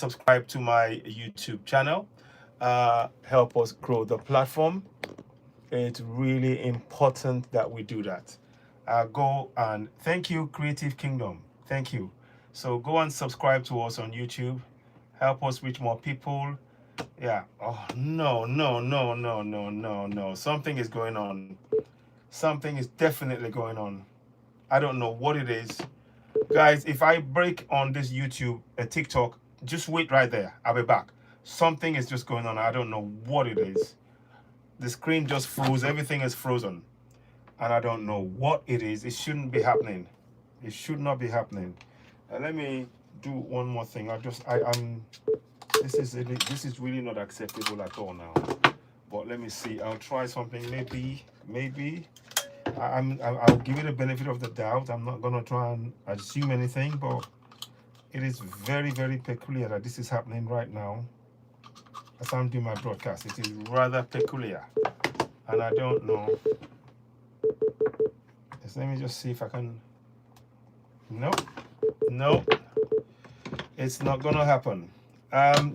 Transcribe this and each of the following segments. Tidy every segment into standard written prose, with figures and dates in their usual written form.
subscribe to my YouTube channel. Help us grow the platform. It's really important that we do that. Go and thank you, Creative Kingdom. Thank you. So go and subscribe to us on YouTube. Help us reach more people. Yeah. Oh, no, no, no, no, no, no, no. Something is going on. Something is definitely going on. I don't know what it is. Guys, if I break on this YouTube, TikTok, just wait right there. I'll be back. Something is just going on. I don't know what it is. The screen just froze. Everything is frozen. And I don't know what it is. It shouldn't be happening. It should not be happening. Let me do one more thing. I'm. This is really not acceptable at all now. But let me see. I'll try something. Maybe. I'll give it a benefit of the doubt. I'm not gonna try and assume anything, but it is very, very peculiar that this is happening right now as I'm doing my broadcast. It is rather peculiar, and I don't know. Let me just see if I can. Nope, nope. It's not gonna happen.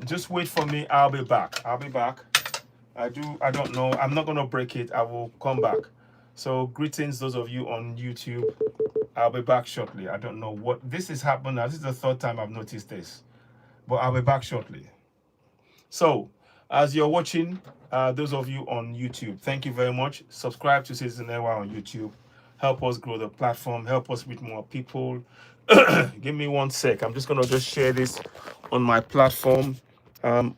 Just wait for me. I'll be back. I'll be back. I don't know. I'm not gonna break it. I will come back. So greetings, those of you on YouTube. I'll be back shortly. I don't know what this is happening. This is the third time I've noticed this, but I'll be back shortly. So as you're watching, those of you on YouTube, thank you very much. Subscribe to Citizen Ewa on YouTube. Help us grow the platform. Help us with more people. Give me one sec. I'm just gonna just share this on my platform.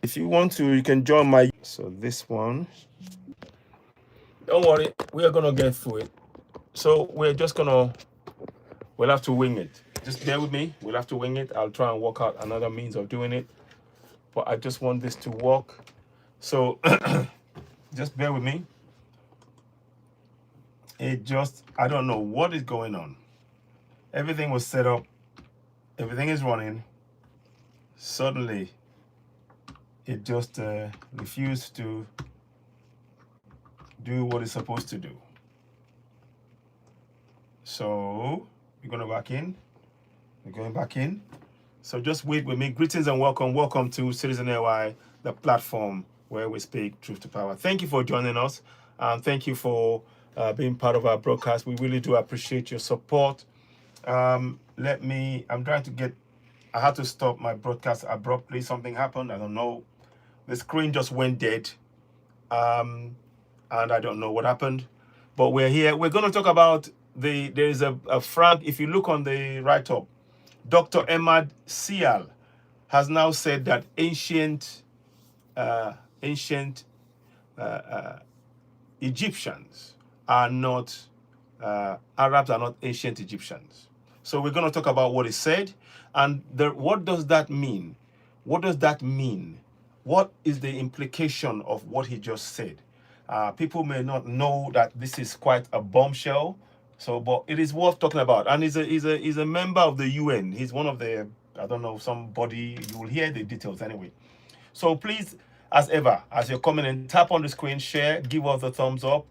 If you want to, you can join my. So this one. Don't worry, we are gonna get through it. So we'll have to wing it. Just bear with me. We'll have to wing it. I'll try and work out another means of doing it. But I just want this to work. So just bear with me. I don't know what is going on. Everything was set up. Everything is running. Suddenly, it just refused to do what it's supposed to do. So we're going back in. We're going back in. So just wait with me. Greetings and welcome. Welcome to Citizen AI, the platform where we speak truth to power. Thank you for joining us. Thank you for being part of our broadcast. We really do appreciate your support. I'm trying to get, I had to stop my broadcast abruptly. Something happened. I don't know. The screen just went dead. And I don't know what happened. But we're here. We're going to talk about there is a frag. If you look on the right top, Dr. Emad El-Saaay has now said that ancient Egyptians are not, Arabs are not ancient Egyptians. So we're going to talk about what is said and what does that mean? What does that mean? What is the implication of what he just said? People may not know that this is quite a bombshell, but it is worth talking about. And he's a member of the UN. He's one of the, I don't know, somebody, you will hear the details anyway. So please, as ever, as you're coming in, tap on the screen, share, give us a thumbs up.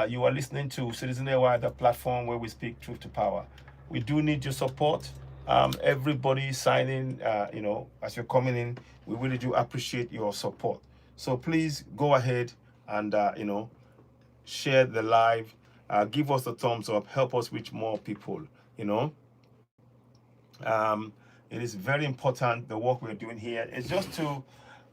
You are listening to Citizen AI, the platform where we speak truth to power. We do need your support. Everybody signing, as you're coming in, we really do appreciate your support. So please go ahead and, share the live, give us a thumbs up, help us reach more people, It is very important, the work we're doing here. It's just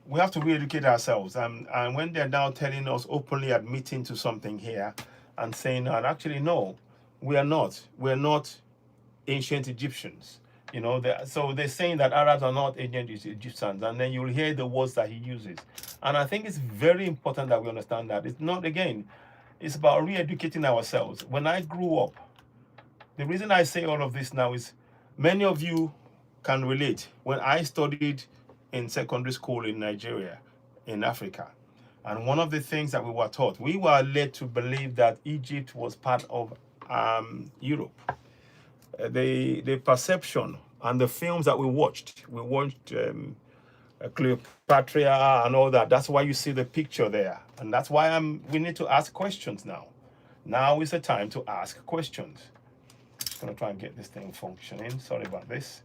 we have to re-educate ourselves. And when they're now telling us openly, admitting to something here and saying, and actually, no, we are not. We're not ancient Egyptians. So they're saying that Arabs are not ancient Egyptians, and then you'll hear the words that he uses. And I think it's very important that we understand that. It's not, again, it's about re-educating ourselves. When I grew up, the reason I say all of this now is many of you can relate. When I studied in secondary school in Nigeria, in Africa, and one of the things that we were taught, we were led to believe that Egypt was part of Europe. The perception and the films that we watched Cleopatra and all that. That's why you see the picture there, and that's why we need to ask questions now. Now is the time to ask questions. Just gonna try and get this thing functioning. Sorry about this.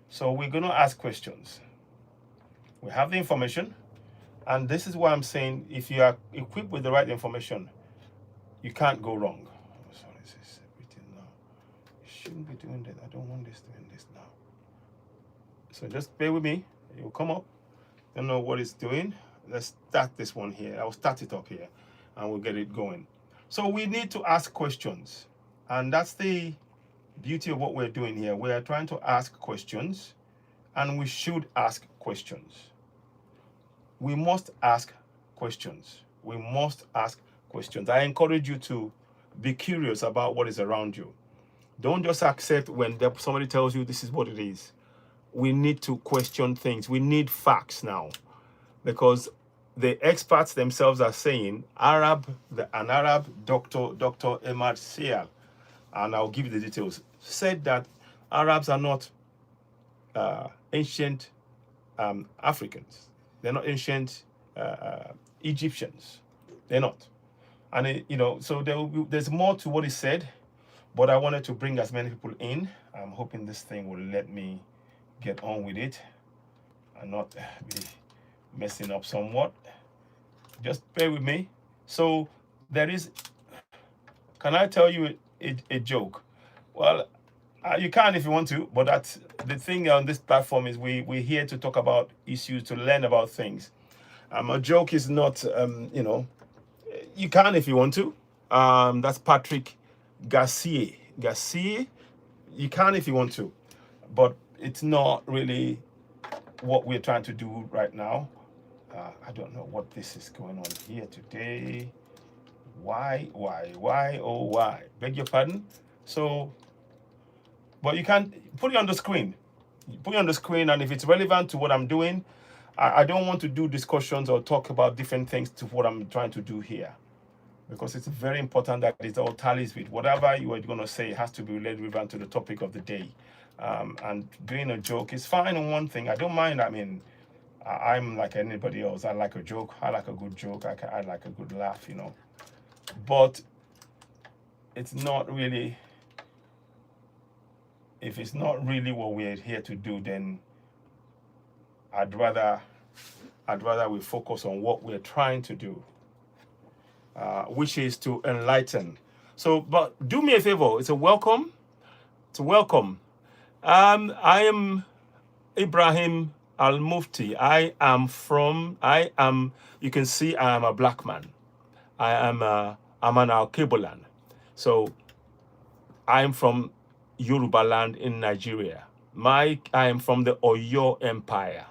So we're gonna ask questions. We have the information, and this is why I'm saying if you are equipped with the right information, you can't go wrong. Sorry, this is everything now. You shouldn't be doing that. I don't want this doing this now. So just bear with me. It will come up. Don't know what it's doing. Let's start this one here. I'll start it up here, and we'll get it going. So we need to ask questions, and that's the beauty of what we're doing here. We are trying to ask questions, and we should ask questions. We must ask questions. We must ask questions. I encourage you to be curious about what is around you. Don't just accept when somebody tells you this is what it is. We need to question things. We need facts now, because the experts themselves are saying an Arab doctor, Dr Emad El-Saaay, and I'll give you the details, said that Arabs are not ancient Africans. They're not ancient Egyptians. They're not. And so there's more to what he said, but I wanted to bring as many people in. I'm hoping this thing will let me get on with it and not be messing up somewhat. Just bear with me. So there is, can I tell you a joke? Well, you can if you want to, but that's the thing on this platform is we're here to talk about issues, to learn about things. A joke is not, you can if you want to. That's Patrick Garcia. You can if you want to, but it's not really what we're trying to do right now. I don't know what this is going on here today. Why, oh, why? Beg your pardon? So, but you can put it on the screen. Put it on the screen, and if it's relevant to what I'm doing, I don't want to do discussions or talk about different things to what I'm trying to do here, because it's very important that it all tallies with whatever you are going to say. It has to be relevant to the topic of the day. And doing a joke is fine on one thing. I don't mind. I mean, I'm like anybody else. I like a joke. I like a good joke. I like a good laugh, But it's not really, if it's not really what we're here to do, then I'd rather we focus on what we're trying to do, which is to enlighten. So, but do me a favor. It's a welcome. It's a welcome. I am Ibrahim Al-Mufti. You can see I am a black man. I'm an Al-Kebulan. So I am from Yoruba land in Nigeria. I am from the Oyo Empire.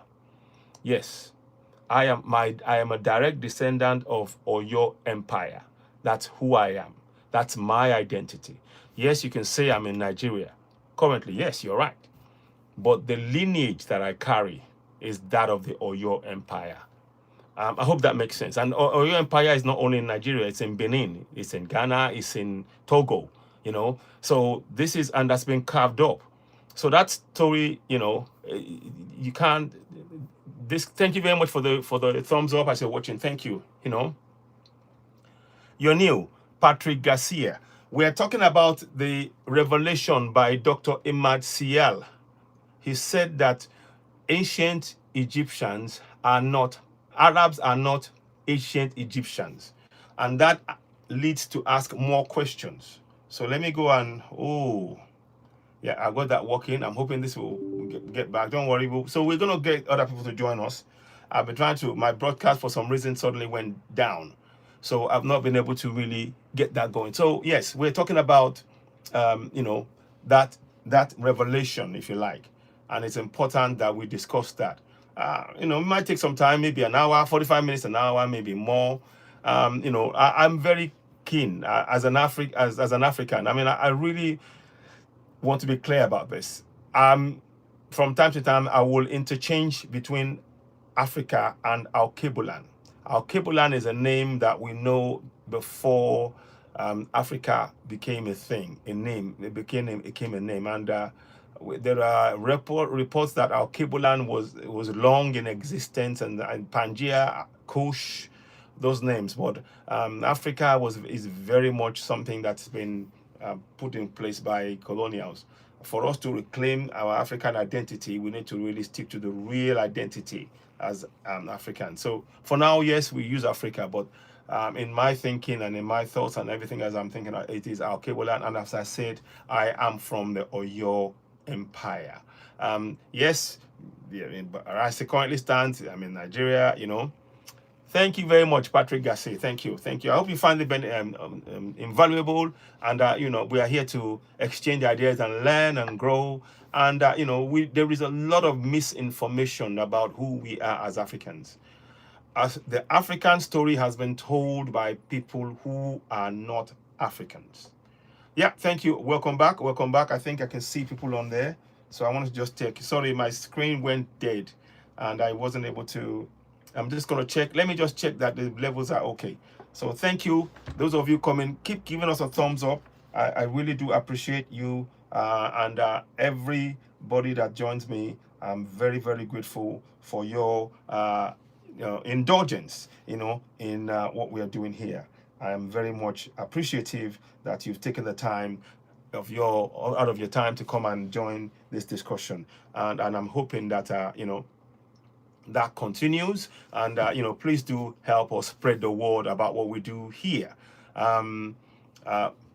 Yes, I am a direct descendant of Oyo Empire. That's who I am. That's my identity. Yes, you can say I'm in Nigeria. Currently, yes, you're right. But the lineage that I carry is that of the Oyo Empire. I hope that makes sense. And Oyo Empire is not only in Nigeria, it's in Benin, it's in Ghana, it's in Togo, So this is, and that's been carved up. So that story, you can't, thank you very much for the thumbs up as you're watching. Thank you, You're new, Patrick Garcia. We're talking about the revelation by Dr. Emad El-Saaay. He said that ancient Egyptians Arabs are not ancient Egyptians. And that leads to ask more questions. So let me go and, yeah, I got that working. I'm hoping this will get back. Don't worry. So we're going to get other people to join us. I've been trying to, my broadcast for some reason suddenly went down. So I've not been able to really get that going. So yes, we're talking about, that revelation, if you like. And it's important that we discuss that. It might take some time, maybe an hour, 45 minutes, an hour, maybe more. I'm very keen as an African. I mean, I really want to be clear about this. From time to time, I will interchange between Africa and Al-Kebulan. Al-Kebulan is a name that we know before Africa became a thing, a name. It became a name, and there are reports that Al-Kebulan was long in existence, and Pangaea, Kush, those names. But Africa is very much something that's been put in place by colonials. For us to reclaim our African identity, we need to really stick to the real identity as Africans. So for now, yes, we use Africa, but in my thinking and in my thoughts and everything as I'm thinking, it is our cable land. And as I said, I am from the Oyo Empire. Yes, yeah, but as it currently stands, I'm in Nigeria, you know. Thank you very much, Patrick Gasset. Thank you. Thank you. I hope you find it invaluable. And, you know, we are here to exchange ideas and learn and grow. And, you know, there is a lot of misinformation about who we are as Africans. As the African story has been told by people who are not Africans. Yeah, thank you. Welcome back. Welcome back. I think I can see people on there. So I want to just check. Sorry, my screen went dead and I wasn't able to. I'm just going to check. Let me just check that the levels are okay. So thank you. Those of you coming, keep giving us a thumbs up. I really do appreciate you and everybody that joins me. I'm very, very grateful for your indulgence, you know, in what we are doing here. I am very much appreciative that you've taken the time out of your time to come and join this discussion, and I'm hoping that you know, that continues, and you know, please do help us spread the word about what we do here. Um,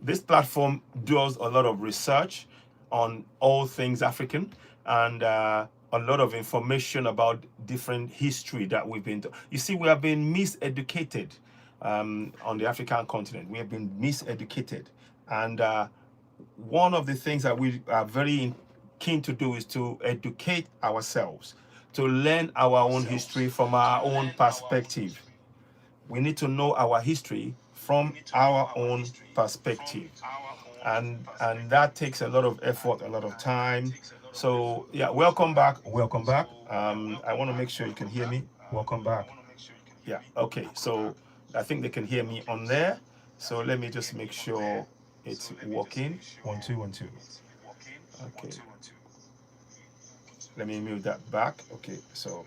this platform does a lot of research on all things African, and a lot of information about different history that we've been to. You see, we have been miseducated on the African continent. We have been miseducated, and one of the things that we are very keen to do is to educate ourselves, to learn our own history from our own perspective. We need to know our history from our own perspective, and that takes a lot of effort, a lot of time. So yeah, welcome back, welcome back. I want to make sure you can hear me. Welcome back. Yeah, okay, so I think they can hear me on there. So let me just make sure it's working. 1 2 1 2. Okay, let me move that back. Okay, so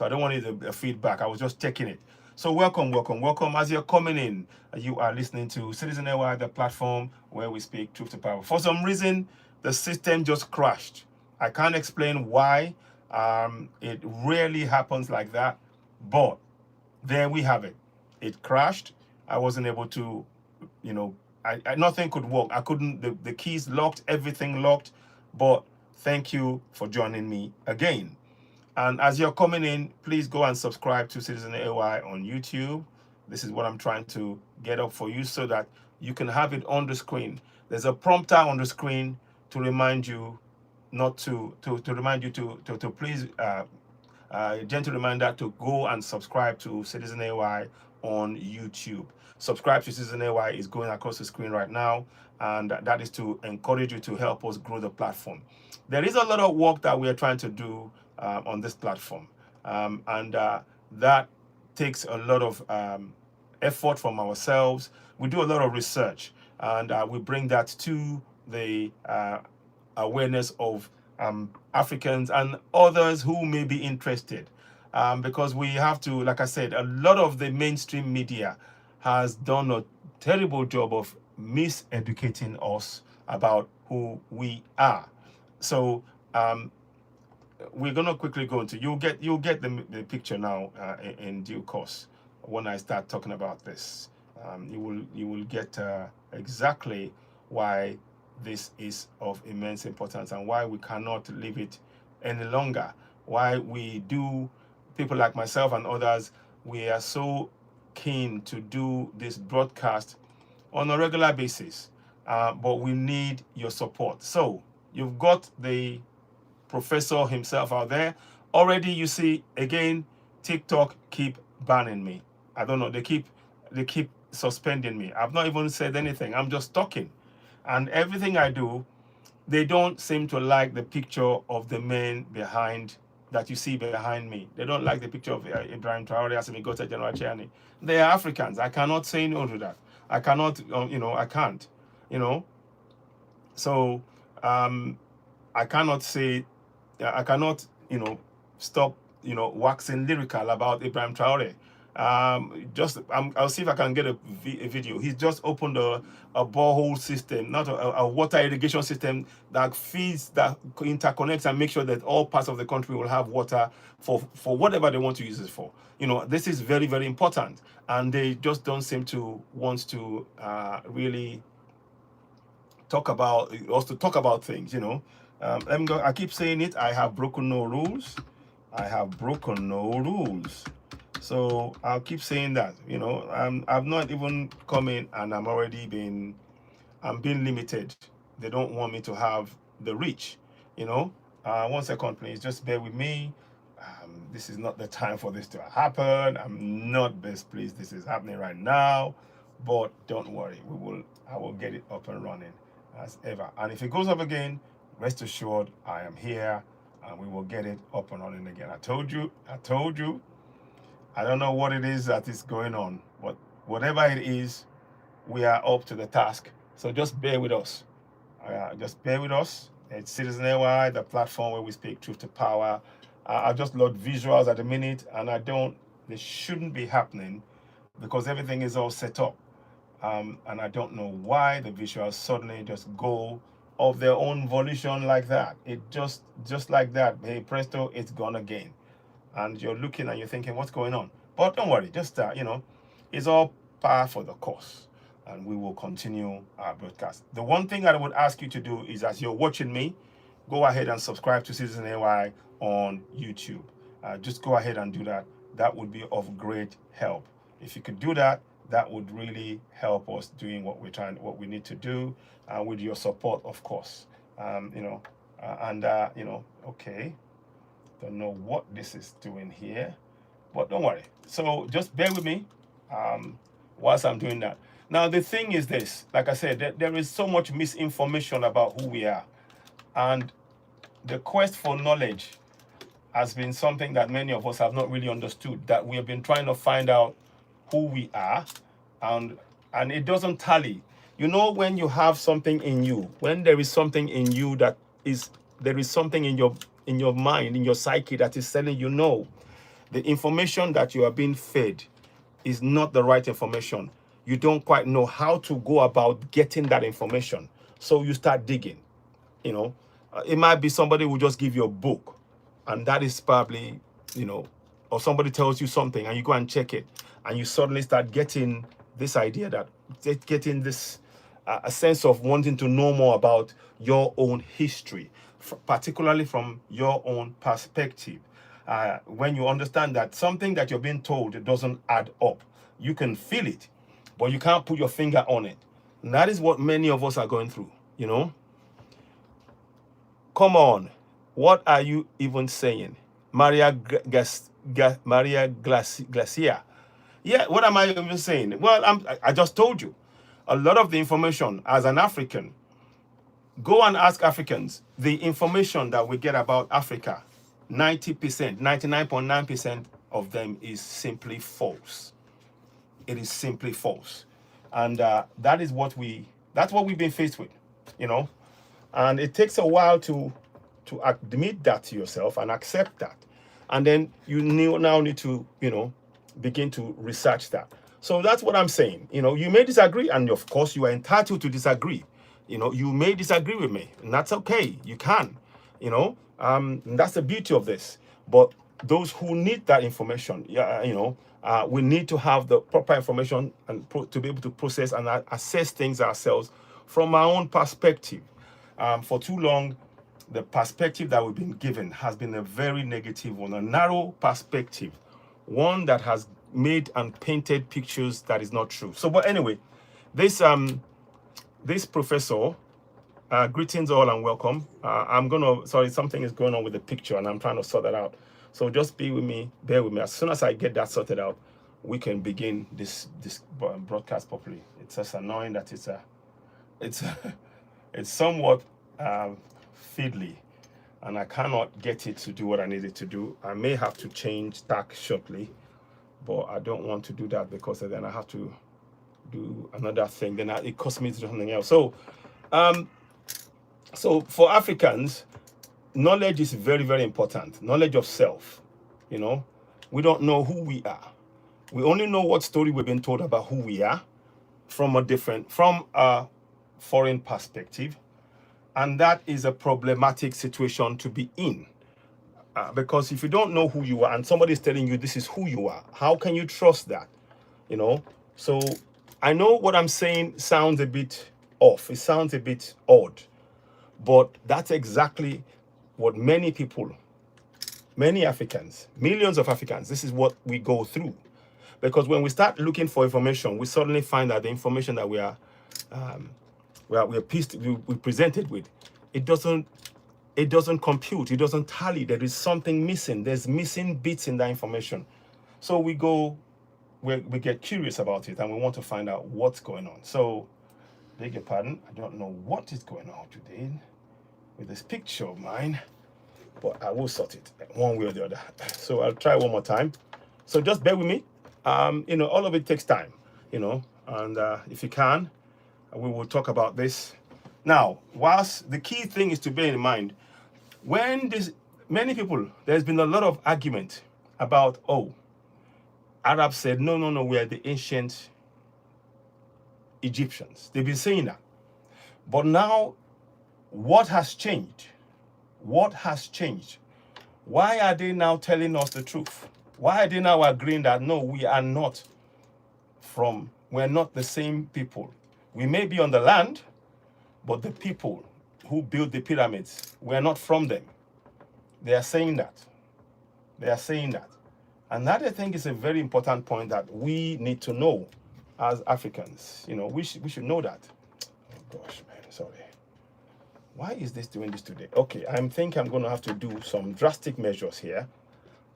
I don't want it the feedback. I was just checking it. So welcome, welcome, welcome. As you're coming in, you are listening to Citizen AY, the platform where we speak truth to power. For some reason, the system just crashed. I can't explain why. It rarely happens like that, but there we have it. It crashed. I wasn't able to, you know, nothing could work. I couldn't, the keys locked, everything locked. But thank you for joining me again. And as you're coming in, please go and subscribe to Citizen AY on YouTube. This is what I'm trying to get up for you so that you can have it on the screen. There's a prompter on the screen to remind you not to remind you to please gentle reminder to go and subscribe to Citizen AY on YouTube. Subscribe to Citizen AY is going across the screen right now, and that is to encourage you to help us grow the platform. There is a lot of work that we are trying to do on this platform, and that takes a lot of effort from ourselves. We do a lot of research, and we bring that to the awareness of Africans and others who may be interested, because we have to, like I said, a lot of the mainstream media has done a terrible job of miseducating us about who we are. So we're gonna quickly go into, you'll get the picture now in due course when I start talking about this. You will get exactly why this is of immense importance and why we cannot leave it any longer. Why people like myself and others, we are so keen to do this broadcast on a regular basis, but we need your support. So you've got the professor himself out there already. You see, again, TikTok keep banning me. I don't know, they keep suspending me. I've not even said anything. I'm just talking, and everything I do, they don't seem to like the picture of the man behind that you see behind me. They don't like the picture of Ibrahim Traore, Assimi Goïta, General Chiani. They are Africans. I cannot say no to that. I cannot, I can't, So I cannot say, I cannot, stop, waxing lyrical about Ibrahim Traore. I'll see if I can get a video. He's just opened a borehole system, not a water irrigation system that feeds, that interconnects and makes sure that all parts of the country will have water for whatever they want to use it for. You know, this is very, very important, and they just don't seem to want to really talk about things. You know, I keep saying it. I have broken no rules. I have broken no rules. So I'll keep saying that. You know, I've not even come in, and I'm being limited. They don't want me to have the reach. You know, 1 second, please. Just bear with me. This is not the time for this to happen. I'm not best pleased this is happening right now, but don't worry. I will get it up and running as ever. And if it goes up again, rest assured I am here, and we will get it up and running again. I told you. I don't know what it is that is going on, but whatever it is, we are up to the task. So just bear with us. Just bear with us. It's Citizen AY, the platform where we speak truth to power. I just load visuals at the minute, and they shouldn't be happening because everything is all set up. And I don't know why the visuals suddenly just go of their own volition like that. It just like that. Hey, presto, it's gone again. And you're looking and you're thinking, what's going on? But don't worry, just, it's all par for the course. And we will continue our broadcast. The one thing that I would ask you to do is, as you're watching me, go ahead and subscribe to Citizen AY on YouTube. Just go ahead and do that. That would be of great help. If you could do that, that would really help us doing what we need to do, with your support, of course. Okay. Don't know what this is doing here, but don't worry. So just bear with me whilst I'm doing that. Now, the thing is this, like I said, there is so much misinformation about who we are. And the quest for knowledge has been something that many of us have not really understood, that we have been trying to find out who we are, and it doesn't tally. You know, when you have something in you, when there is something in you there is something in your mind, in your psyche, that is telling you, no, the information that you are being fed is not the right information. You don't quite know how to go about getting that information. So you start digging. You know, it might be somebody who just give you a book, and that is probably, or somebody tells you something and you go and check it, and you suddenly start getting this idea, getting this a sense of wanting to know more about your own history, particularly from your own perspective. When you understand that something that you're being told doesn't add up, you can feel it, but you can't put your finger on it. And that is what many of us are going through, Come on, what are you even saying? Maria Glacia. Yeah, what am I even saying? Well, I just told you. A lot of the information as an African, go and ask Africans, the information that we get about Africa, 90%, 99.9% of them is simply false. It is simply false. And that's what we've been faced with, And it takes a while to admit that to yourself and accept that. And then you now need to, begin to research that. So that's what I'm saying. You may disagree, and of course you are entitled to disagree. You may disagree with me, and that's okay. You can, and that's the beauty of this. But those who need that information, we need to have the proper information and to be able to process and assess things ourselves from our own perspective. For too long, the perspective that we've been given has been a very negative one, a narrow perspective, one that has made and painted pictures that is not true. So, but anyway, this professor, greetings all and welcome. Something is going on with the picture and I'm trying to sort that out. So just bear with me. As soon as I get that sorted out, we can begin this broadcast properly. It's just annoying that it's somewhat fiddly, and I cannot get it to do what I need it to do. I may have to change tack shortly, but I don't want to do that because then I have to do another thing. Then it costs me to do something else. So for Africans, knowledge is very, very important. Knowledge of self. We don't know who we are. We only know what story we've been told about who we are from a foreign perspective. And that is a problematic situation to be in. Because if you don't know who you are and somebody is telling you this is who you are, how can you trust that? You know? So I know what I'm saying sounds a bit off. It sounds a bit odd. But that's exactly what many people, many Africans, millions of Africans, this is what we go through. Because when we start looking for information, we suddenly find that the information that we presented with, it doesn't compute, it doesn't tally. There is something missing. There's missing bits in that information. So we get curious about it and we want to find out what's going on. So, beg your pardon, I don't know what is going on today with this picture of mine, but I will sort it one way or the other. So I'll try one more time. So just bear with me. All of it takes time, and if you can, we will talk about this. Now, whilst the key thing is to bear in mind, many people, there's been a lot of argument about, Arabs said, no, we are the ancient Egyptians. They've been saying that. But now, what has changed? What has changed? Why are they now telling us the truth? Why are they now agreeing that, no, we're not the same people? We may be on the land, but the people who built the pyramids, we're not from them. They are saying that. They are saying that. And that, I think, is a very important point that we need to know as Africans. We should know that. Oh, gosh, man, sorry. Why is this doing this today? Okay, I think I'm going to have to do some drastic measures here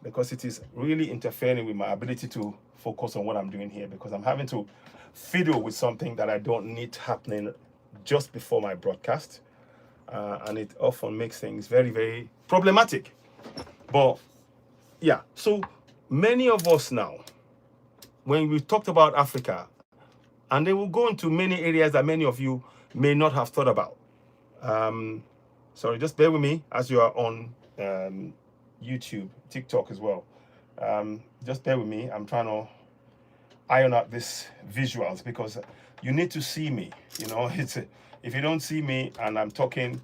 because it is really interfering with my ability to focus on what I'm doing here, because I'm having to fiddle with something that I don't need happening just before my broadcast. And it often makes things very, very problematic. But yeah, so many of us now, when we talked about Africa, and they will go into many areas that many of you may not have thought about. Sorry, just bear with me as you are on YouTube, TikTok as well. Just bear with me. I'm trying to iron out these visuals because you need to see me. If you don't see me and I'm talking,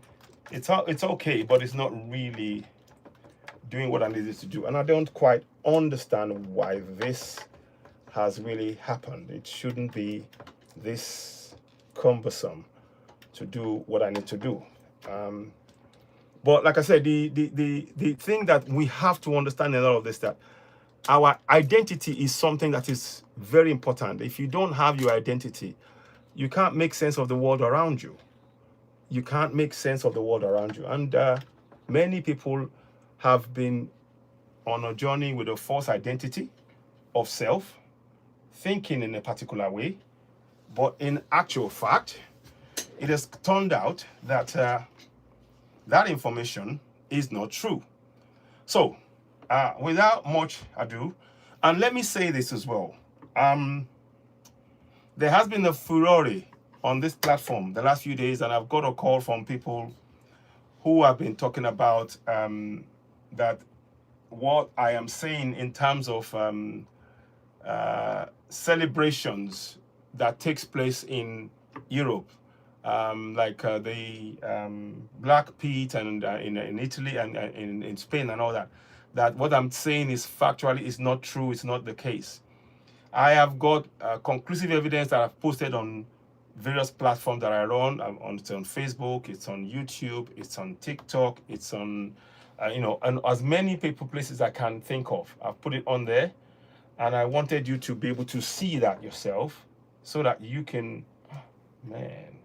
it's okay, but it's not really doing what I needed to do. And I don't quite understand why this has really happened. It shouldn't be this cumbersome to do what I need to do. But like I said, the thing that we have to understand in all of this, that our identity is something that is very important. If you don't have your identity, you can't make sense of the world around you. You can't make sense of the world around you. And many people have been on a journey with a false identity of self, thinking in a particular way. But in actual fact, it has turned out that that information is not true. So, without much ado, and let me say this as well, there has been a furore on this platform the last few days, and I've got a call from people who have been talking about that what I am saying in terms of celebrations that takes place in Europe, like the Black Pete and in Italy and in Spain and all that, that what I'm saying is factually is not true, it's not the case. I have got conclusive evidence that I've posted on various platforms that I run. It's on Facebook, it's on YouTube, it's on TikTok, it's on, and as many places I can think of. I've put it on there, and I wanted you to be able to see that yourself so that you can, man,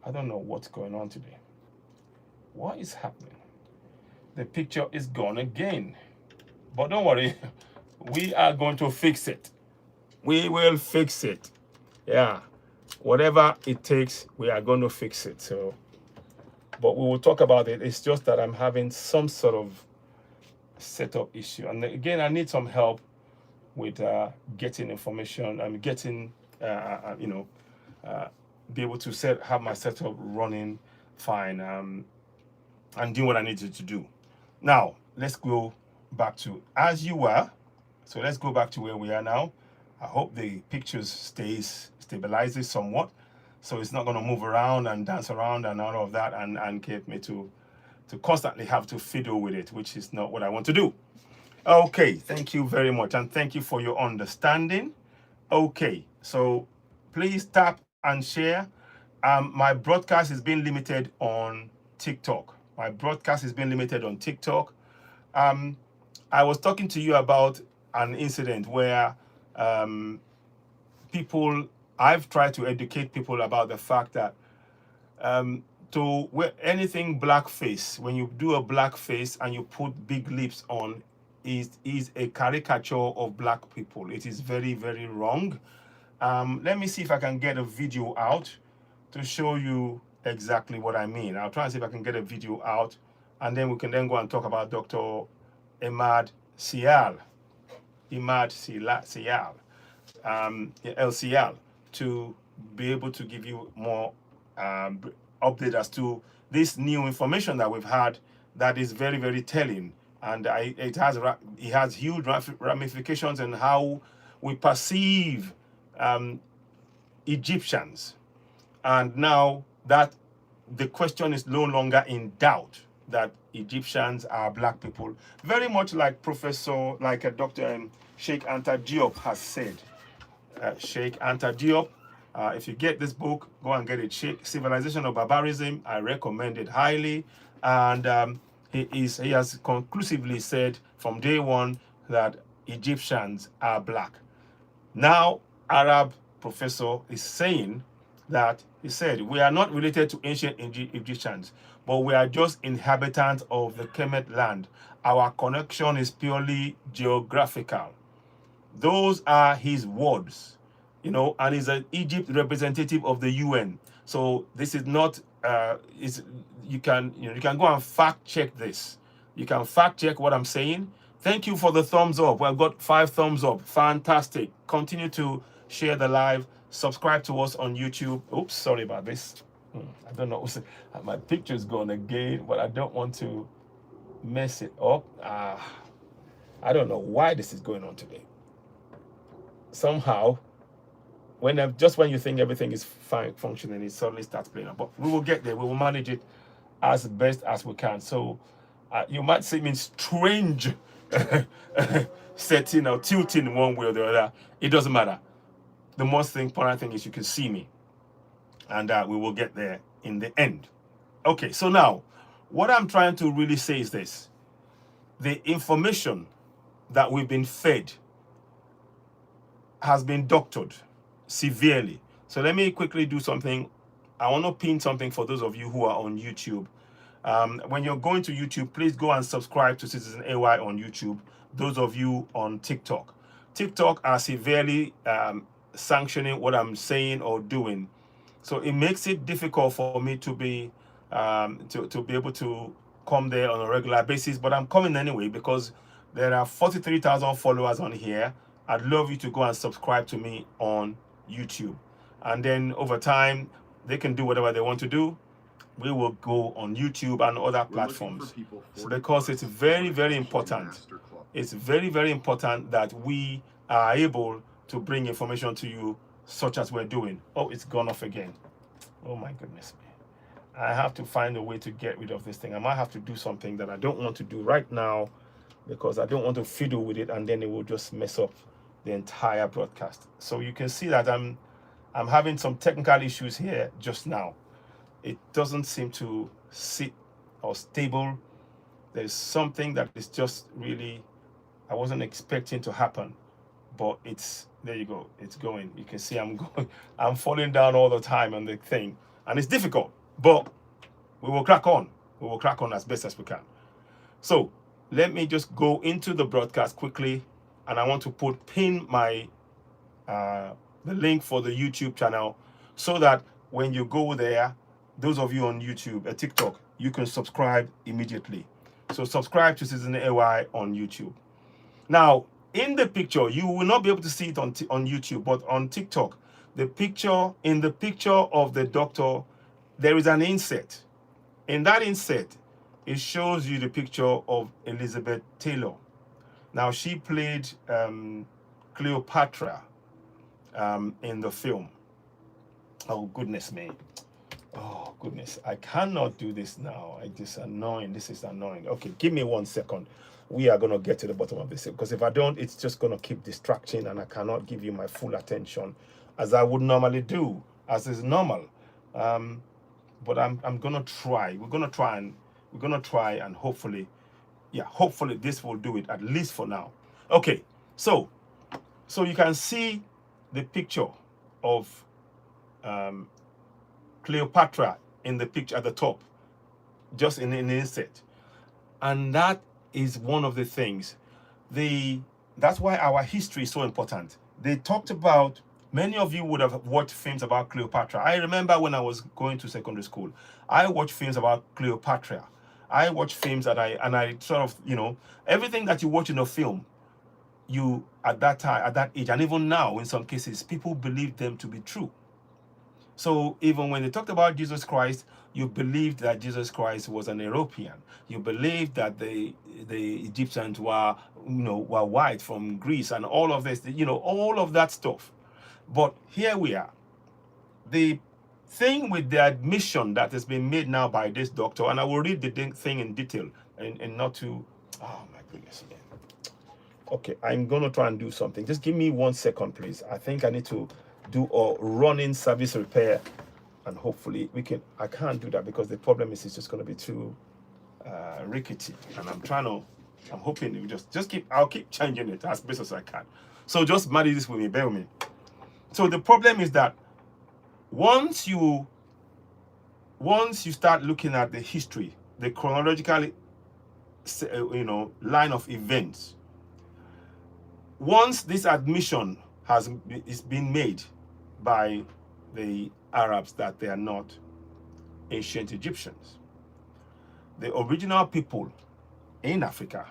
I don't know what's going on today. What is happening? The picture is gone again. But don't worry, we are going to fix it. We will fix it. Yeah, whatever it takes, we are going to fix it. So, but we will talk about it. It's just that I'm having some sort of setup issue. And again, I need some help with getting information and getting, be able to have my setup running fine and doing what I needed to do. Now, let's go back to as you were. So let's go back to where we are now. I hope the pictures stabilizes somewhat, so it's not going to move around and dance around and all of that and get me to constantly have to fiddle with it, which is not what I want to do. Okay, thank you very much, and thank you for your understanding. Okay, so please tap and share. My broadcast is being limited on TikTok. My broadcast is being limited on TikTok. I was talking to you about an incident where I've tried to educate people about the fact that to wear anything blackface, when you do a blackface and you put big lips on, is a caricature of black people. It is very, very wrong. Let me see if I can get a video out to show you exactly what I mean. I'll try and see if I can get a video out, and then we can then go and talk about Dr. Emad El-Saaay, to be able to give you more update as to this new information that we've had that is very, very telling, and it has huge ramifications in how we perceive Egyptians. And now that the question is no longer in doubt that Egyptians are black people, very much like Dr. Sheikh Anta Diop has said. Sheikh Anta Diop, if you get this book, go and get it. Civilization of Barbarism. I recommend it highly. And he has conclusively said from day one that Egyptians are black. Now, Arab professor is saying that, he said, we are not related to ancient Egyptians, but we are just inhabitants of the Kemet land. Our connection is purely geographical. Those are his words, and he's an Egypt representative of the UN. So this is not, you can go and fact check this. You can fact check what I'm saying. Thank you for the thumbs up. Well, I've got 5 thumbs up. Fantastic. Continue to share the live. Subscribe to us on YouTube. Oops, sorry about this. I don't know. My picture's gone again, but I don't want to mess it up. I don't know why this is going on today. Somehow, when you think everything is fine functioning, it suddenly starts playing up. But we will get there. We will manage it as best as we can. So you might see me strange setting or tilting one way or the other. It doesn't matter. The most important thing is you can see me, and we will get there in the end. Okay, so now what I'm trying to really say is this: the information that we've been fed has been doctored severely. So let me quickly do something. I want to pin something for those of you who are on YouTube. When you're going to YouTube, please go and subscribe to Citizen AY on YouTube. Those of you on TikTok are severely sanctioning what I'm saying or doing, so it makes it difficult for me to be able to come there on a regular basis. But I'm coming anyway because there are 43,000 followers on here. I'd love you to go and subscribe to me on YouTube, and then over time they can do whatever they want to do. We will go on YouTube and other platforms, because it's very, very important. It's very, very important that we are able to bring information to you such as we're doing. Oh, it's gone off again. Oh my goodness me. I have to find a way to get rid of this thing. I might have to do something that I don't want to do right now, because I don't want to fiddle with it and then it will just mess up the entire broadcast. So you can see that I'm having some technical issues here just now. It doesn't seem to sit or stable. There's something that is just really, I wasn't expecting to happen, but there you go, it's going. You can see I'm falling down all the time on the thing, and it's difficult, but we will crack on. We will crack on as best as we can. So let me just go into the broadcast quickly, and I want to pin my the link for the YouTube channel, so that when you go there, those of you on YouTube, TikTok, you can subscribe immediately. So subscribe to Citizen AY on YouTube. Now, in the picture, you will not be able to see it on YouTube, but on TikTok, in the picture of the doctor, there is an inset. In that inset, it shows you the picture of Elizabeth Taylor. Now, she played Cleopatra in the film. Oh, goodness me. Oh, goodness. I cannot do this now. I just annoying. This is annoying. Okay, give me 1 second. We are going to get to the bottom of this, because if I don't, it's just going to keep distracting, and I cannot give you my full attention as I would normally do, as is normal. But I'm going to try. We're going to try and hopefully, yeah, hopefully this will do it, at least for now. Okay, so you can see the picture of Cleopatra in the picture at the top, just in an inset. And that is one of the things. That's why our history is so important. They talked about, many of you would have watched films about Cleopatra. I remember when I was going to secondary school, I watched films about Cleopatra. I watched films and I sort of, everything that you watch in a film, you at that time, at that age, and even now in some cases, people believe them to be true. So even when they talked about Jesus Christ, you believed that Jesus Christ was an European. You believed that the Egyptians were white from Greece, and all of this, all of that stuff. But here we are. The thing with the admission that has been made now by this doctor, and I will read the thing in detail, and not to, oh my goodness again. Okay, I'm going to try and do something. Just give me 1 second, please. I think I need to do a running service repair, and hopefully we can. I can't do that because the problem is it's just going to be too rickety, and I'm hoping you I'll keep changing it as best as I can. So just manage this with me, bear with me. So the problem is that once you start looking at the history, the chronological line of events, once this admission is being made by the Arabs that they are not ancient Egyptians, the original people in Africa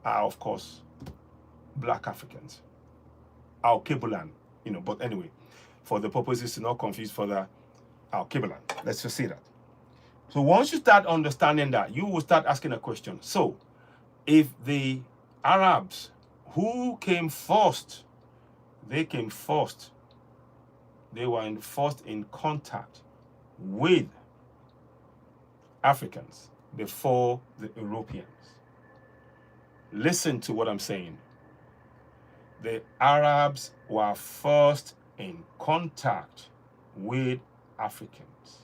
are, of course, black Africans, our Kebulan, but anyway, for the purposes to not confuse further, our Kebulan, let's just say that. So once you start understanding that, you will start asking a question. So if the Arabs, who came first, they were first in contact with Africans before the Europeans. Listen to what I'm saying. The Arabs were first in contact with Africans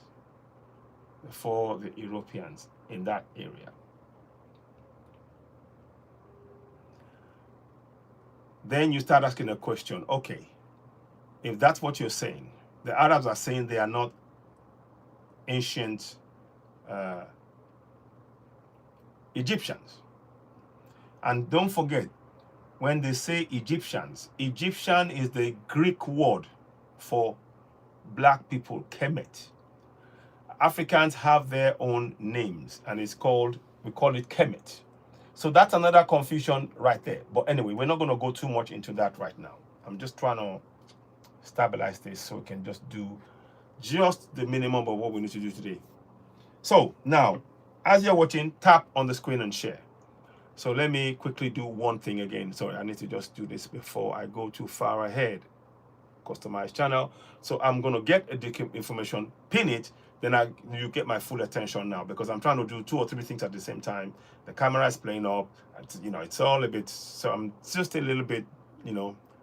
before the Europeans in that area. Then you start asking a question, okay, if that's what you're saying, the Arabs are saying they are not ancient Egyptians. And don't forget, when they say Egyptians, Egyptian is the Greek word for black people, Kemet. Africans have their own names, and we call it Kemet. So that's another confusion right there. But anyway, we're not going to go too much into that right now. I'm just trying to stabilize this so we can just do just the minimum of what we need to do today. So now, as you're watching, tap on the screen and share. So let me quickly do one thing again. Sorry, I need to just do this before I go too far ahead. Customize channel. So I'm going to get a information, pin it, then you get my full attention now, because I'm trying to do 2 or 3 things at the same time. The camera is playing up, it's all a bit, so I'm just a little bit,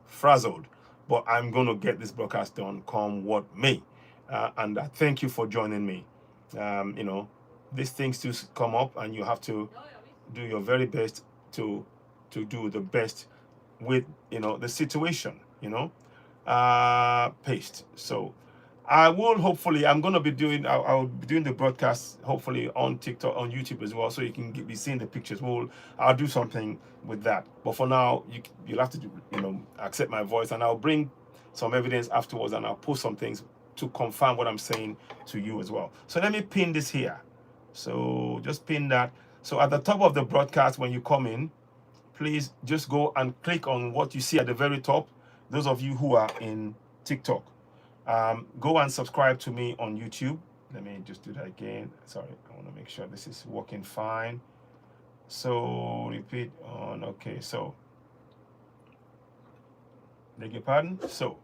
frazzled. But I'm going to get this broadcast done, come what may. And I thank you for joining me. These things do come up, and you have to do your very best to do the best with the situation. Paste. So I will hopefully, I'll be doing the broadcast hopefully on TikTok, on YouTube as well, so you can be seeing the pictures. I'll do something with that. But for now, you'll have to accept my voice, and I'll bring some evidence afterwards, and I'll post some things to confirm what I'm saying to you as well. So let me pin this here. So just pin that. So at the top of the broadcast, when you come in, please just go and click on what you see at the very top. Those of you who are in TikTok, go and subscribe to me on YouTube. Let me just do that again. Sorry, I want to make sure this is working fine. So repeat on. Okay, so beg your pardon. So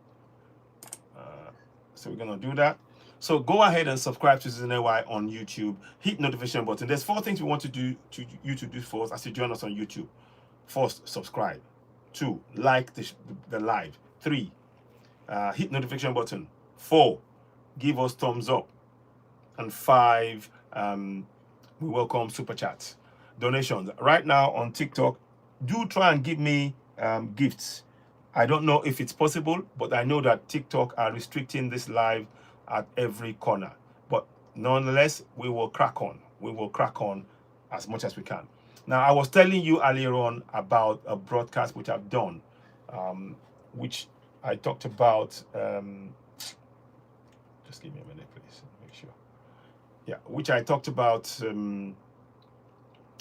we're gonna do that. So go ahead and subscribe to Citizen AY on YouTube. Hit notification button. There's 4 things we want to do to you to do for us as you join us on YouTube. First, subscribe. 2, like the live. 3, hit notification button. 4, give us thumbs up. And 5, we welcome super chats, donations. Right now on TikTok, do try and give me gifts. I don't know if it's possible, but I know that TikTok are restricting this live at every corner. But nonetheless, we will crack on. We will crack on as much as we can. Now, I was telling you earlier on about a broadcast which I've done, which I talked about. Just give me a minute, please. Make sure. Yeah, which I talked about the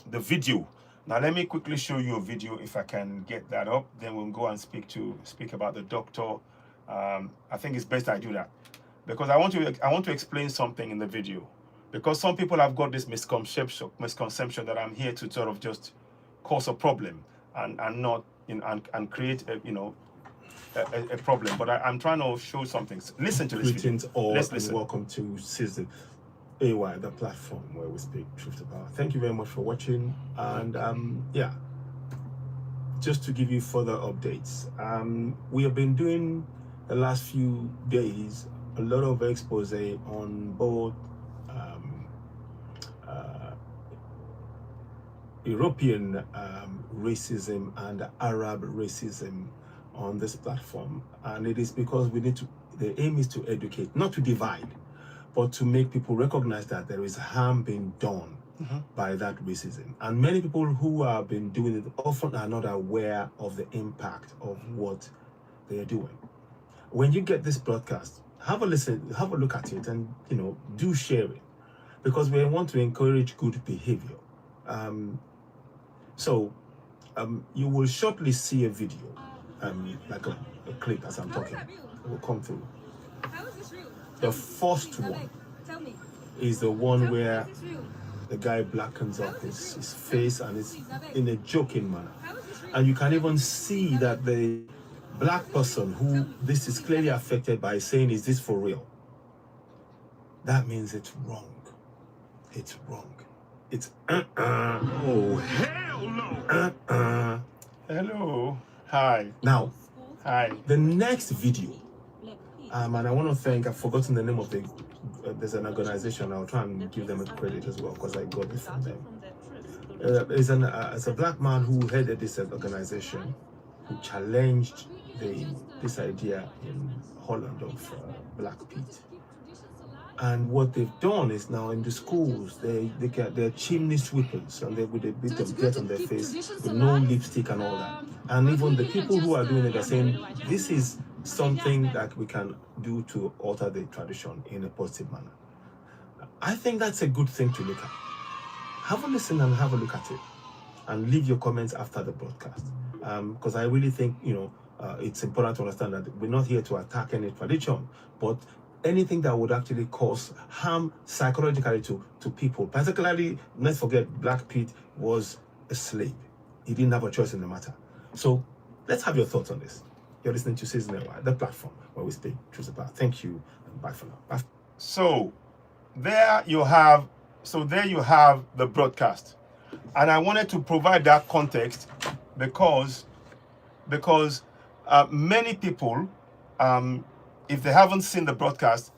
video. Now let me quickly show you a video if I can get that up. Then we'll go and speak about the doctor. I think it's best I do that because I want to explain something in the video, because some people have got this misconception that I'm here to sort of just cause a problem and not and create a problem. But I'm trying to show something. Listen to this video. Let's listen. Welcome to Citizen AY, the platform where we speak truth to power. Thank you very much for watching, and yeah, just to give you further updates, we have been doing the last few days a lot of expose on both European racism and Arab racism on this platform, and it is because the aim is to educate, not to divide, but to make people recognize that there is harm being done by that racism. And many people who have been doing it often are not aware of the impact of what they are doing. When you get this broadcast, have a listen, have a look at it, and do share it, because we want to encourage good behavior. You will shortly see a video, like a clip as I'm talking. It will come through. How is this real? The first one is the one where the guy blackens up his face, and it's in a joking manner. And you can even see that the black person who this is clearly affected by saying, "Is this for real?" That means it's wrong. It's wrong. It's Oh, hell no. Hello. Hi. Now, hi. The next video. And I want to thank, I've forgotten the name of there's an organization. I'll try and give them a credit as well, because I got it from them. It's a black man who headed this organization, who challenged this idea in Holland of Black Pete. And what they've done is now in the schools, they get their chimney sweepers, and they with a bit of dirt on their face, with no lipstick and all that. And even the people who are doing it are saying, this is something that we can do to alter the tradition in a positive manner. I think that's a good thing to look at. Have a listen and have a look at it, and leave your comments after the broadcast, because I really think it's important to understand that we're not here to attack any tradition, but anything that would actually cause harm psychologically to people. Particularly, let's forget, Black Pete was a slave. He didn't have a choice in the matter. So let's have your thoughts on this. You're listening to Citizen AY, the platform where we speak truth about. Thank you, and bye for now. Bye. So there you have the broadcast, and I wanted to provide that context because many people, if they haven't seen the broadcast,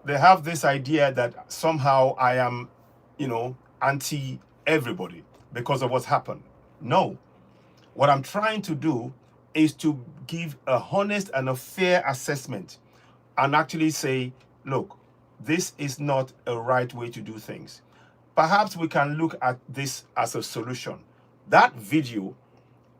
they have this idea that somehow I am, anti everybody because of what's happened. No, what I'm trying to do is to give a honest and a fair assessment, and actually say, look, this is not a right way to do things. Perhaps we can look at this as a solution. That video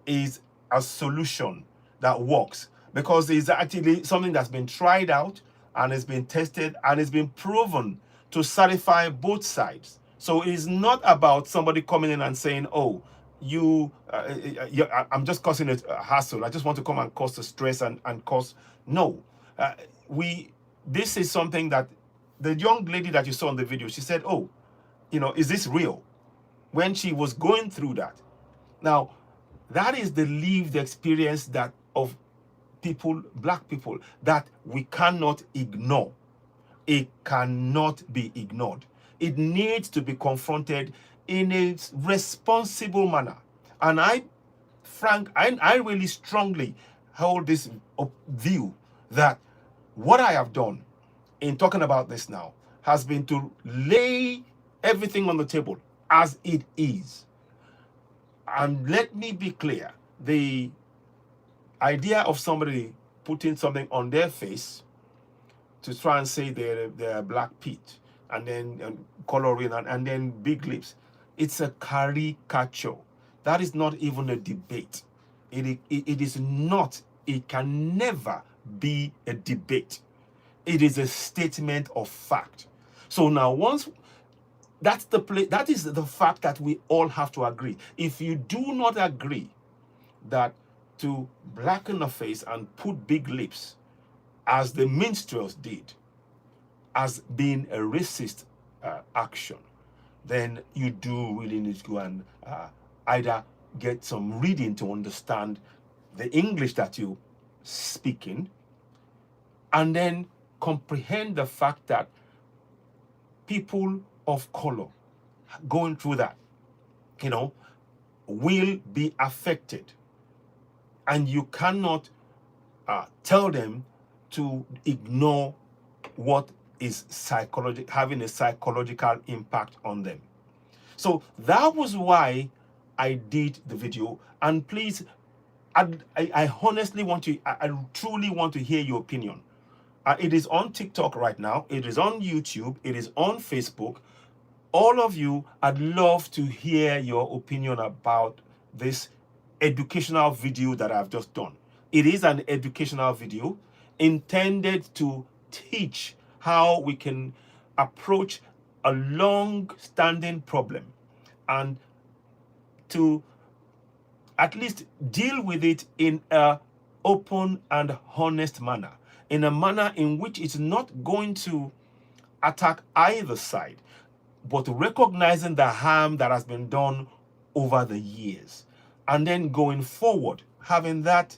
is a solution that works, because it's actually something that's been tried out and it's been tested and it's been proven to satisfy both sides. So it's not about somebody coming in and saying, oh, I'm just causing a hassle. I just want to come and cause the stress and cause. No, this is something that the young lady that you saw in the video, she said, oh, is this real? When she was going through that. Now, that is the lived experience of people, black people, that we cannot ignore. It cannot be ignored. It needs to be confronted in a responsible manner. And I really strongly hold this view that what I have done in talking about this now has been to lay everything on the table as it is. And let me be clear, the idea of somebody putting something on their face to try and say they're Black Pete, and then coloring and then big lips, it's a caricature. That is not even a debate. It is not, it can never be a debate. It is a statement of fact. So now once that's the place, that is the fact that we all have to agree. If you do not agree that to blacken the face and put big lips, as the minstrels did, as being a racist action, then you do really need to go and either get some reading to understand the English that you speaking, and then comprehend the fact that people of color going through that, will be affected, and you cannot tell them to ignore what is having a psychological impact on them. So that was why I did the video. And please, I honestly want to, I truly want to hear your opinion. It is on TikTok right now. It is on YouTube. It is on Facebook. All of you, I'd love to hear your opinion about this educational video that I've just done. It is an educational video intended to teach how we can approach a long-standing problem and to at least deal with it in an open and honest manner, in a manner in which it's not going to attack either side, but recognizing the harm that has been done over the years, and then going forward, having that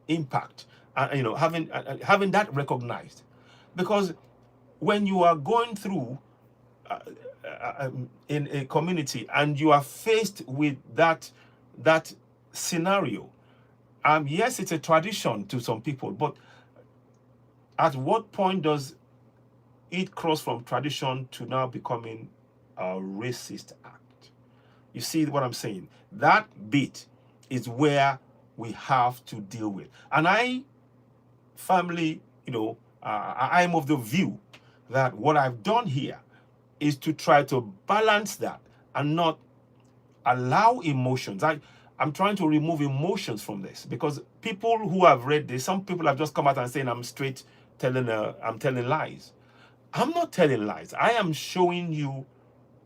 impact, having that recognized. Because when you are going through in a community and you are faced with that scenario, yes, it's a tradition to some people, but at what point does it cross from tradition to now becoming a racist act? You see what I'm saying? That bit is where we have to deal with. And I firmly, I'm of the view that what I've done here is to try to balance that and not allow emotions. I'm trying to remove emotions from this, because people who have read this, some people have just come out and saying I'm telling lies. I'm not telling lies. I am showing you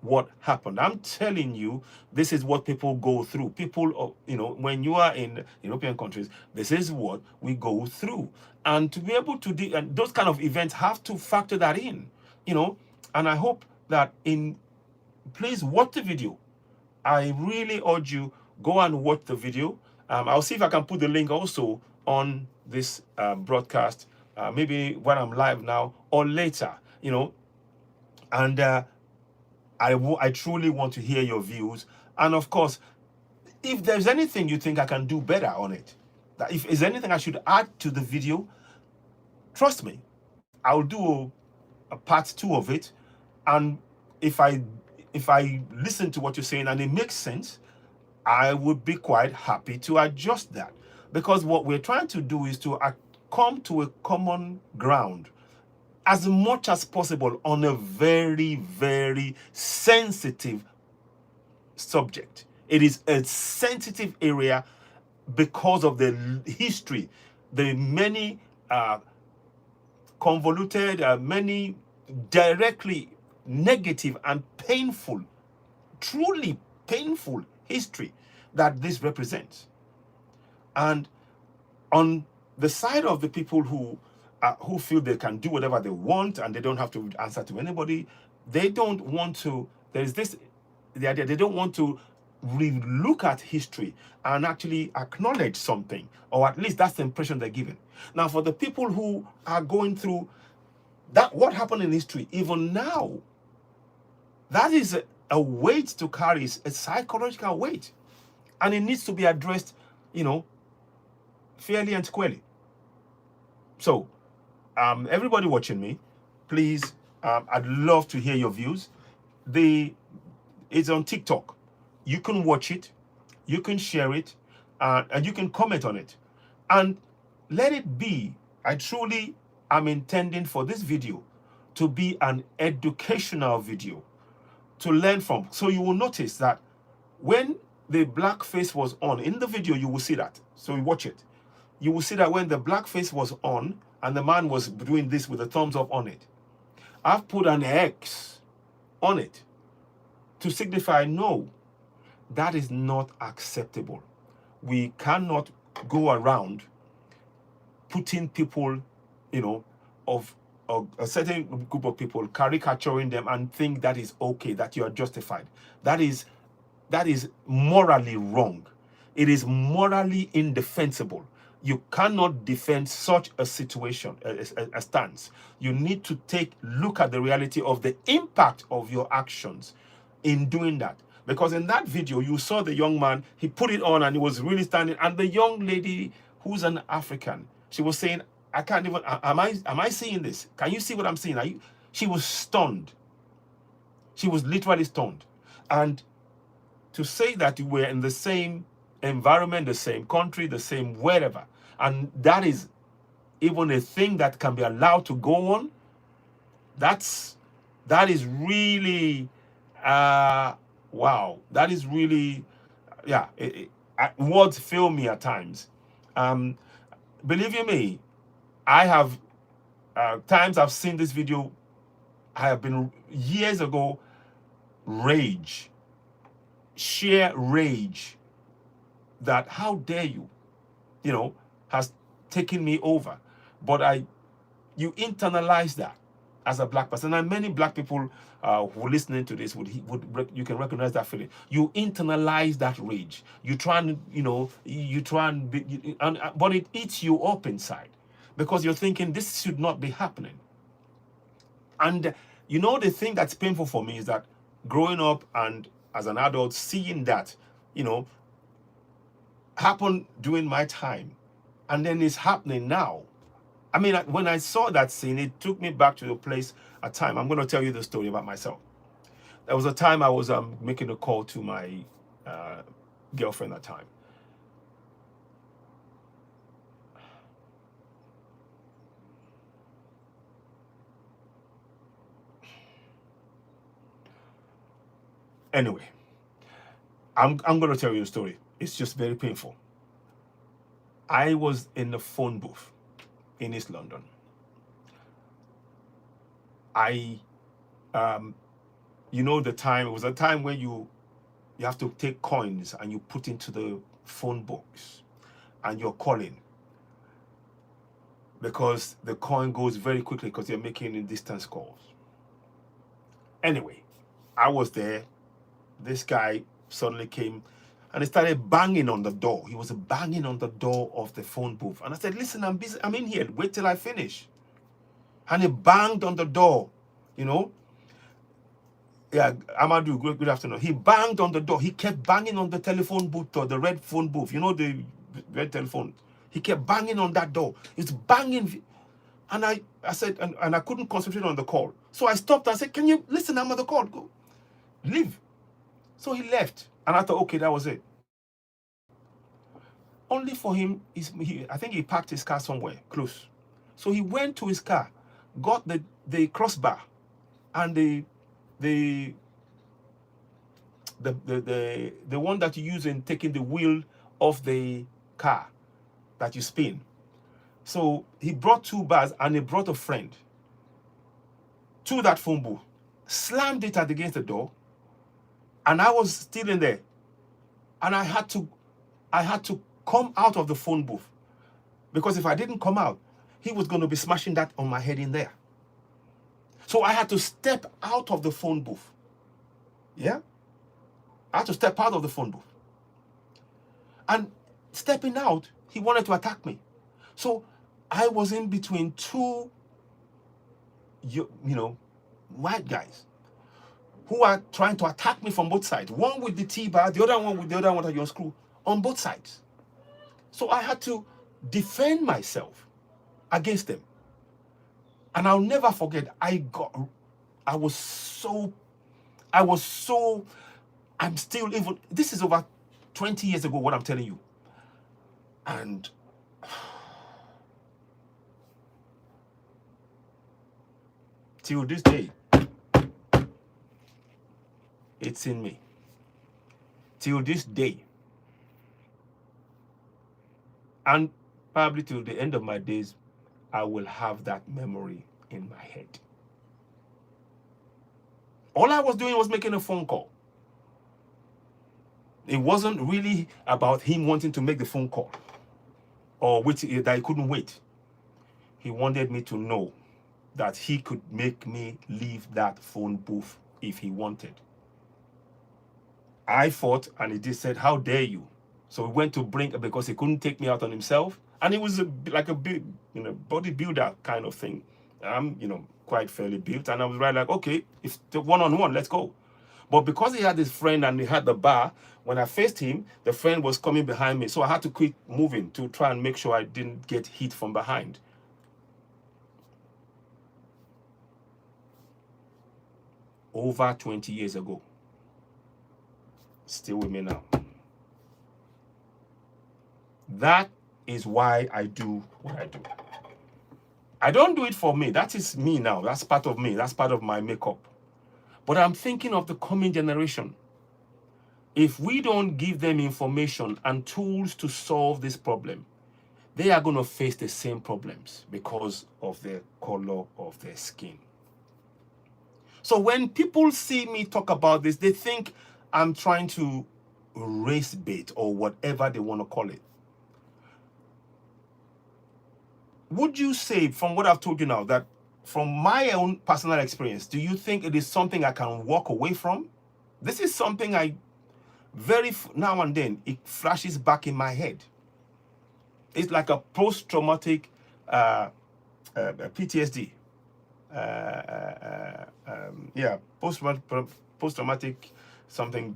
what happened. I'm telling you, this is what people go through. People, when you are in European countries, this is what we go through. And to be able to do, and those kind of events have to factor that in, and I hope that please watch the video. I really urge you, go and watch the video. I'll see if I can put the link also on this broadcast, maybe when I'm live now or later, and I truly want to hear your views. And of course, if there's anything you think I can do better on it, that if there's anything I should add to the video, trust me, I'll do a part 2 of it. And if I listen to what you're saying and it makes sense, I would be quite happy to adjust that. Because what we're trying to do is to come to a common ground as much as possible on a very, very sensitive subject. It is a sensitive area because of the history, the many convoluted, many directly negative and painful, truly painful history that this represents. And on the side of the people who feel they can do whatever they want and they don't have to answer to anybody, they don't want to, the idea, they don't want to look at history and actually acknowledge something, or at least that's the impression they're given. Now, for the people who are going through that, what happened in history, even now, that is a weight to carry, a psychological weight, and it needs to be addressed, you know, fairly and squarely. So, everybody watching me, please, I'd love to hear your views. It's on TikTok. You can watch it, you can share it, and you can comment on it. And let it be, I truly am intending for this video to be an educational video to learn from. So you will notice that when the blackface was on, in the video you will see that. So you watch it. You will see that when the blackface was on and the man was doing this with a thumbs up on it, I've put an X on it to signify no, that is not acceptable. We cannot go around putting people, you know, of a certain group of people, caricaturing them and think that is okay, that you are justified. That is morally wrong. It is morally indefensible. You cannot defend such a situation, a stance. You need to look at the reality of the impact of your actions in doing that. Because in that video, you saw the young man, he put it on and he was really standing. And the young lady, who's an African, she was saying, I can't even, am I seeing this? Can you see what I'm seeing? She was stunned. She was literally stunned. And to say that we're in the same environment, the same country, the same wherever, and that is even a thing that can be allowed to go on, that is really, wow. That is really, yeah, words fail me at times. Believe you me, I have, times I've seen this video, I have been, years ago, sheer rage, that how dare you, you know, has taken me over. But you internalize that as a black person, and many black people who are listening to this you can recognize that feeling. You internalize that rage. You try and, you know, but it eats you up inside, because you're thinking this should not be happening. And you know, the thing that's painful for me is that growing up and as an adult, seeing that, you know, happen during my time, and then it's happening now. I mean, when I saw that scene, it took me back to a time. I'm going to tell you the story about myself. There was a time I was making a call to my girlfriend at the time. Anyway, I'm going to tell you the story. It's just very painful. I was in the phone booth in East London. You know, the time, it was a time where you have to take coins and you put into the phone box and you're calling, because the coin goes very quickly because you're making distance calls. Anyway, I was there. This guy suddenly came and he started banging on the door. He was banging on the door of the phone booth. And I said, listen, I'm busy. I'm in here. Wait till I finish. And he banged on the door, you know. Yeah, Amadou, good afternoon. He banged on the door. He kept banging on the telephone booth, or the red phone booth. You know, the red telephone. He kept banging on that door. He's banging. And I said, and I couldn't concentrate on the call. So I stopped and said, can you listen? I'm on the call. Go. Leave. So he left. And I thought, okay, that was it. Only for him, I think he parked his car somewhere close. So he went to his car, got the crossbar and the one that you use in taking the wheel off the car that you spin. So he brought 2 bars and he brought a friend to that phone booth, slammed it against the door, and I was still in there. And I had to come out of the phone booth, because if I didn't come out, he was going to be smashing that on my head in there. So I had to step out of the phone booth. Yeah? I had to step out of the phone booth. And stepping out, he wanted to attack me. So I was in between two, you know, white guys who are trying to attack me from both sides. One with the T-bar, the other one with the other one that you unscrew, on both sides. So I had to defend myself against them. And I'll never forget, I'm still even, this is over 20 years ago, what I'm telling you. And till this day, it's in me. Till this day. And probably till the end of my days, I will have that memory in my head. All I was doing was making a phone call. It wasn't really about him wanting to make the phone call or that he couldn't wait. He wanted me to know that he could make me leave that phone booth if he wanted. I fought, and he just said, "How dare you?" So we went to bring, because he couldn't take me out on himself. And it was like a big, bodybuilder kind of thing. I'm, quite fairly built. And I was right like, okay, if the one-on-one, let's go. But because he had his friend and he had the bar, when I faced him, the friend was coming behind me. So I had to quit moving to try and make sure I didn't get hit from behind. Over 20 years ago. Still with me now. That is why I do what I do. I don't do it for me. That is me now. That's part of me. That's part of my makeup. But I'm thinking of the coming generation. If we don't give them information and tools to solve this problem, they are going to face the same problems because of the color of their skin. So when people see me talk about this, they think I'm trying to race bait or whatever they want to call it. Would you say, from what I've told you now, that from my own personal experience, do you think it is something I can walk away from? This is something now and then, it flashes back in my head. It's like a post-traumatic PTSD. Post-traumatic something,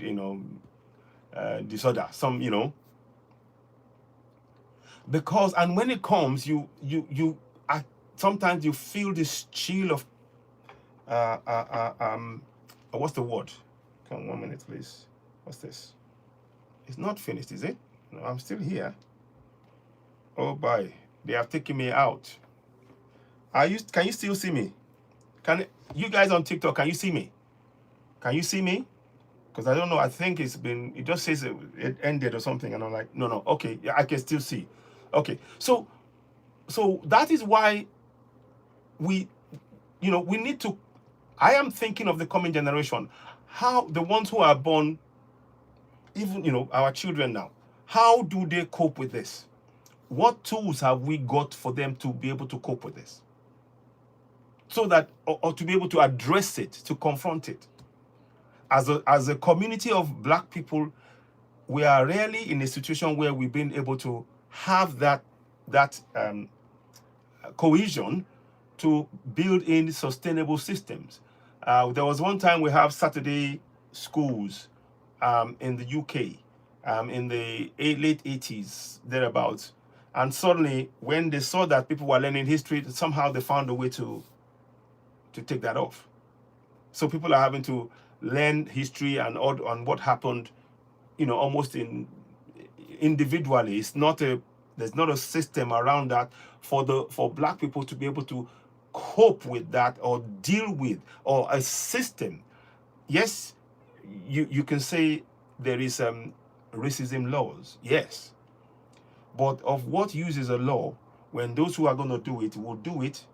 disorder, because, and when it comes, sometimes you feel this chill of, what's the word? Come on, 1 minute, please. What's this? It's not finished, is it? No, I'm still here. Oh boy, they have taken me out. Can you still see me? You guys on TikTok, can you see me? Can you see me? Because I don't know, I think it just says it ended or something, and I'm like, no, okay, yeah, I can still see. Okay, so that is why we need to, I am thinking of the coming generation, how the ones who are born, even, our children now, how do they cope with this? What tools have we got for them to be able to cope with this? So that, or to be able to address it, to confront it. As a community of Black people, we are rarely in a situation where we've been able to have that cohesion to build in sustainable systems. There was one time we have Saturday schools in the UK in the late 80s, thereabouts. And suddenly, when they saw that people were learning history, somehow they found a way to take that off. So people are having to learn history and on what happened, almost individually. There's not a system around that for Black people to be able to cope with that or deal with, or a system. Yes, you can say there is racism laws, yes, but of what use is a law when those who are going to do it will do it,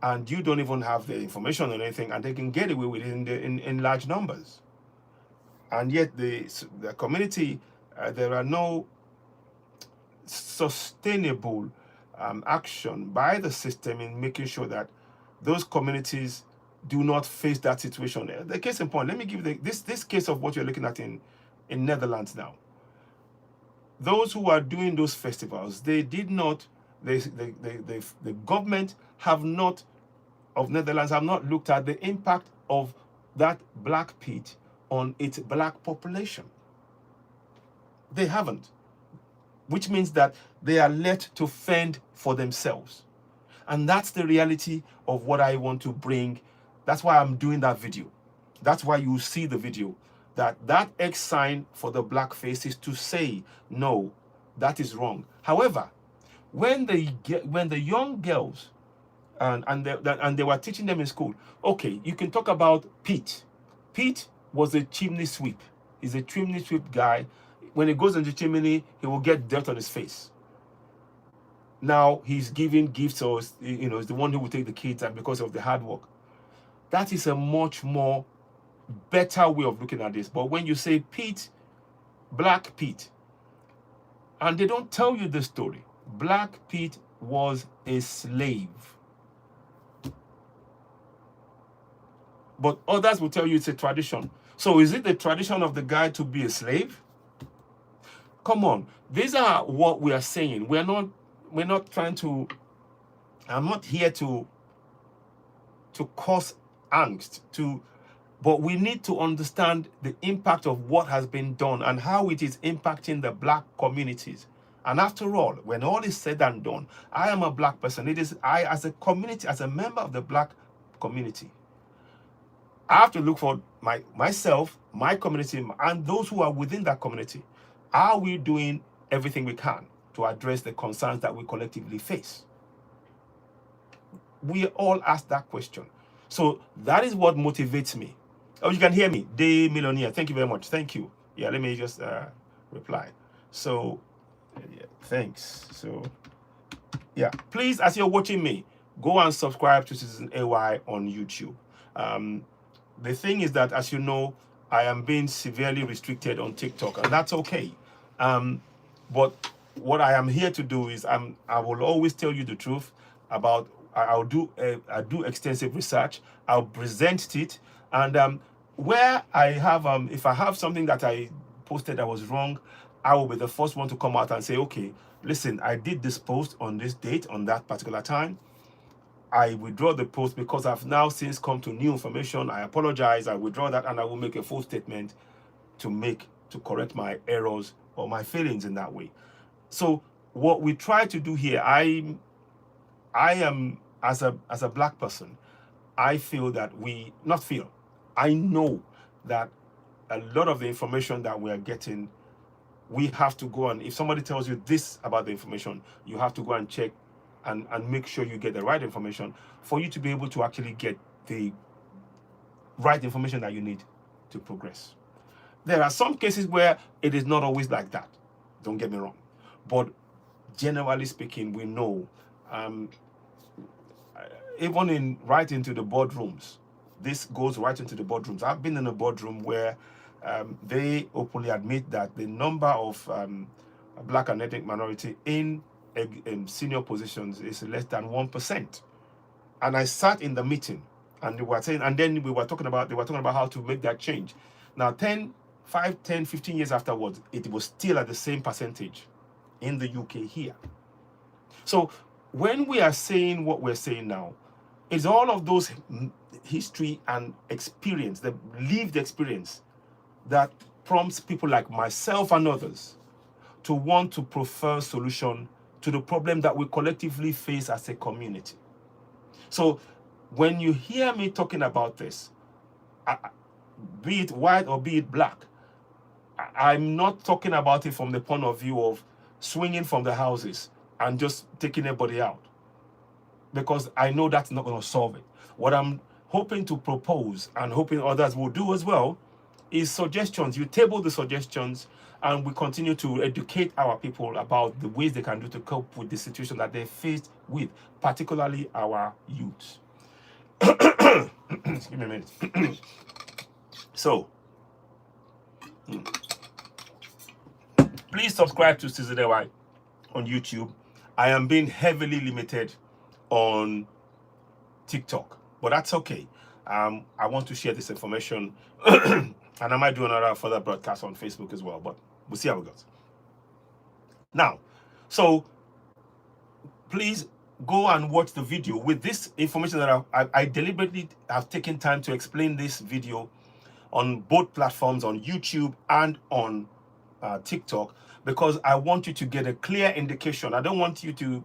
and you don't even have the information or anything, and they can get away with it in large numbers. And yet the community, there are no sustainable action by the system in making sure that those communities do not face that situation. The case in point, let me give this case of what you're looking at in in Netherlands now. Those who are doing those festivals, they did not, the government have not, of Netherlands have not looked at the impact of that black pit on its black population. They haven't, which means that they are left to fend for themselves. And that's the reality of what I want to bring. That's why I'm doing that video. That's why you see the video. That X sign for the black face is to say, no, that is wrong. However, when the young girls, and they were teaching them in school, okay, you can talk about Pete. Pete was a chimney sweep. He's a chimney sweep guy. When he goes into the chimney, he will get dirt on his face. Now he's giving gifts, or he's the one who will take the kids, and because of the hard work. That is a much more better way of looking at this. But when you say Pete, Black Pete, and they don't tell you the story, Black Pete was a slave. But others will tell you it's a tradition. So is it the tradition of the guy to be a slave? Come on, these are what we are saying. We're not trying to, I'm not here to cause angst, but we need to understand the impact of what has been done and how it is impacting the black communities. And after all, when all is said and done, I am a black person. It is I, as a community, as a member of the black community, I have to look for myself, my community, and those who are within that community. Are we doing everything we can to address the concerns that we collectively face? We all ask that question. So that is what motivates me. Oh, you can hear me. Day Millionaire. Thank you very much. Thank you. Yeah, let me just reply. So, yeah, thanks. So, yeah, please, as you're watching me, go and subscribe to Citizen AY on YouTube. The thing is that, as you know, I am being severely restricted on TikTok, and that's okay. But what I am here to do is I will always tell you the truth about. I do extensive research. I'll present it, and where I have if I have something that I posted that was wrong, I will be the first one to come out and say, okay, listen, I did this post on this date on that particular time. I withdraw the post because I've now since come to new information. I apologize. I withdraw that, and I will make a full statement to correct my errors or my failings in that way. So what we try to do here, I am, as a black person, I feel that I know that a lot of the information that we are getting, we have to go, and if somebody tells you this about the information, you have to go and check and make sure you get the right information for you to be able to actually get the right information that you need to progress. There are some cases where it is not always like that, don't get me wrong, but generally speaking, we know, even right into the boardrooms, this goes right into the boardrooms. I've been in a boardroom where they openly admit that the number of black and ethnic minority in senior positions is less than 1%. And I sat in the meeting, and they were saying, and then they were talking about how to make that change. Now, 5, 10, 15 years afterwards, it was still at the same percentage in the UK here. So when we are saying what we're saying now, it's all of those history and experience, the lived experience, that prompts people like myself and others to want to prefer solution to the problem that we collectively face as a community. So when you hear me talking about this, be it white or be it black, I'm not talking about it from the point of view of swinging from the houses and just taking everybody out, because I know that's not going to solve it. What I'm hoping to propose, and hoping others will do as well, is suggestions. You table the suggestions, and we continue to educate our people about the ways they can do to cope with the situation that they faced with, particularly our youth. Give me a minute. So, please subscribe to Citizen AY on YouTube. I am being heavily limited on TikTok, but that's okay. I want to share this information And I might do another further broadcast on Facebook as well, but we'll see how it goes. Now, so please go and watch the video with this information that I deliberately have taken time to explain this video on both platforms, on YouTube and on TikTok, because I want you to get a clear indication. I don't want you to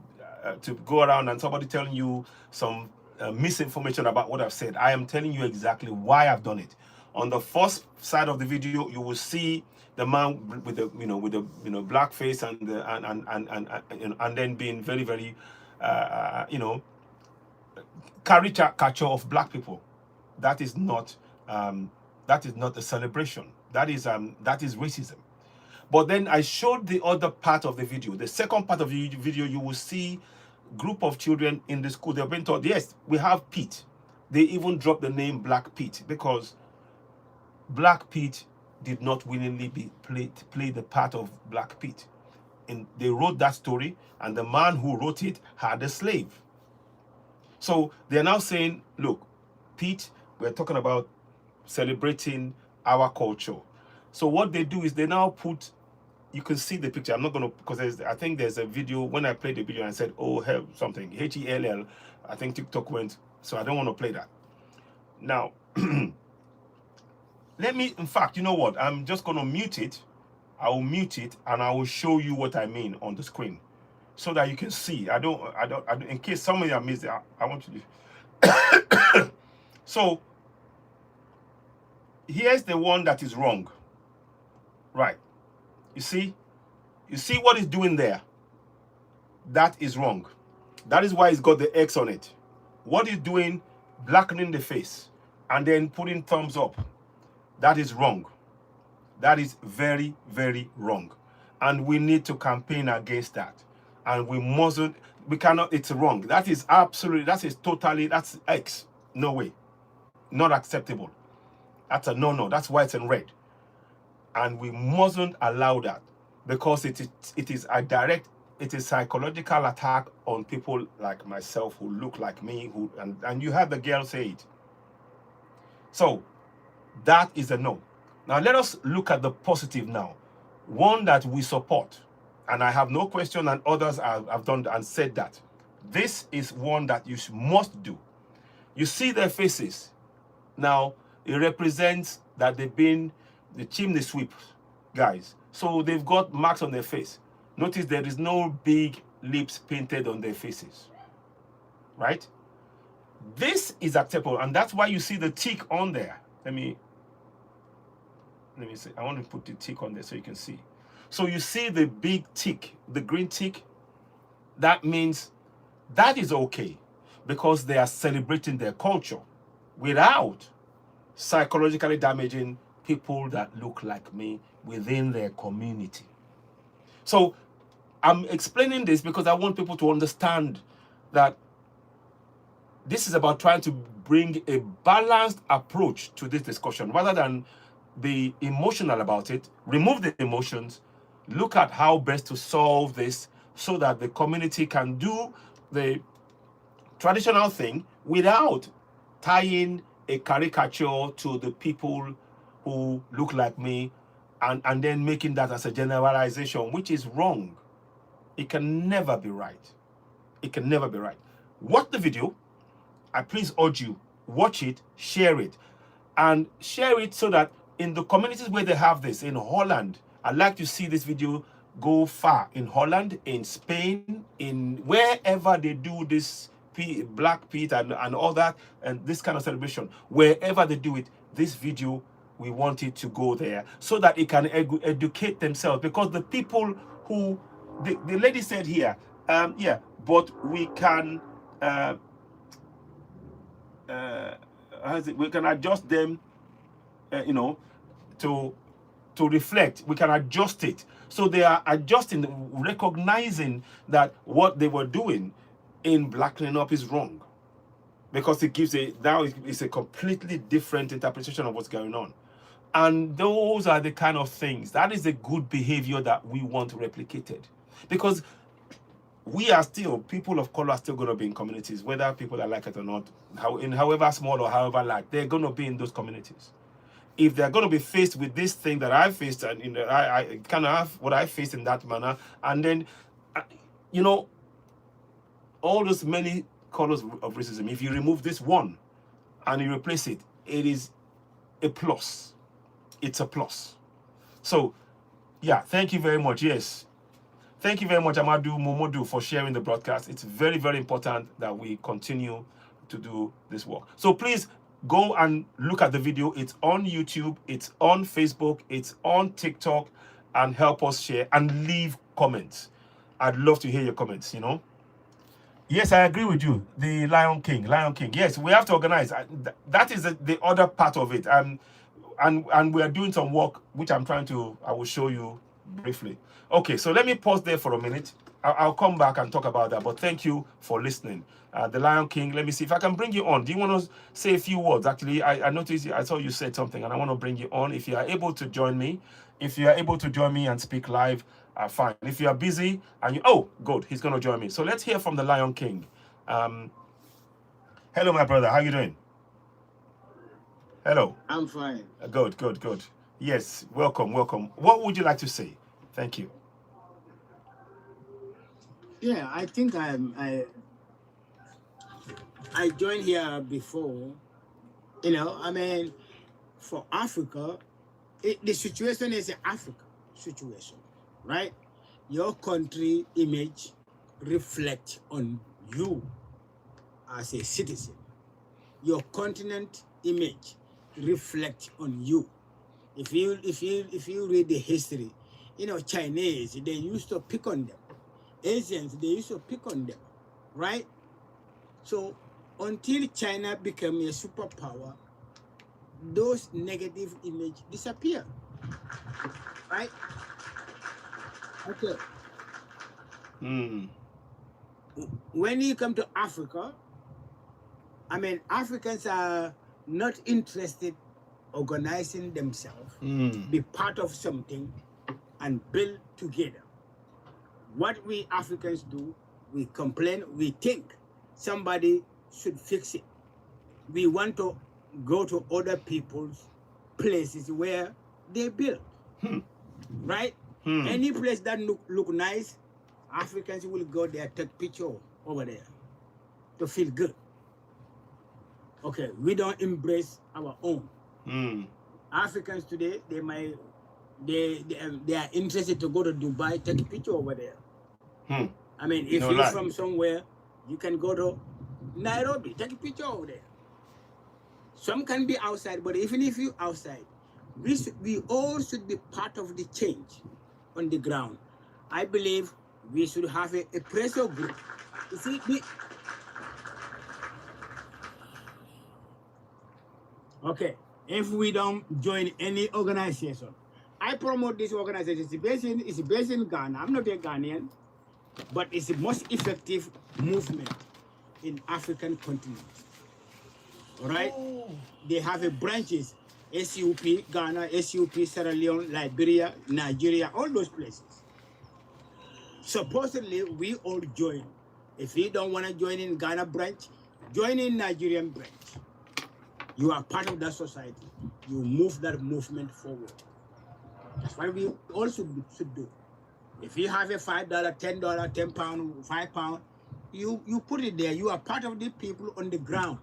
go around and somebody telling you some misinformation about what I've said. I am telling you exactly why I've done it. On the first side of the video, you will see the man with the black face and the and then being very, very caricature of black people. That is not a celebration. That is racism. But then I showed the other part of the video. The second part of the video, you will see group of children in the school. They've been told, yes, we have Pete. They even dropped the name Black Pete because Black Pete did not willingly play the part of Black Pete. And they wrote that story, and the man who wrote it had a slave. So they're now saying, look, Pete, we're talking about celebrating our culture. So what they do is they now put, you can see the picture. I'm not going to, because I think there's a video, when I played the video and I said, oh, hell, something, Hell, I think TikTok went, so I don't want to play that. Now, let me, in fact, you know what? I'm just going to mute it. I will mute it and I will show you what I mean on the screen so that you can see. I don't in case some of you are missed, I want you to. So, here's the one that is wrong. Right. You see what it's doing there? That is wrong. That is why it's got the X on it. What it's doing, blackening the face and then putting thumbs up. That is wrong. That is very, very wrong. And we need to campaign against that. And we mustn't, we cannot, it's wrong. That is absolutely, that is totally, that's X. No way. Not acceptable. That's a no-no. That's why it's in red. And we mustn't allow that because it is a direct, it is psychological attack on people like myself who look like me, and you have the girl say it. So that is a no. Now let us look at the positive now. One that we support, and I have no question, and others have done and said that. This is one that you must do. You see their faces. Now, it represents that they've been the chimney sweep guys. So they've got marks on their face. Notice there is no big lips painted on their faces. Right? This is acceptable, and that's why you see the tick on there. Let me see. I want to put the tick on there so you can see. So you see the big tick, the green tick. That means that is okay because they are celebrating their culture without psychologically damaging people that look like me within their community. So I'm explaining this because I want people to understand that this is about trying to bring a balanced approach to this discussion rather than be emotional about it. Remove the emotions, look at how best to solve this so that the community can do the traditional thing without tying a caricature to the people who look like me and then making that as a generalization, which is wrong. It can never be right. It can never be right. Watch the video. I please urge you, watch it, share it, and share it so that in the communities where they have this, in Holland, I'd like to see this video go far. In Holland, in Spain, in wherever they do this Black Pete and all that, and this kind of celebration, wherever they do it, this video, we want it to go there so that it can educate themselves. Because the people who, the lady said here, yeah, but we can, we can adjust them, you know, to reflect. We can adjust it. So they are adjusting, recognizing that what they were doing in blackening up is wrong, because it gives it's a completely different interpretation of what's going on. And those are the kind of things, that is a good behavior that we want replicated, because we are still, people of color are still going to be in communities, whether people are like it or not, however small or however large, they're going to be in those communities. if they're going to be faced with this thing that I faced, and I kind of have what I faced in that manner, and then, you know, all those many colors of racism, if you remove this one and you replace it, it is a plus. It's a plus. So, yeah, thank you very much. Yes. Thank you very much, Amadou Momodu, for sharing the broadcast. It's very, very important that we continue to do this work. So please go and look at the video. It's on YouTube, it's on Facebook, it's on TikTok, and help us share and leave comments. I'd love to hear your comments, you know. Yes, I agree with you. The Lion King. Yes, we have to organize. That is the other part of it. And we are doing some work, which I will show you briefly. Okay, so let me pause there for a minute. I'll come back and talk about that. But thank you for listening. The Lion King, let me see if I can bring you on. Do you want to say a few words? Actually, I noticed, I saw you said something, and I want to bring you on. If you are able to join me, and speak live, fine. If you are busy and you, oh, good, he's going to join me. So let's hear from the Lion King. Hello, my brother. How you doing? Hello. I'm fine. Good. Yes, welcome. What would you like to say? Thank you. Yeah, I think I joined here before. You know, I mean, for Africa, the situation is an Africa situation, right? Your country image reflects on you as a citizen. Your continent image reflects on you. If you read the history, you know, Chinese, they used to pick on them. Asians, they used to pick on them, right? So until China became a superpower, those negative images disappear, right? Okay. When you come to Africa, I mean, Africans are not interested organizing themselves, be part of something, and build together. What we Africans do, we complain, we think somebody should fix it. We want to go to other people's places where they build, right? Any place that look nice, Africans will go there, take picture over there to feel good. Okay, we don't embrace our own. Africans today, they are interested to go to Dubai, take a picture over there. I mean, if you're from somewhere, you can go to Nairobi, take a picture over there. Some can be outside, but even if you're outside, we all should be part of the change on the ground. I believe we should have a pressure group. You see, okay, if we don't join any organization, I promote this organization. It's based in Ghana. I'm not a Ghanaian, but it's the most effective movement in African continent. All right? They have a branches, SUP, Ghana, SUP, Sierra Leone, Liberia, Nigeria, all those places. Supposedly, we all join. If you don't want to join in Ghana branch, join in Nigerian branch. You are part of that society. You move that movement forward. That's what we all should do. If you have a $5, $10, £10, £5, you put it there. You are part of the people on the ground.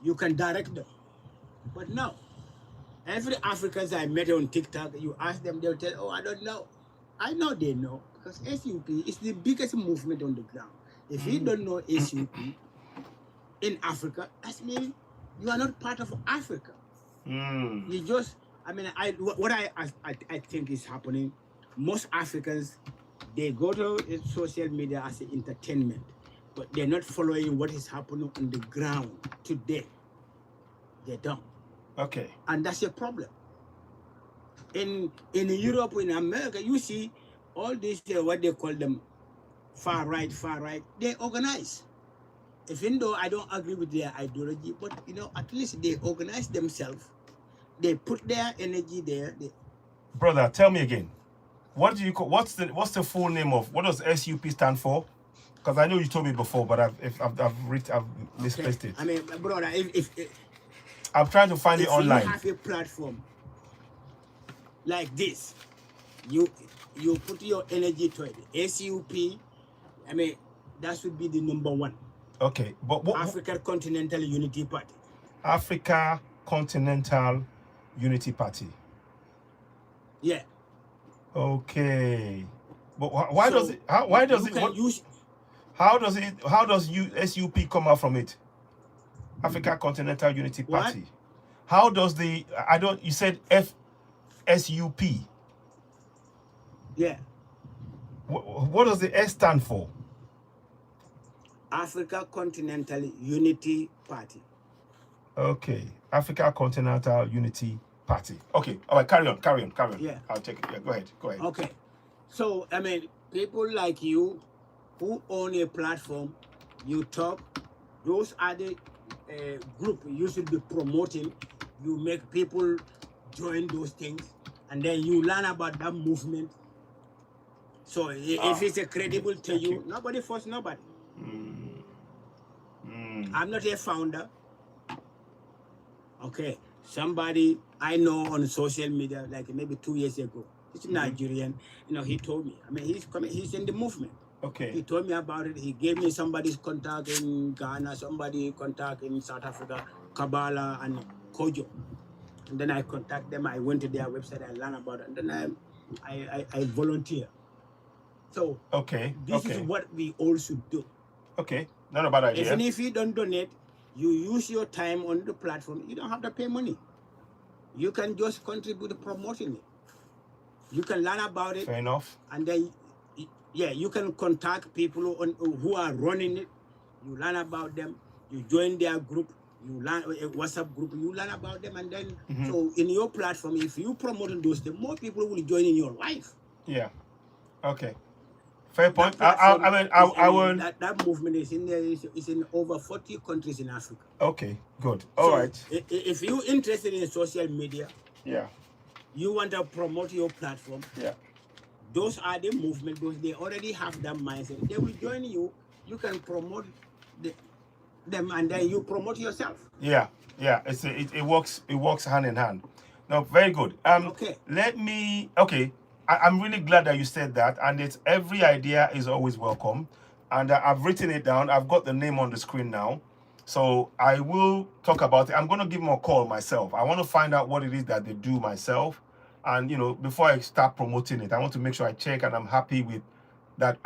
You can direct them. But no, every Africans I met on TikTok, you ask them, they'll tell, oh, I don't know. I know they know, because SUP is the biggest movement on the ground. If you don't know SUP in Africa, that means you are not part of Africa. You just, I mean, what I think is happening, most Africans, they go to social media as an entertainment, but they're not following what is happening on the ground today. They don't. Okay. And that's a problem. In Europe, in America, you see all these, what they call them, far right, they organize. Even though I don't agree with their ideology, but you know, at least they organize themselves. They put their energy there. Brother, tell me again. What do you call? What's the full name of? What does SUP stand for? Because I know you told me before, but I've misplaced it. I mean, brother, I'm trying to find it if online. you have a platform like this, you put your energy to it. SUP, I mean, that should be the number one. Okay, but what African Continental Unity Party. Africa Continental Unity Party. Yeah. Okay, but why So does it? Why does you it? can What, use how does it? How does SUP come out from it? Africa Continental Unity what? Party. How does the? I don't. You said FSUP. Yeah. What does the S stand for? Africa Continental Unity Party. Okay, Africa Continental Unity Party. Okay, all right, carry on. Yeah. I'll check it. Yeah, go ahead. Okay. So, I mean, people like you who own a platform, you talk, those are the group you should be promoting. You make people join those things, and then you learn about that movement. So, if it's a credible to you, nobody force nobody. I'm not a founder. Okay, somebody I know on social media, like maybe 2 years ago, he's Nigerian, you know, he told me, I mean, he's in the movement. Okay. He told me about it. He gave me somebody's contact in Ghana, somebody contact in South Africa, Kabbalah and Kojo. And then I contact them. I went to their website. I learned about it. And then I volunteer. So Okay. this is what we all should do. Okay. Not a bad idea. Even if you don't donate, you use your time on the platform. You don't have to pay money. You can just contribute to promoting it. You can learn about it. Fair enough. And then, yeah, you can contact people who are running it. You learn about them. You join their group. You learn a WhatsApp group. You learn about them, and then so in your platform, if you promote those, the more people will join in your life. Yeah. Okay. Fair point. I will. That movement is in there. Is in over 40 countries in Africa. Okay. Good. All right. If you're interested in social media, yeah, you want to promote your platform. Yeah. Those are the movement. Those they already have that mindset. They will join you. You can promote them, and then you promote yourself. Yeah. Yeah. It works. It works hand in hand. No, very good. Okay. Let me. Okay. I'm really glad that you said that, and it's every idea is always welcome, and I've written it down. I've got the name on the screen now, so I will talk about it. I'm going to give them a call myself. I want to find out what it is that they do myself, and you know, before I start promoting it, I want to make sure I check and I'm happy with that.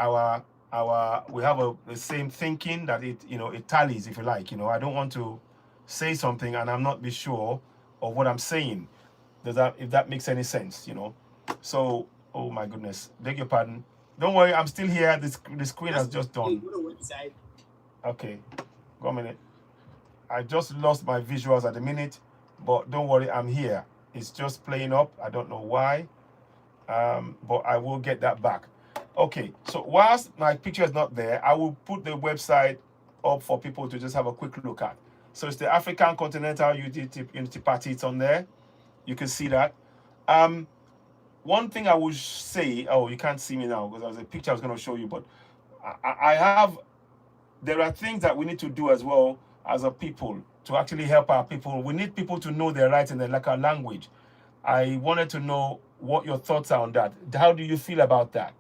We have the same thinking, that it tallies, if you like. You know, I don't want to say something and I'm not be sure of what I'm saying. If that makes any sense, you know. So, oh my goodness, beg your pardon. Don't worry, I'm still here. The screen has just done. Okay, go a minute. I just lost my visuals at the minute, but don't worry, I'm here. It's just playing up. I don't know why, but I will get that back. Okay, so whilst my picture is not there, I will put the website up for people to just have a quick look at. So it's the African Continental Unity Party. It's on there. You can see that. One thing I would say, oh, you can't see me now because there was a picture I was going to show you, but there are things that we need to do as well as a people to actually help our people. We need people to know their rights in their local language. I wanted to know what your thoughts are on that. How do you feel about that?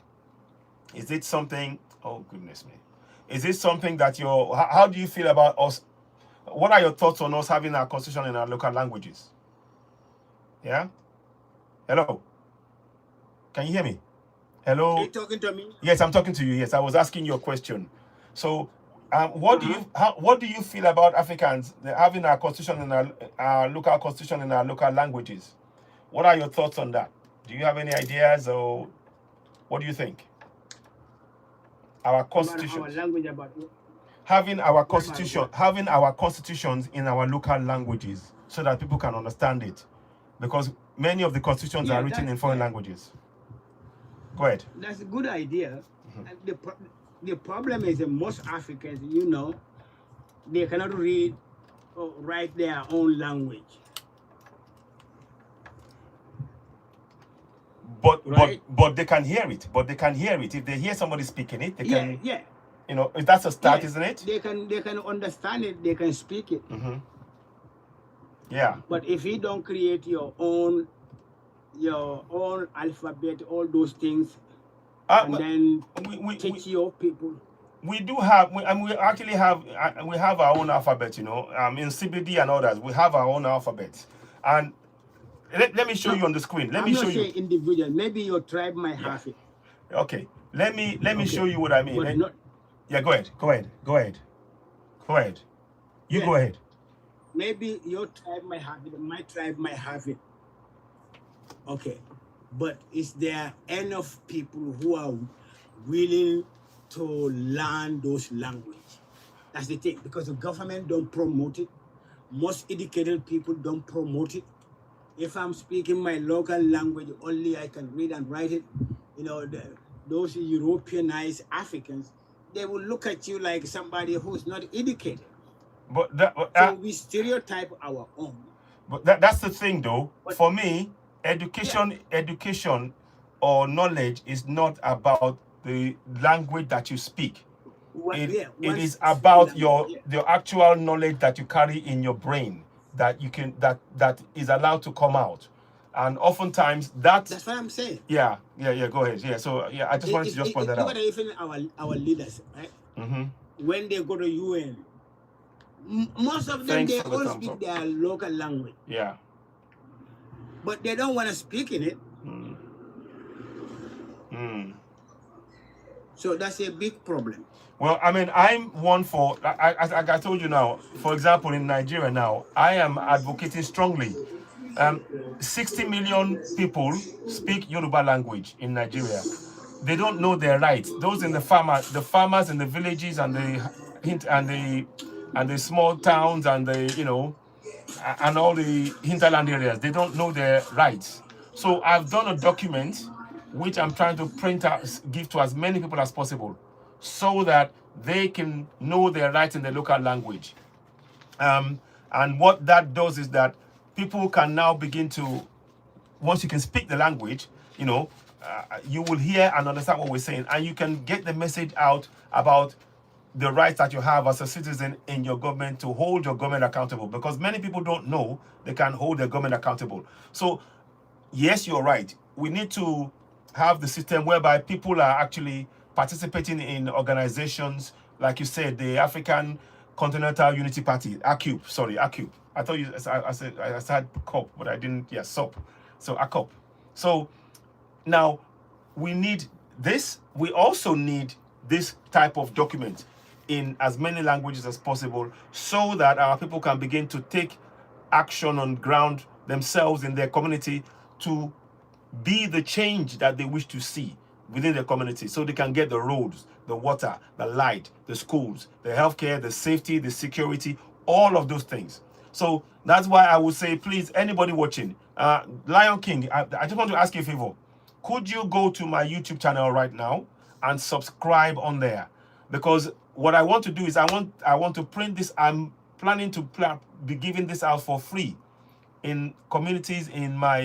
Is it something, oh goodness me. Is it something that how do you feel about us? What are your thoughts on us having our constitution in our local languages? Yeah? Hello? Can you hear me? Hello? Are you talking to me? Yes, I'm talking to you. Yes, I was asking you a question. So, what do you feel about Africans having our constitution in our local constitution in our local languages? What are your thoughts on that? Do you have any ideas, or what do you think? Our constitution. Our language about having our constitutions in our local languages so that people can understand it, because many of the constitutions are written in foreign languages. Go ahead. That's a good idea. The problem is that most Africans, they cannot read or write their own language. But they can hear it. But they can hear it. If they hear somebody speaking it, they can. Yeah. That's a start, isn't it? They can understand it. They can speak it. Yeah. But if you don't create your own alphabet, all those things, and But then we teach your people. we do have we actually have we have our own alphabet, you know, in CBD and others we have our own alphabet. And let me show No, you on the screen. Let I'm me not show you. saying individual. Maybe your tribe might Yeah. have it. Okay. Let me show Okay, you what I mean. but not. Yeah, go ahead. Go ahead. Go ahead. Go ahead. You Yeah, go ahead. maybe your tribe might have it. My tribe might have it. Okay, but is there enough people who are willing to learn those language? That's the thing, because the government don't promote it. Most educated people don't promote it. If I'm speaking my local language, only I can read and write it. You know, those Europeanized Africans, they will look at you like somebody who's not educated. But So we stereotype our own. but that's the thing, though. For me, education or knowledge is not about the language that you speak. It is about your actual knowledge that you carry in your brain that you can that is allowed to come out. And oftentimes that's what I'm saying. Yeah. Go ahead. Yeah. So yeah, I just wanted to just point that out. Look at even our leaders, right? When they go to UN, most of them they all speak their local language. Yeah. But they don't want to speak in it. So that's a big problem. Well, I mean, I'm one for, as I told you now, for example, in Nigeria now, I am advocating strongly. 60 million people speak Yoruba language in Nigeria. They don't know their rights. Those in the farmers in the villages and the small towns and and all the hinterland areas, they don't know their rights. So I've done a document which I'm trying to print out, give to as many people as possible, so that they can know their rights in the local language. And what that does is that people can now begin to, once you can speak the language, you will hear and understand what we're saying, and you can get the message out about the rights that you have as a citizen in your government to hold your government accountable, because many people don't know they can hold their government accountable. So yes, you're right. We need to have the system whereby people are actually participating in organizations, like you said, the African Continental Unity Party, ACUP. Sorry, ACUP. I thought I said COP, but I didn't. Yeah, SOP. So ACUP. So now we need this. We also need this type of document in as many languages as possible, so that our people can begin to take action on ground themselves in their community to be the change that they wish to see within their community, so they can get the roads, the water, the light, the schools, the healthcare, the safety, the security, all of those things. So that's why I would say, please, anybody watching, Lion King, I just want to ask you a favor. Could you go to my YouTube channel right now and subscribe on there? Because what I want to do is I want to print this. I'm planning to be giving this out for free in communities in my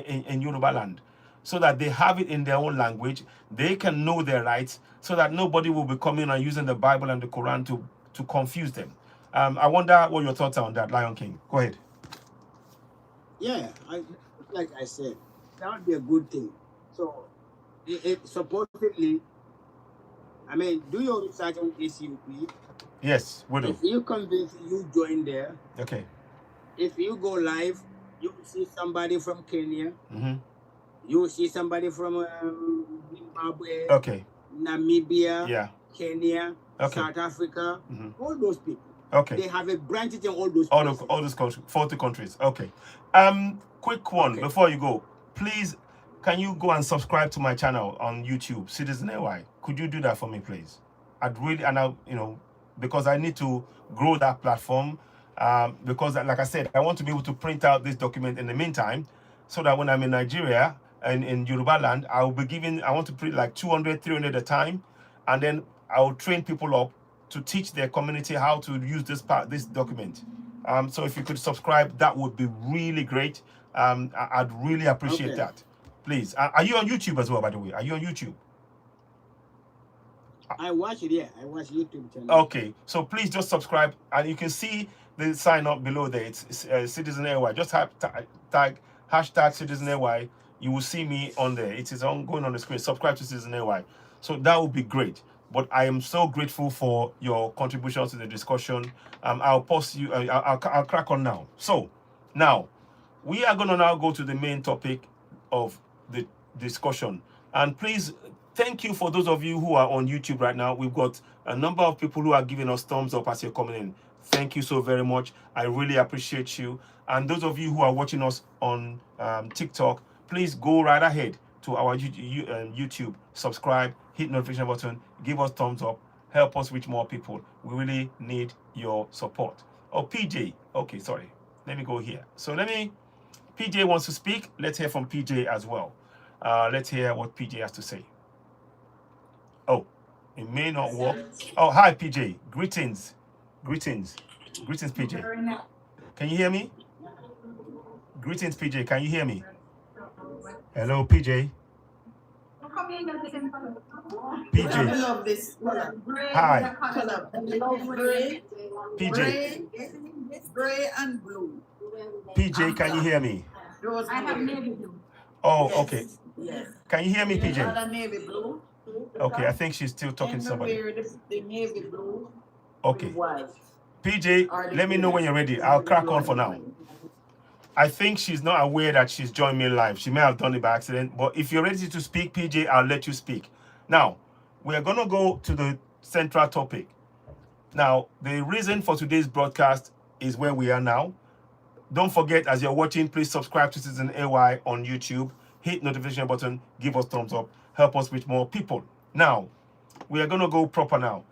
in Yoruba land, so that they have it in their own language. They can know their rights, so that nobody will be coming and using the Bible and the Quran to confuse them. I wonder what your thoughts are on that, Lion King. Go ahead. Yeah, like I said, that would be a good thing. So it supposedly, I mean, do your research on ACUP. Yes, we do. If you convince, you join there. Okay. If you go live, you will see somebody from Kenya. You will see somebody from Zimbabwe. Okay. Namibia. Yeah. Kenya. Okay. South Africa. All those people. Okay. They have a branch in all those places. All those countries, 40 countries. Okay. Quick one before you go. Please, can you go and subscribe to my channel on YouTube, Citizen AY? Could you do that for me, please? Because I need to grow that platform. Because like I said, I want to be able to print out this document in the meantime, so that when I'm in Nigeria and in Yoruba land, I want to print like 200, 300 at a time, and then I will train people up to teach their community how to use this document. So if you could subscribe, that would be really great. I'd really appreciate that. Please. Are you on YouTube as well, by the way? Are you on YouTube? I watch it, yeah. I watch YouTube channel. Okay, so please just subscribe, and you can see the sign up below there. It's Citizen AY. Just tag hashtag Citizen AY. You will see me on there. It is going on the screen. Subscribe to Citizen AY. So that would be great. But I am so grateful for your contributions to the discussion. I'll pause you. I'll crack on now. So now we are going to now go to the main topic of the discussion. And please, thank you for those of you who are on YouTube right now. We've got a number of people who are giving us thumbs up as you're coming in. Thank you so very much. I really appreciate you. And those of you who are watching us on TikTok, please go right ahead to our YouTube, subscribe, hit notification button, give us thumbs up, help us reach more people. We really need your support. Oh, PJ. Okay, sorry. Let me go here. So PJ wants to speak. Let's hear from PJ as well. Let's hear what PJ has to say. Oh, it may not work. Oh, hi, PJ. Greetings. Greetings, PJ. Can you hear me? Greetings, PJ. Can you hear me? Hello, PJ. PJ. I love this. Hi. PJ. Gray and blue. PJ, can you hear me? I have navy blue. Oh, okay. Yes. Can you hear me, PJ? Navy blue. Okay, I think she's still talking to somebody. The navy blue. Okay. PJ, let me know when you're ready. I'll crack on for now. I think she's not aware that she's joined me live. She may have done it by accident. But if you're ready to speak, PJ, I'll let you speak. Now, we're going to go to the central topic. Now, the reason for today's broadcast is where we are now. Don't forget, as you're watching, please subscribe to Citizen AY on YouTube. Hit notification button. Give us thumbs up. Help us reach more people. Now, we are going to go proper now.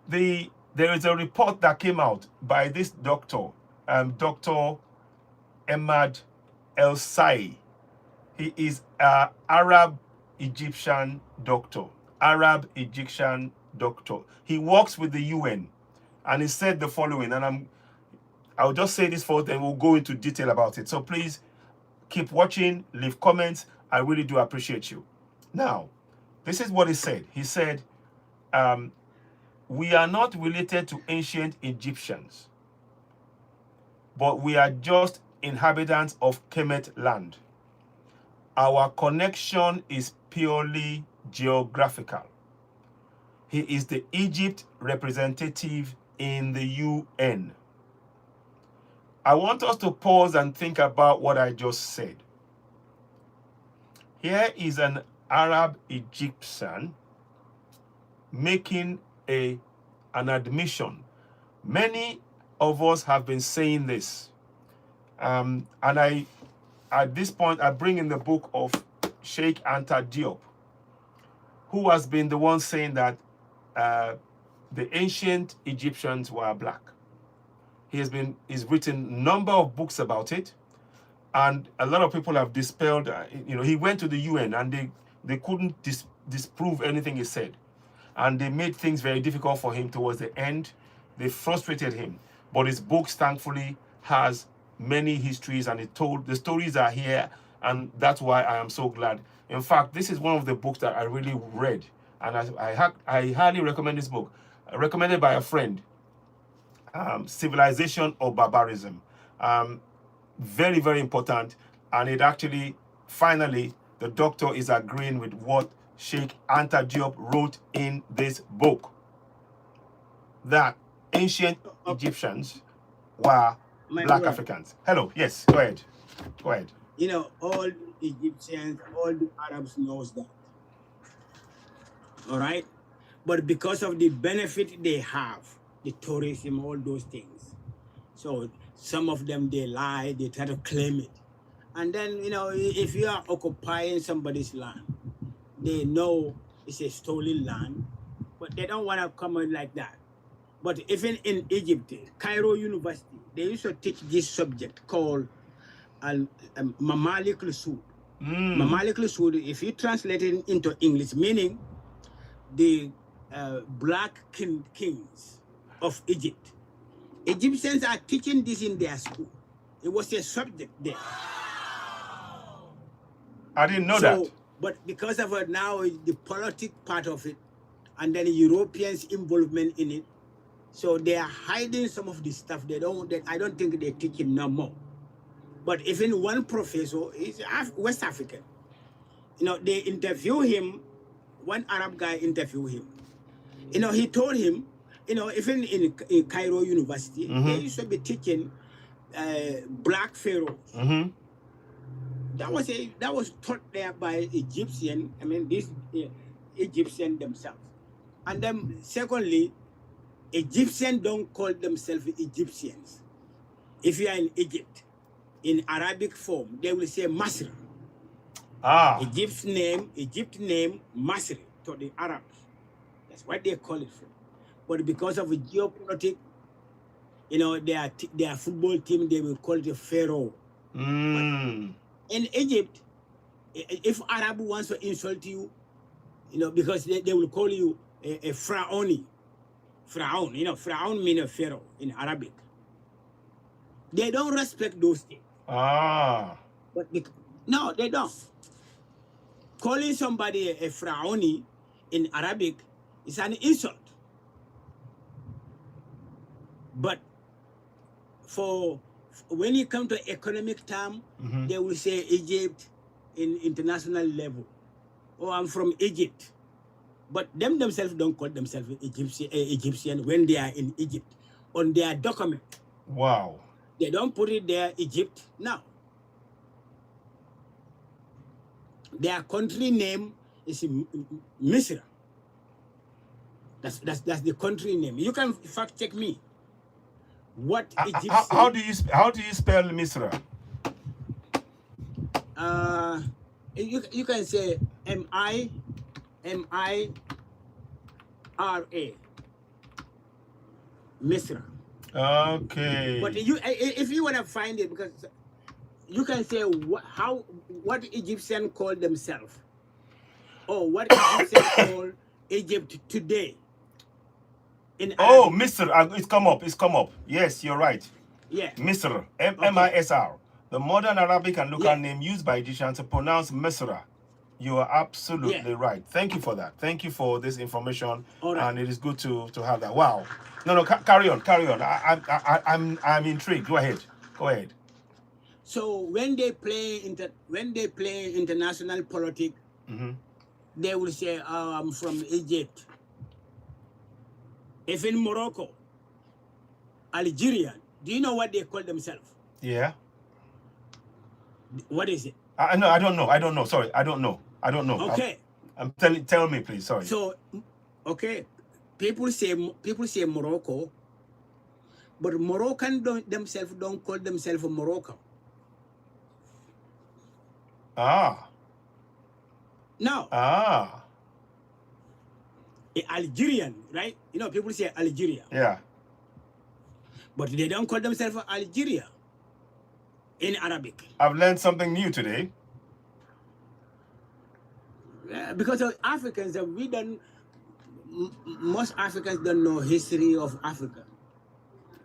There is a report that came out by this doctor, Dr Emad El-Saaay. He is an Arab-Egyptian doctor. Arab-Egyptian doctor. He works with the UN. And he said the following, and I'll just say this first, then we'll go into detail about it. So please keep watching, leave comments. I really do appreciate you. Now, this is what he said. He said, we are not related to ancient Egyptians, but we are just inhabitants of Kemet land. Our connection is purely geographical. He is the Egypt representative in the UN. I want us to pause and think about what I just said. Here is an Arab Egyptian making an admission. Many of us have been saying this. And at this point, I bring in the book of Sheikh Anta Diop, who has been the one saying that the ancient Egyptians were black. He's written a number of books about it, and a lot of people have dispelled. He went to the UN and they couldn't disprove anything he said, and they made things very difficult for him towards the end. They frustrated him, but his books, thankfully, has many histories, and the stories are here, and that's why I am so glad. In fact, this is one of the books that I really read, and I highly recommend this book, recommended by a friend. Civilization or Barbarism. Very, very important. And it actually, finally, the doctor is agreeing with what Sheikh Anta Diop wrote in this book. That ancient Egyptians were black Africans. Hello, yes, go ahead. Go ahead. All Egyptians, all the Arabs knows that. All right? But because of the benefit they have, the tourism, all those things. So some of them, they lie, they try to claim it. And then, if you are occupying somebody's land, they know it's a stolen land, but they don't want to come in like that. But even in Egypt, Cairo University, they used to teach this subject called Mamalik al-Sud. Mamalik al-Sud, if you translate it into English, meaning the black kings of Egypt. Egyptians are teaching this in their school. It was a subject there. I didn't know that. But because of now the politic part of it, and then Europeans' involvement in it. So they are hiding some of this stuff. I don't think they're teaching no more. But even one professor is West African. They interview him. One Arab guy interviewed him. He told him, even in Cairo University, they used to be teaching black pharaohs. That was taught there by Egyptian. I mean, these Egyptian themselves. And then secondly, Egyptians don't call themselves Egyptians. If you are in Egypt, in Arabic form, they will say Masr. Egypt name Masr to the Arabs. That's what they call it for. But because of geopolitics, their football team, they will call it a Pharaoh. In Egypt, if Arab wants to insult you, because they will call you a Pharaoni. Pharaon, Pharaon means a Pharaoh in Arabic. They don't respect those things. But no, they don't. Calling somebody a Pharaoni in Arabic is an insult. But when you come to economic term, they will say Egypt in international level. Oh, I'm from Egypt. But themselves don't call themselves Egyptian when they are in Egypt on their document. Wow. They don't put it there, Egypt. No. Their country name is Misra. That's the country name. You can fact check me. What Egyptian? How do you spell Misra? You can say M-I-R-A. Misra. Okay. But if you want to find it, because you can say what Egyptians call themselves, or what Egyptians call Egypt today. Misr. It's come up. Yes, you're right. Yeah. Misr. M-I-S-R. The modern Arabic and local name used by Egyptians to pronounce Misra. You are absolutely right. Thank you for that. Thank you for this information. And it is good to have that. Wow. No, carry on. I'm intrigued. Go ahead. So when they play international politics, they will say, "Oh, I'm from Egypt." If in Morocco, Algeria, do you know what they call themselves? Yeah. What is it? I don't know. Sorry, I don't know. Okay. Tell me, please. Sorry. So, okay, people say Morocco, but Moroccan themselves don't call themselves Morocco. No. Algerian, right? People say Algeria. Yeah. But they don't call themselves Algeria in Arabic. I've learned something new today. Because of Africans, most Africans don't know history of Africa.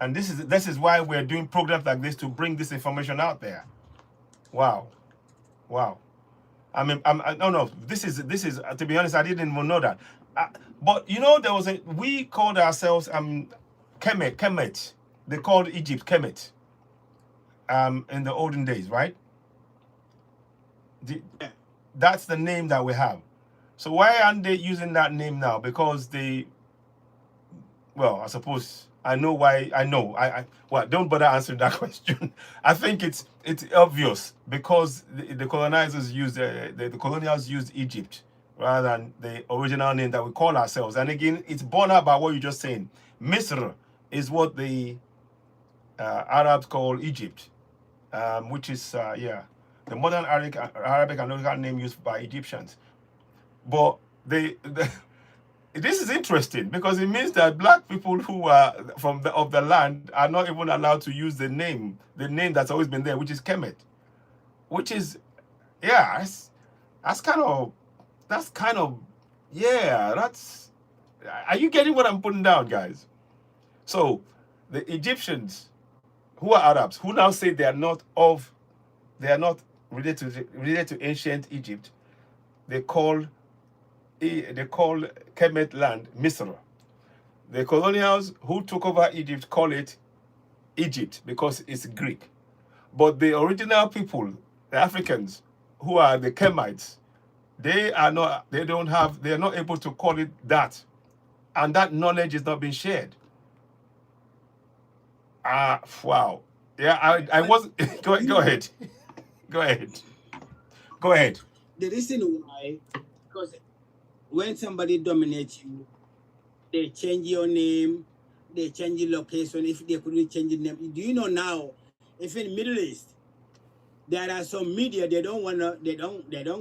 And this is why we're doing programs like this, to bring this information out there. Wow. I mean, this is to be honest, I didn't even know that. But we called ourselves Kemet. They called Egypt Kemet. In the olden days, right? That's the name that we have. So why aren't they using that name now? Because I suppose I know why. Don't bother answering that question. I think it's obvious, because the colonizers used the colonials used Egypt rather than the original name that we call ourselves. And again, it's born out by what you're just saying. Misr is what the Arabs call Egypt, which is the modern Arabic and local name used by Egyptians. But this is interesting, because it means that black people who are of the land are not even allowed to use the name that's always been there, which is Kemet, which is that's kind of are you getting what I'm putting down, guys? So the Egyptians, who are Arabs, who now say they are not related to ancient Egypt, they call they call Kemet land Misr. The colonials who took over Egypt call it Egypt because it's Greek. But the original people, the Africans, who are the Kemites, they are not able to call it that. And that knowledge is not being shared. Wow. Yeah, I was go ahead. Go ahead. Go ahead. The reason why, because when somebody dominates you, they change your name, they change your location. If they couldn't change the name, do you know now? If in Middle East, there are some media they don't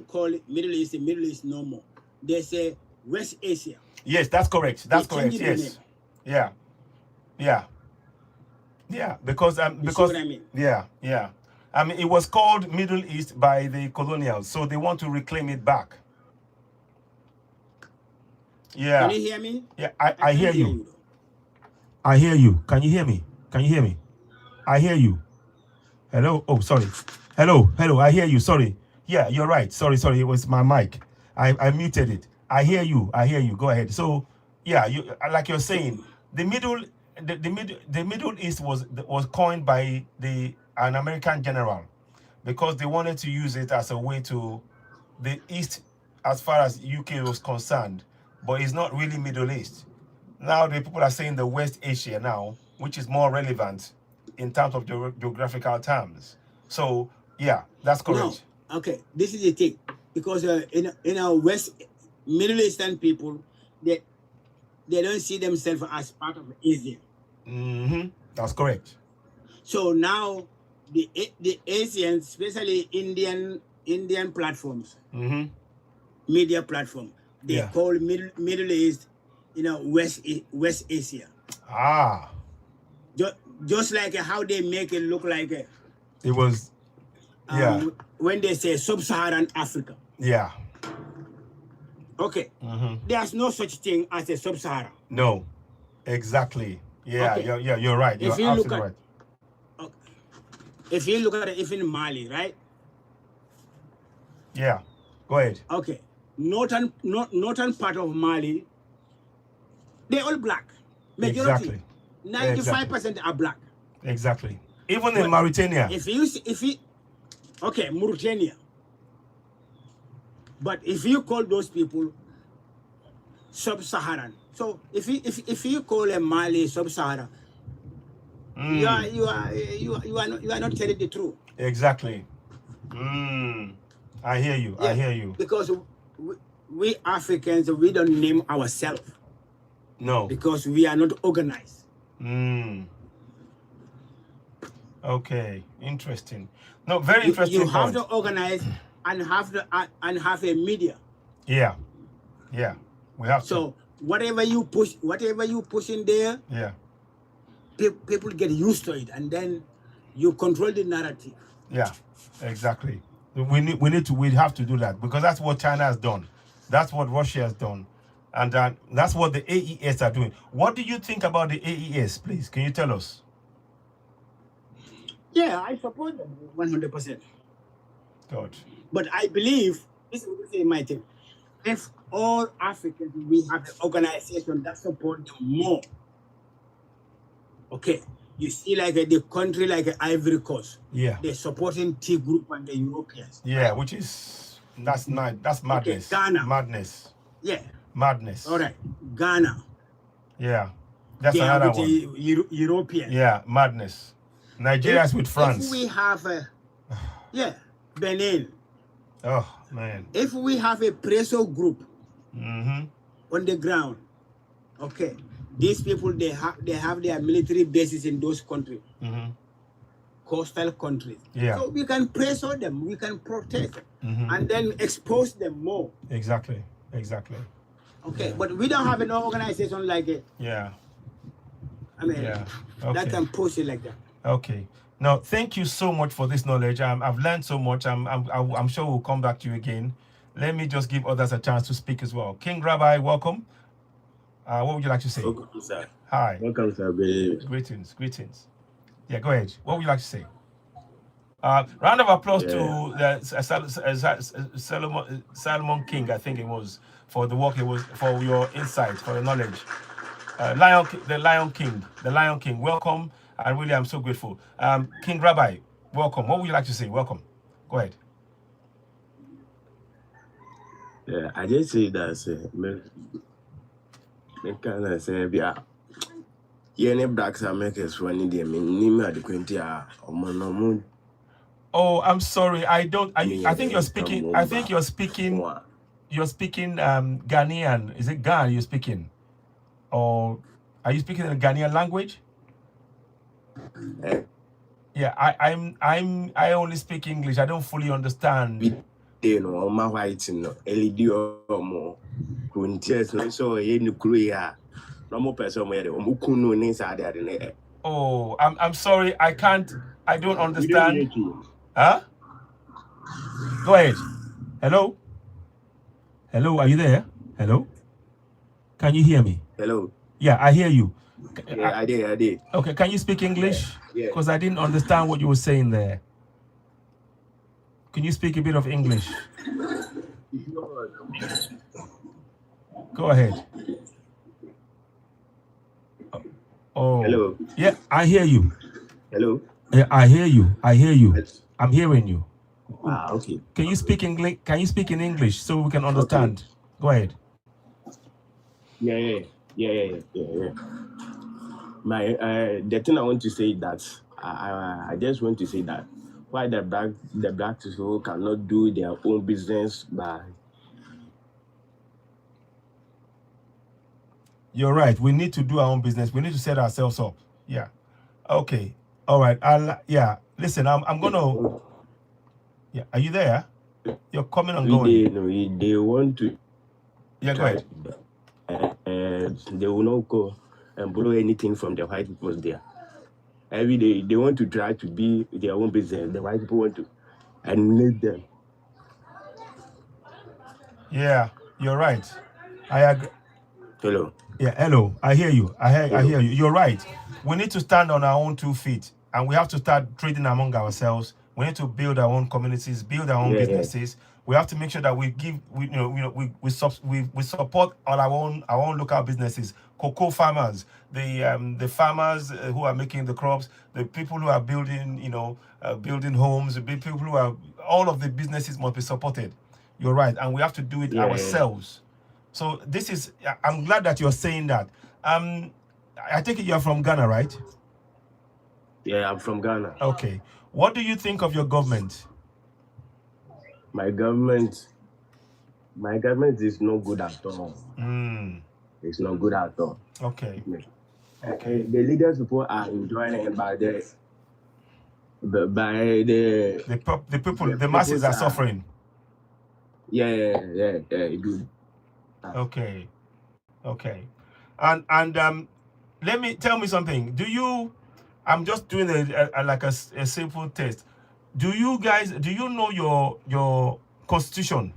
call it Middle East no more. They say West Asia. Yes, that's correct. That's They correct. change the Yes. Yeah. Yeah. Yeah. Because You see what I mean? yeah. I mean, it was called Middle East by the colonials, so they want to reclaim it back. Yeah. Can you hear me? Yeah, I hear can't you. though. I hear you. Can you hear me? Can you hear me? I hear you. Hello? Oh, sorry. Hello. I hear you. Sorry. Yeah, you're right. Sorry. It was my mic. I muted it. I hear you. Go ahead. So, yeah, you like you're saying, the Middle East was coined by an American general because they wanted to use it as a way to the East as far as UK was concerned, but it's not really Middle East. Now the people are saying the West Asia now, which is more relevant in terms of geographical terms. So yeah, that's correct. No. Okay, this is the thing, because in our Middle Eastern people, they don't see themselves as part of Asia. That's correct. So now the Asians, especially Indian platforms, media platform, they call Middle East, West Asia. Just like how they make it look like it was, when they say sub-Saharan Africa. Yeah. Okay. There's no such thing as a sub-Saharan. No. Exactly. Yeah. Okay. You're right. You're absolutely right. Okay. If you look at it, if in Mali, right? Yeah. Go ahead. Okay. Northern part of Mali, they're all black. Majority. Exactly. 95% are black. Exactly. Even in Mauritania. Okay, Mauritania. But if you call those people sub-Saharan, so if you call a Mali sub-Saharan, you are not telling the truth. Exactly. I hear you. I hear you. Because we Africans, we don't name ourselves. No. Because we are not organized. Okay. Interesting. No, very interesting. You have to organize and have a media. Yeah. Yeah. We have so whatever you push in there, people get used to it, and then you control the narrative. Yeah, exactly. We have to do that, because that's what China has done. That's what Russia has done. And that's what the AES are doing. What do you think about the AES, please? Can you tell us? Yeah, I support them 100%. Good. But I believe, this is my thing, if all Africans, we have an organization that support them more. Okay, you see, like the country like Ivory Coast, they're supporting T Group and the Europeans. Yeah, which is, that's madness. Okay, Ghana. Madness. Yeah. Madness. All right, Ghana. Yeah, that's another one. European. Yeah, madness. Nigeria's with France. If we have Benin. Oh man. If we have a preso group on the ground, okay, these people they have their military bases in those countries, coastal countries. Yeah. So we can preso them, we can protect, and then expose them more. Exactly. Okay, but we don't have an organization like it. Yeah. I mean, that can push it like that. Okay. Now, thank you so much for this knowledge. I've learned so much. I'm sure we'll come back to you again. Let me just give others a chance to speak as well. King Rabbi, welcome. What would you like to say? Welcome, sir. Hi. Welcome, sir. Greetings. Yeah, go ahead. What would you like to say? Round of applause to Solomon King, I think it was, for the work it was, for your insight, for your knowledge. The Lion King. Welcome. I really am so grateful. King Rabbi, welcome. What would you like to say? Welcome. Go ahead. Yeah, I just say that me kind of say yeah, any blacks Americans running there. Me adequate omo. Oh, I'm sorry. I don't. I think you're speaking. I think you're speaking. You're speaking Ghanaian. Is it Ghana you're speaking, or are you speaking in the Ghanaian language? Yeah, I only speak English. I don't fully understand. You know, my white no, LED or more. Kunties no so any Korea. No more person where the Mukuno inside there. Oh, I'm sorry. I can't. I don't understand. Huh? Go ahead. Hello. Hello. Are you there? Hello. Can you hear me? Hello. Yeah, I hear you. Yeah, I did. Okay, can you speak English? Yeah. Because I didn't understand what you were saying there. Can you speak a bit of English? Go ahead. Oh. Hello. Yeah, I hear you. Hello. Yeah, I hear you. I'm hearing you. Okay. Can you speak English? Can you speak in English so we can understand? Okay. Go ahead. Yeah. The thing I want to say that I just want to say that why the black people cannot do their own business by. You're right. We need to do our own business. We need to set ourselves up. Yeah. Okay. All right. Listen, I'm gonna. Yeah. Are you there? You're coming and going. They want to. Yeah. Go ahead. They will not go and borrow anything from the white people there. Every day they want to try to be their own business. The white people want to annihilate them. Yeah, you're right. I agree. Hello. Yeah, hello. I hear you. I hear you. You're right. We need to stand on our own 2 feet, and we have to start trading among ourselves. We need to build our own communities, build our own businesses. Yeah. We have to make sure that we support all our own local businesses, cocoa farmers, the farmers who are making the crops, the people who are building building homes, the people who are, all of the businesses must be supported. You're right, and we have to do it ourselves. So this is, I'm glad that you're saying that. I take it you're from Ghana, right? Yeah, I'm from Ghana. Okay. What do you think of your government? My government is not good at all. It's not good at all. Okay. The leaders people are enjoying it by the people, the masses are suffering. Yeah, good. Okay. And tell me something. I'm just doing a simple test. Do you know your constitution?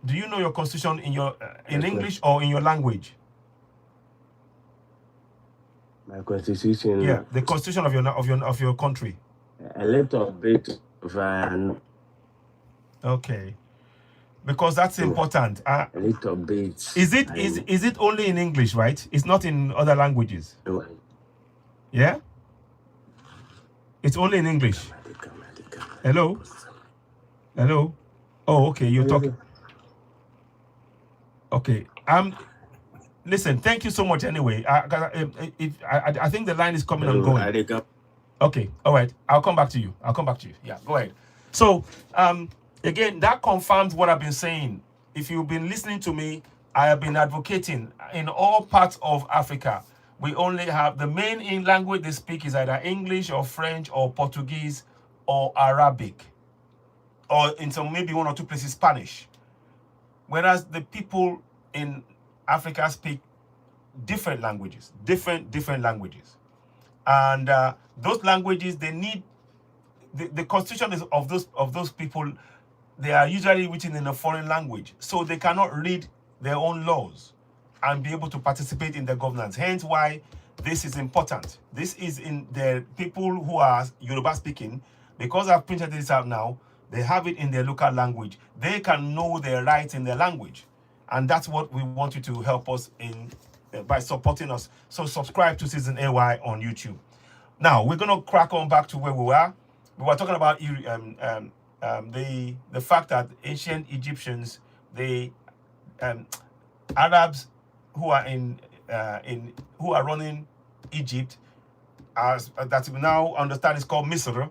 Do you know your constitution in English or in your language? My constitution. Yeah, the constitution of your country. A little bit. Okay. Because that's important. A little bit. Is it only in English, right? It's not in other languages. No. Yeah? It's only in English. Hello? Oh, okay. You're talking. Okay. Listen. Thank you so much. Anyway, I think the line is coming and going. Okay. All right. I'll come back to you. Yeah. Go ahead. So, again, that confirms what I've been saying. If you've been listening to me, I have been advocating in all parts of Africa. We only have the main language they speak is either English or French or Portuguese or Arabic, or in some maybe 1 or 2 places Spanish. Whereas the people in Africa speak different languages, different languages, and those languages they need. The constitution is of those people. They are usually written in a foreign language, so they cannot read their own laws and be able to participate in the governance. Hence why this is important. This is in the people who are Yoruba speaking, because I've printed this out now, they have it in their local language. They can know their rights in their language. And that's what we want you to help us in by supporting us. So subscribe to Season AY on YouTube. Now we're gonna crack on back to where we were. We were talking about the fact that ancient Egyptians, the Arabs who are who are running Egypt, as that we now understand is called Misr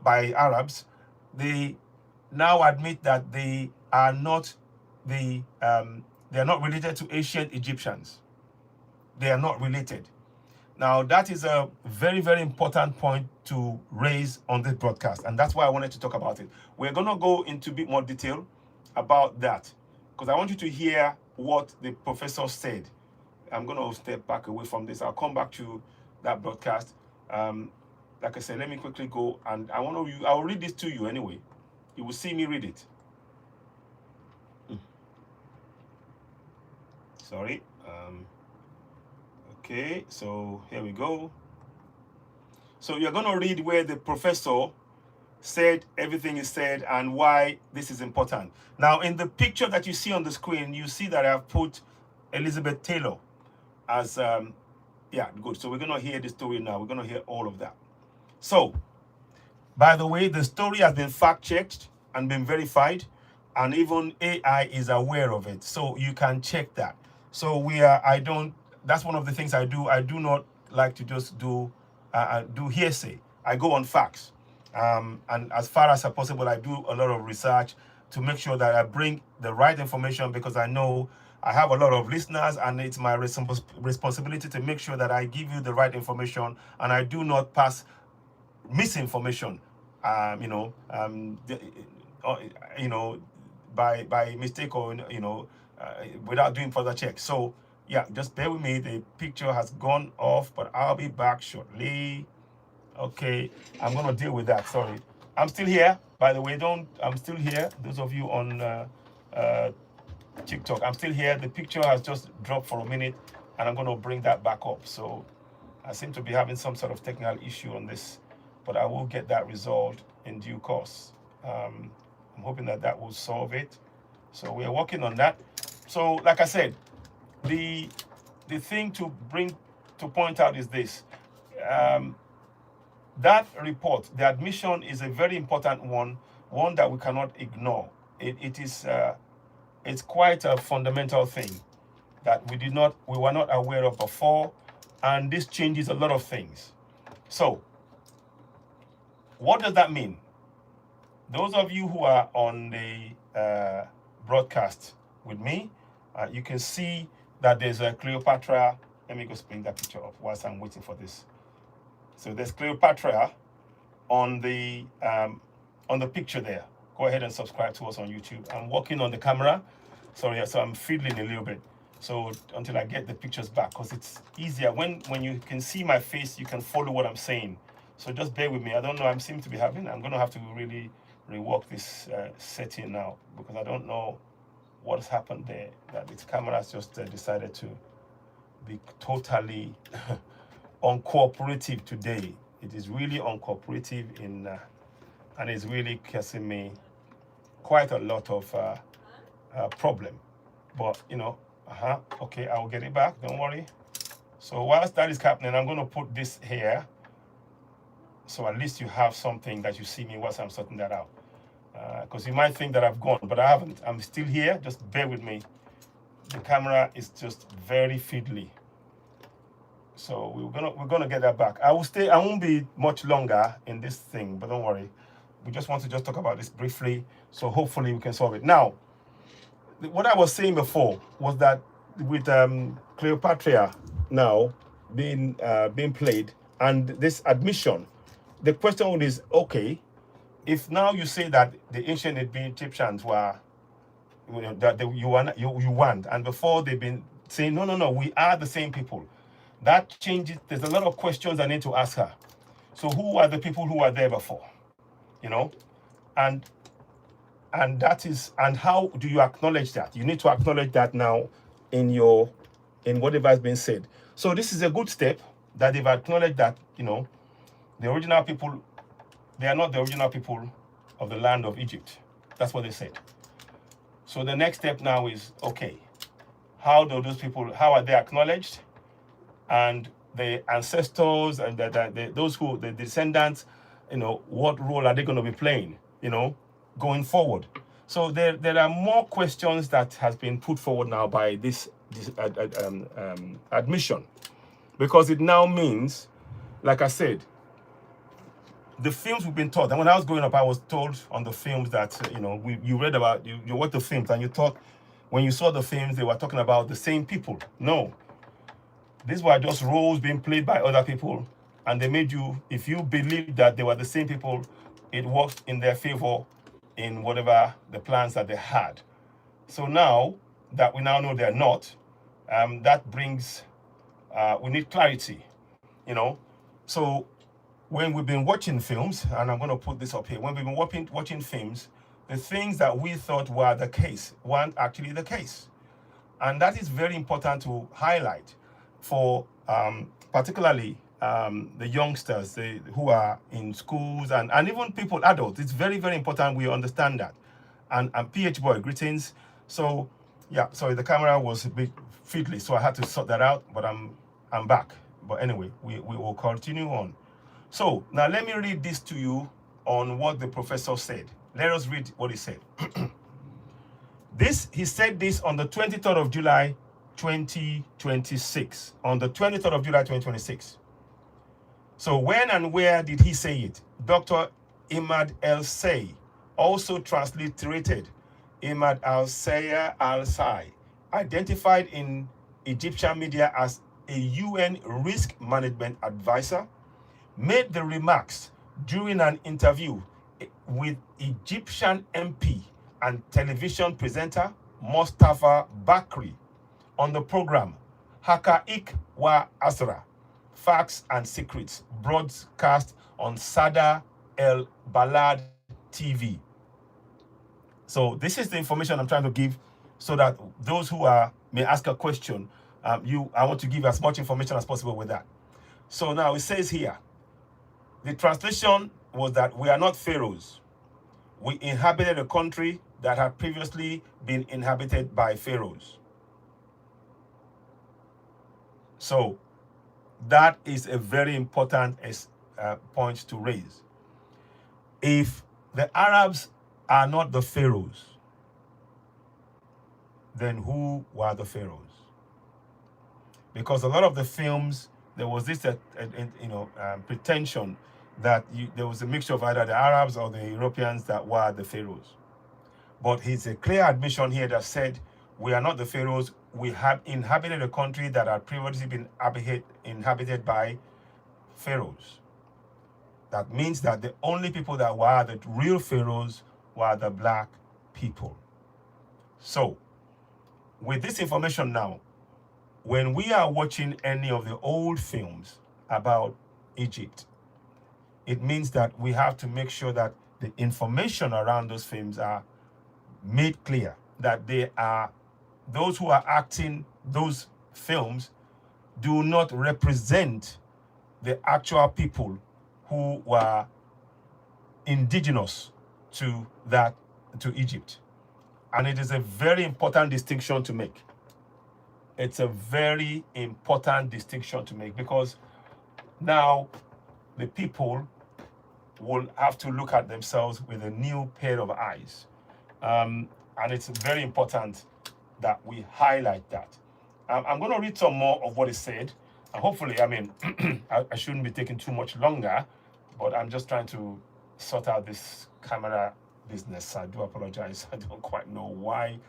by Arabs, they now admit that they are not related to ancient Egyptians. They are not related. Now that is a very, very important point to raise on this broadcast, and that's why I wanted to talk about it. We're going to go into a bit more detail about that because I want you to hear what the professor said. I'm going to step back away from this. I'll come back to that broadcast. Like I said, let me quickly go, and I'll read this to you anyway. You will see me read it. Sorry. Okay, so here we go. So you're going to read where the professor said everything is said and why this is important. Now, in the picture that you see on the screen, you see that I've put Elizabeth Taylor as, yeah, good. So we're going to hear the story now. We're going to hear all of that. So, by the way, the story has been fact-checked and been verified, and even AI is aware of it. So you can check that. So that's one of the things I do. I do not like to just do hearsay. I go on facts. And as far as possible, I do a lot of research to make sure that I bring the right information, because I know I have a lot of listeners and it's my responsibility to make sure that I give you the right information and I do not pass misinformation, by mistake or, without doing further checks. So, yeah, just bear with me. The picture has gone off, but I'll be back shortly. Okay, I'm going to deal with that. Sorry. I'm still here, by the way. I'm still here. Those of you on TikTok, I'm still here. The picture has just dropped for a minute, and I'm going to bring that back up. So I seem to be having some sort of technical issue on this, but I will get that resolved in due course. I'm hoping that will solve it. So we are working on that. So, like I said, the thing to point out is this. That report, the admission, is a very important one that we cannot ignore. It's quite a fundamental thing that we were not aware of before, and this changes a lot of things. So, what does that mean? Those of you who are on the broadcast with me, you can see that there's a Cleopatra. Let me go bring that picture up whilst I'm waiting for this. So there's Cleopatra on the picture there. Go ahead and subscribe to us on YouTube. I'm working on the camera. Sorry, so I'm fiddling a little bit. So until I get the pictures back, because it's easier when you can see my face, you can follow what I'm saying. So just bear with me. I don't know. I'm going to have to really rework this setting now, because I don't know what's happened there. That its camera has just decided to be totally uncooperative today. It is really uncooperative and it's really causing me quite a lot of problem. But okay, I will get it back. Don't worry. So whilst that is happening, I'm going to put this here, so at least you have something that you see me whilst I'm sorting that out. Because you might think that I've gone, but I haven't. I'm still here. Just bear with me. The camera is just very fiddly. So we're gonna get that back. I won't be much longer in this thing, but don't worry. We just want to just talk about this briefly, so hopefully we can solve it. Now, what I was saying before was that with Cleopatra now being played and this admission, the question is, okay, if now you say that the ancient Egyptians were, that you want, and before they've been saying no, we are the same people. That changes. There's a lot of questions I need to ask her. So who are the people who were there before? And that is, and how do you acknowledge that? You need to acknowledge that now in whatever has been said. So this is a good step that they've acknowledged that the original people, they are not the original people of the land of Egypt. That's what they said. So the next step now is, okay, how do those people, how are they acknowledged, and the ancestors and those who, the descendants, what role are they going to be playing, going forward. So there are more questions that has been put forward now by this admission, because it now means, like I said, the films we've been taught. And when I was growing up, I was told on the films that, you read about, you watched the films and you thought, when you saw the films, they were talking about the same people. No. These were just roles being played by other people. And they made you, if you believed that they were the same people, it worked in their favor in whatever the plans that they had. So now that we now know they're not, that brings, we need clarity, So when we've been watching films, and I'm going to put this up here, when we've been watching films, the things that we thought were the case weren't actually the case. And that is very important to highlight for particularly the youngsters who are in schools and even people, adults. It's very, very important we understand that. And PH Boy, greetings. So, yeah, sorry, the camera was a bit fiddly, so I had to sort that out, but I'm back. But anyway, we will continue on. So now let me read this to you on what the professor said. Let us read what he said. He said this on the 23rd of July, 2026. On the 23rd of July, 2026. So when and where did he say it? Dr. Emad El-Saaay, also transliterated Emad El-Saaay, identified in Egyptian media as a UN risk management advisor, made the remarks during an interview with Egyptian MP and television presenter Mustafa Bakri on the program Haqa'iq wa Asra, Facts and Secrets, broadcast on Sada El Balad TV. So this is the information I'm trying to give so that those who may ask a question, I want to give as much information as possible with that. So now it says here, the translation was that we are not pharaohs. We inhabited a country that had previously been inhabited by pharaohs. So that is a very important point to raise. If the Arabs are not the pharaohs, then who were the pharaohs? Because a lot of the films, there was this pretension that there was a mixture of either the Arabs or the Europeans that were the pharaohs. But it's a clear admission here that said, we are not the pharaohs. We have inhabited a country that had previously been inhabited by pharaohs. That means that the only people that were the real pharaohs were the black people. So, with this information now, when we are watching any of the old films about Egypt, it means that we have to make sure that the information around those films are made clear, that they are, those who are acting those films do not represent the actual people who were indigenous to Egypt. And it is a very important distinction to make. It's a very important distinction to make, because now the people will have to look at themselves with a new pair of eyes. And it's very important that we highlight that. I'm going to read some more of what is said. And hopefully, I shouldn't be taking too much longer, but I'm just trying to sort out this camera business. I do apologize. I don't quite know why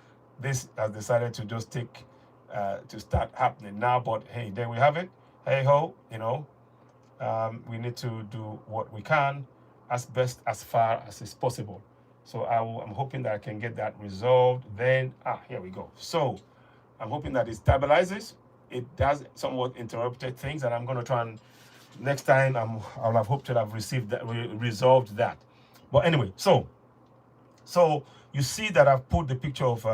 this has decided to just to start happening now, but hey, there we have it. Hey ho, we need to do what we can as far as is possible. So I'm hoping that I can get that resolved. Then, here we go. So I'm hoping that it stabilizes. It does somewhat interrupted things, and I'm going to try and next time I'll have hoped to have resolved that. But anyway, so you see that I've put the picture of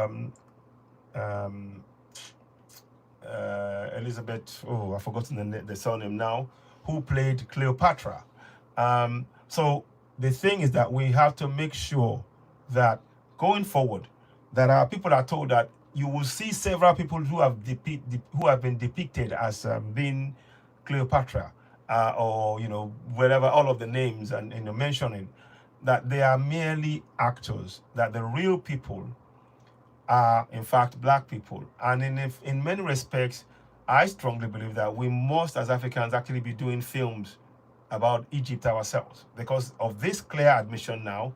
Elizabeth. Oh, I've forgotten the surname now. Who played Cleopatra? So the thing is that we have to make sure that going forward, that our people are told that you will see several people who have who have been depicted as being Cleopatra, or wherever, all of the names and mentioning that they are merely actors, that the real people are in fact black people. And in many respects, I strongly believe that we must, as Africans, actually be doing films about Egypt ourselves, because of this clear admission now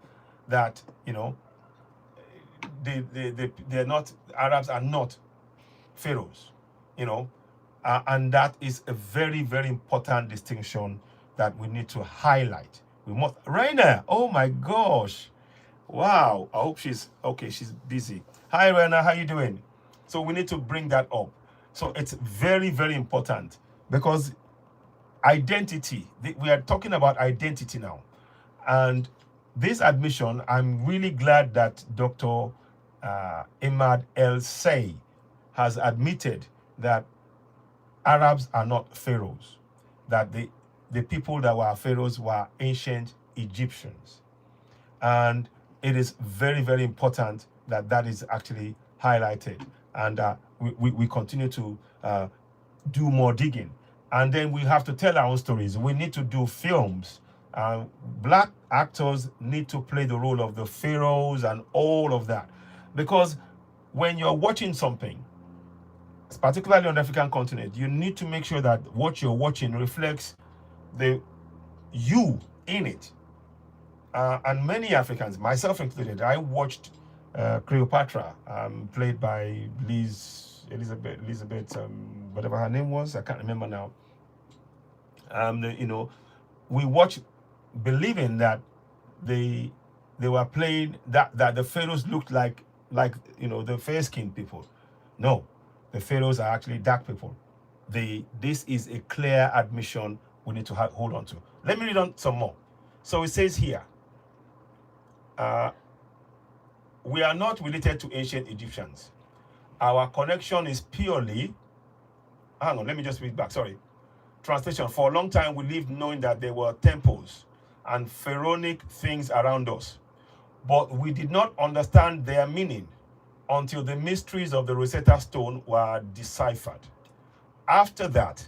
that they're not, Arabs are not pharaohs, and that is a very, very important distinction that we need to highlight. We must. Raina, oh my gosh, wow! I hope she's okay. She's busy. Hi, Raina, how you doing? So we need to bring that up. So it's very, very important, because identity. We are talking about identity now, and this admission, I'm really glad that Dr. Emad El-Saaay has admitted that Arabs are not pharaohs, that the people that were pharaohs were ancient Egyptians. And it is very, very important that that is actually highlighted. And we continue to do more digging. And then we have to tell our own stories. We need to do films. Black actors need to play the role of the pharaohs and all of that. Because when you're watching something, particularly on the African continent, you need to make sure that what you're watching reflects the you in it. And many Africans, myself included, I watched Cleopatra, played by Elizabeth, whatever her name was, I can't remember now. We watched believing that they were playing that the pharaohs looked like the fair-skinned people. No, the pharaohs are actually dark people. This is a clear admission we need to hold on to. Let me read on some more. So it says here, we are not related to ancient Egyptians. Our connection is purely, hang on, let me just read back, sorry. Translation, for a long time we lived knowing that there were temples and pharaonic things around us, but we did not understand their meaning until the mysteries of the Rosetta Stone were deciphered. After that,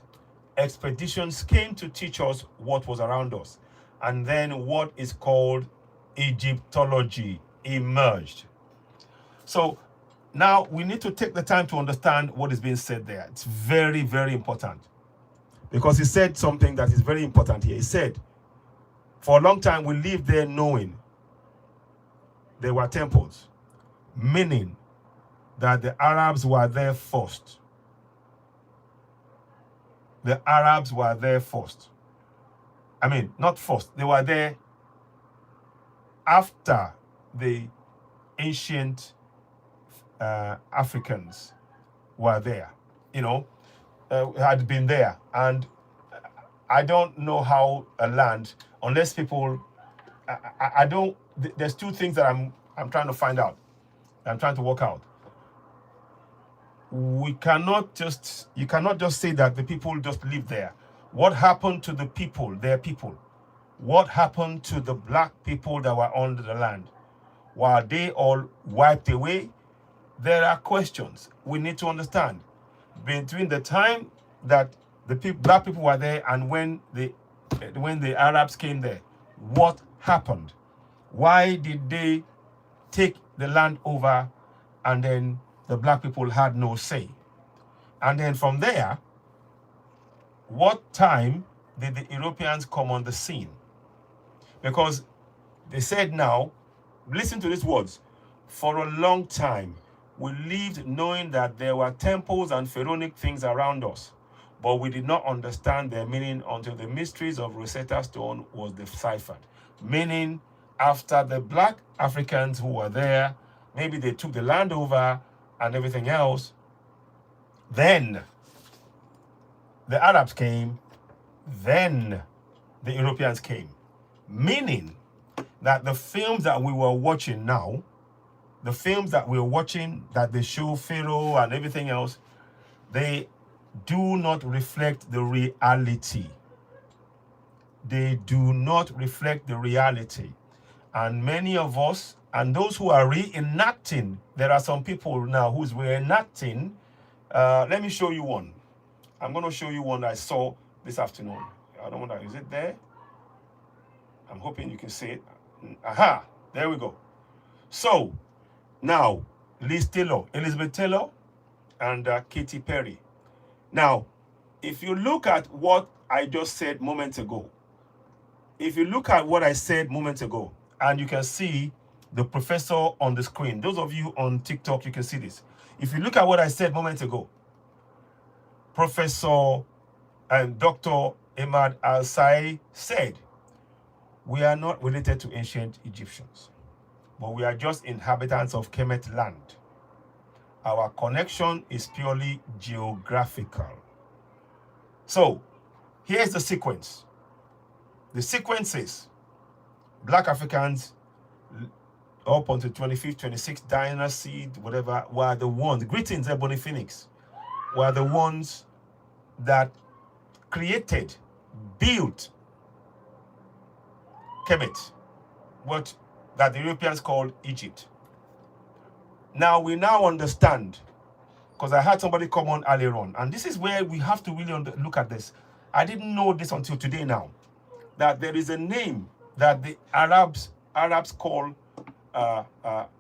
expeditions came to teach us what was around us, and then what is called Egyptology emerged. So now we need to take the time to understand what is being said there. It's very, very important, because he said something that is very important here. He said, for a long time we lived there knowing there were temples, meaning that the Arabs were there first. The Arabs were there first. I mean, not first. They were there after the ancient Africans were there, had been there. And I don't know how a land, unless people, I don't, there's two things that I'm trying to find out. I'm trying to work out. You cannot just say that the people just live there. What happened to the people, their people? What happened to the black people that were on the land? Were they all wiped away? There are questions we need to understand between the time that the black people were there and when the Arabs came there. What happened? Why did they take the land over and then the black people had no say? And then from there, what time did the Europeans come on the scene? Because they said now, listen to these words, for a long time we lived knowing that there were temples and pharaonic things around us, but we did not understand their meaning until the mysteries of Rosetta Stone was deciphered. Meaning, after the black Africans who were there, maybe they took the land over and everything else, then the Arabs came, then the Europeans came. Meaning that the films that we were watching now, the films that we're watching that they show Pharaoh and everything else, they do not reflect the reality. They do not reflect the reality. And many of us And those who are reenacting, there are some people now who's reenacting. Let me show you one. I'm going to show you one I saw this afternoon. I don't know, is it there? I'm hoping you can see it. Aha, there we go. So now, Liz Taylor, Elizabeth Taylor, and Katy Perry. Now, if you look at what I just said moments ago, if you look at what I said moments ago, and you can see the professor on the screen, those of you on TikTok, you can see this. If you look at what I said moments ago, Professor and Dr. Emad El-Saaay said, we are not related to ancient Egyptians, but we are just inhabitants of Kemet land. Our connection is purely geographical. So, here's the sequence. The sequence is Black Africans up until 25th, 26th dynasty, whatever, were the ones, greetings, Ebony Phoenix, were the ones that created, built Kemet, what that the Europeans called Egypt. Now we now understand, because I had somebody come on earlier on, and this is where we have to really look at this. I didn't know this until today now, that there is a name that the Arabs call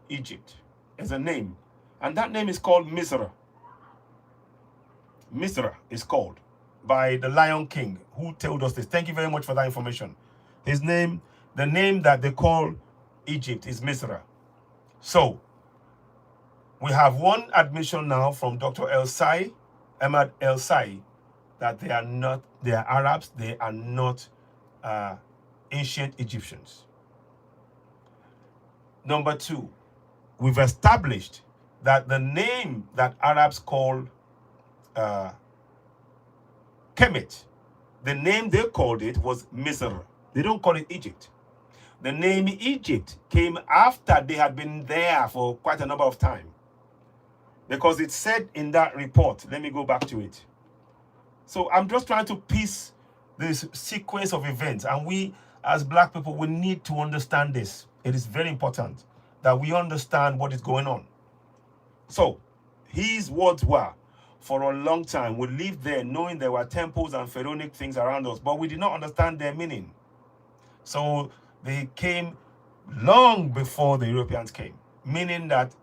Egypt. There's a name, and that name is called Misra. Misra is called by the Lion King, who told us this. Thank you very much for that information. His name, the name that they call Egypt is Misra. So, we have one admission now from Dr. El-Saaay, Emad El-Saaay, that they are Arabs, they are not ancient Egyptians. Number two, we've established that the name that Arabs call Kemet, the name they called it was Misr. They don't call it Egypt. The name Egypt came after they had been there for quite a number of time. Because it said in that report, let me go back to it. So I'm just trying to piece this sequence of events. And we, as Black people, we need to understand this. It is very important that we understand what is going on. So his words were, for a long time, we lived there knowing there were temples and pharaonic things around us, but we did not understand their meaning. So they came long before the Europeans came, meaning that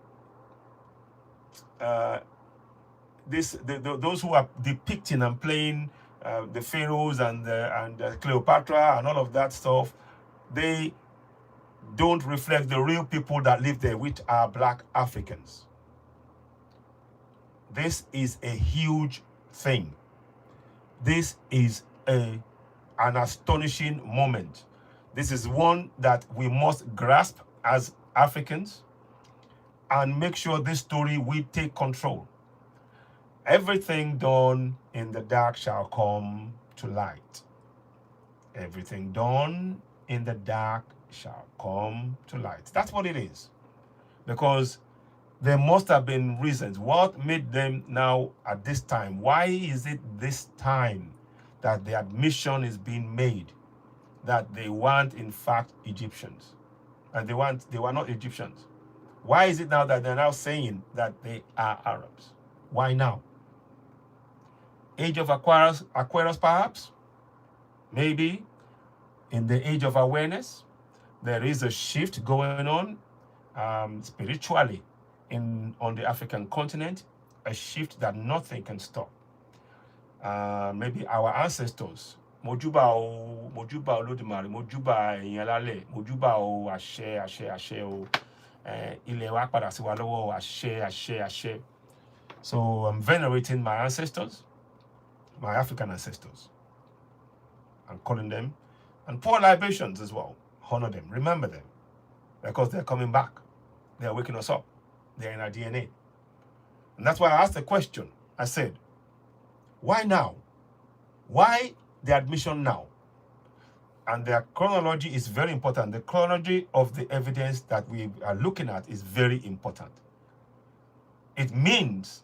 those who are depicting and playing the pharaohs and Cleopatra and all of that stuff, they don't reflect the real people that live there, which are Black Africans. This is a huge thing. This is an astonishing moment. This is one that we must grasp as Africans and make sure this story will take control. Everything done in the dark shall come to light. Everything done in the dark shall come to light. That's what it is. Because there must have been reasons. What made them now at this time? Why is it this time that the admission is being made that they weren't in fact Egyptians? And they were not Egyptians. Why is it now that they're now saying that they are Arabs? Why now? Age of Aquarius perhaps? Maybe in the age of awareness, there is a shift going on spiritually on the African continent, a shift that nothing can stop. Maybe our ancestors, Mojuba o Olódùmarè, Mojuba Ìyànlálẹ̀, Mojuba o àṣẹ o, ilẹ̀ wa padà sí wa lọ́wọ́, àṣẹ. So I'm venerating my ancestors, my African ancestors, and calling them, and pour libations as well. Honor them, remember them, because they're coming back. They're waking us up. They're in our DNA. And that's why I asked the question. I said, why now? Why the admission now? And the chronology is very important. The chronology of the evidence that we are looking at is very important. It means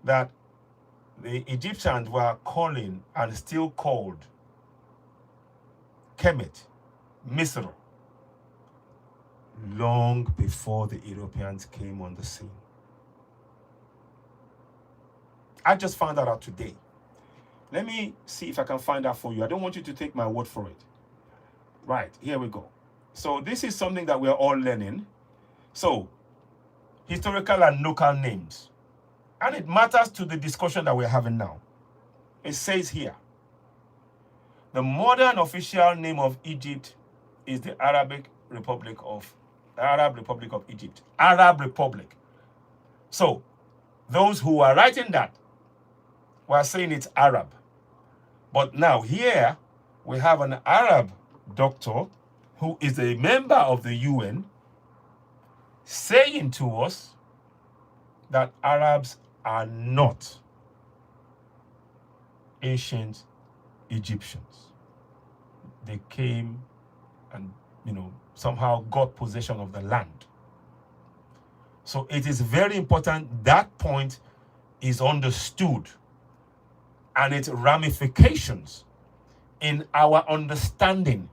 that the Egyptians were calling and still called Kemet, Misr, long before the Europeans came on the scene. I just found that out today. Let me see if I can find out for you. I don't want you to take my word for it. Right, here we go. So this is something that we're all learning. So, historical and local names. And it matters to the discussion that we're having now. It says here, the modern official name of Egypt is the Arab Republic of Egypt. Arab Republic. So, those who are writing that were saying it's Arab. But now here we have an Arab doctor who is a member of the UN saying to us that Arabs are not ancient Egyptians. They came and, somehow got possession of the land. So it is very important that point is understood and its ramifications in our understanding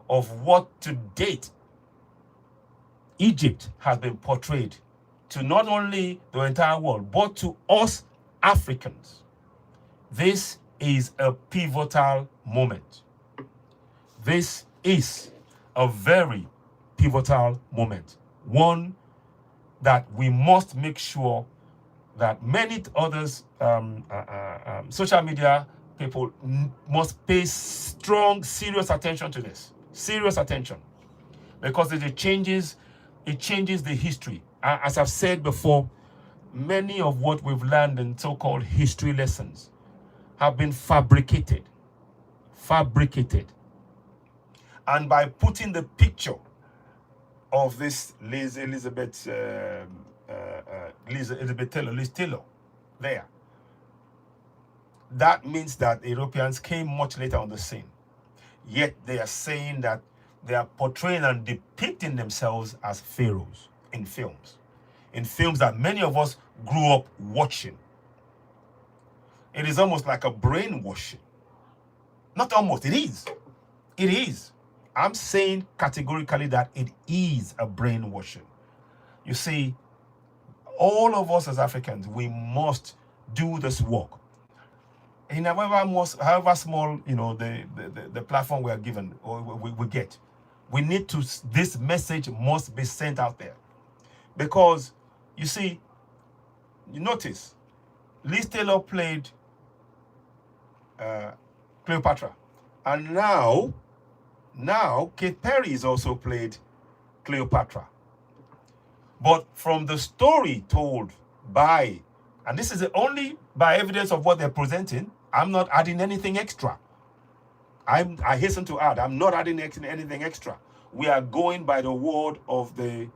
of what to date Egypt has been portrayed to not only the entire world, but to us Africans. This is a pivotal moment. This is a very pivotal moment. One that we must make sure that many others, social media people must pay strong, serious attention to this. Serious attention. Because it changes the history. As I've said before, many of what we've learned in so-called history lessons have been fabricated. And by putting the picture of this Liz Taylor there, that means that Europeans came much later on the scene. Yet they are saying that they are portraying and depicting themselves as pharaohs in films that many of us grew up watching. It is almost like a brainwashing. Not almost, it is. It is. I'm saying categorically that it is a brainwashing. You see, all of us as Africans, we must do this work. In however small, the platform we are given or we get, we need to. This message must be sent out there, because you see, you notice, Liz Taylor played Cleopatra, and now Kate Perry is also played Cleopatra. But from the story told by, and this is only by evidence of what they're presenting, I'm not adding anything extra. I hasten to add, I'm not adding anything extra. We are going by the word of the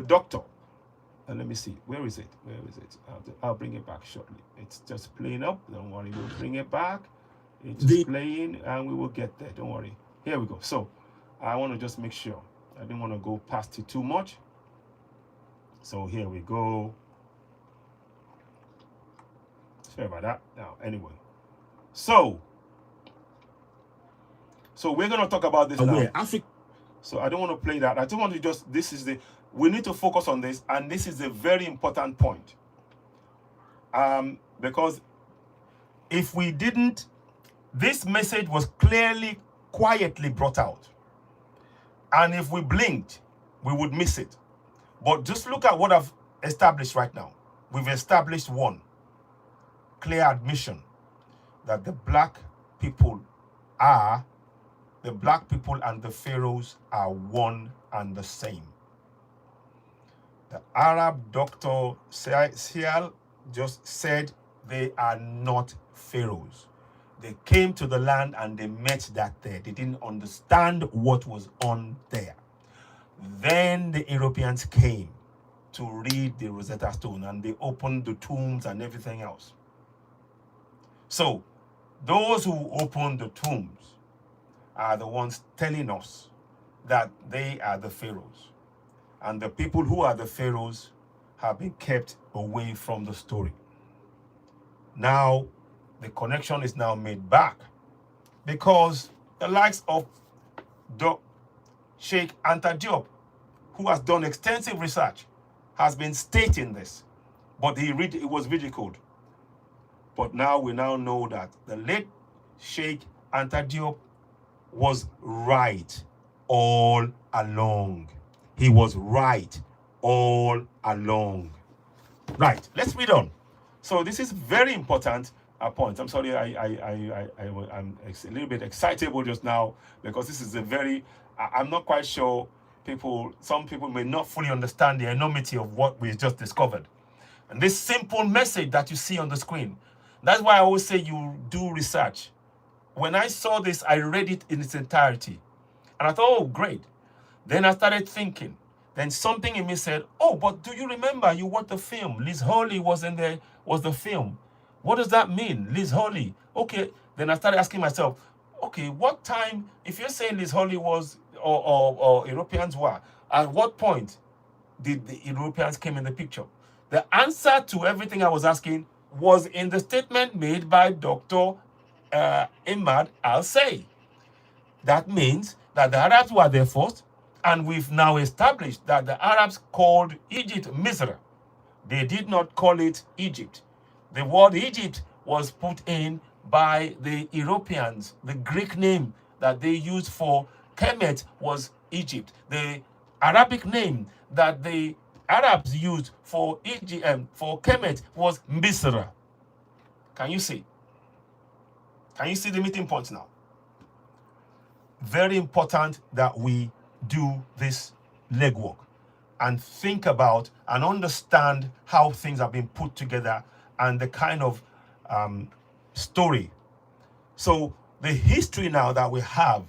doctor. And let me see, where is it? I'll bring it back shortly. It's just playing up. Don't worry, we'll bring it back. It's just playing, and we will get there. Don't worry. Here we go. So I want to just make sure. I didn't want to go past it too much. So here we go. Sorry about that. Now, anyway. So we're going to talk about this now. So I don't want to play that. I just want to we need to focus on this, and this is a very important point. Because if we didn't, this message was clearly, quietly brought out. And if we blinked, we would miss it. But just look at what I've established right now. We've established one clear admission that the black people and the pharaohs are one and the same. The Arab Dr. Emad just said they are not pharaohs. They came to the land and they met that there. They didn't understand what was on there. Then the Europeans came to read the Rosetta Stone, and they opened the tombs and everything else. So those who opened the tombs are the ones telling us that they are the pharaohs. And the people who are the pharaohs have been kept away from the story. Now, the connection is now made back, because the likes of Sheikh Anta Diop, who has done extensive research, has been stating this, but it was ridiculed. But now we now know that the late Sheikh Anta Diop was right all along. He was right all along. Right, let's read on. So this is very important point. I'm sorry, I'm a little bit excitable just now because this is a very, I'm not quite sure some people may not fully understand the enormity of what we just discovered. And this simple message that you see on the screen, that's why I always say you do research. When I saw this, I read it in its entirety. And I thought, oh, great. Then I started thinking. Then something in me said, oh, but do you remember you watched the film? Liz Hurley was the film. What does that mean, Liz Hurley? Okay, then I started asking myself, okay, what time, if you're saying Liz Hurley was, or Europeans were, at what point did the Europeans came in the picture? The answer to everything I was asking was in the statement made by Dr. Emad El-Saaay. That means that the Arabs were there first, and we've now established that the Arabs called Egypt Misr. They did not call it Egypt. The word Egypt was put in by the Europeans. The Greek name that they used for Kemet was Egypt. The Arabic name that the Arabs used for Egypt, for Kemet was Misr. Can you see? Can you see the meeting points now? Very important that we do this legwork and think about and understand how things have been put together and the kind of story. So the history now that we have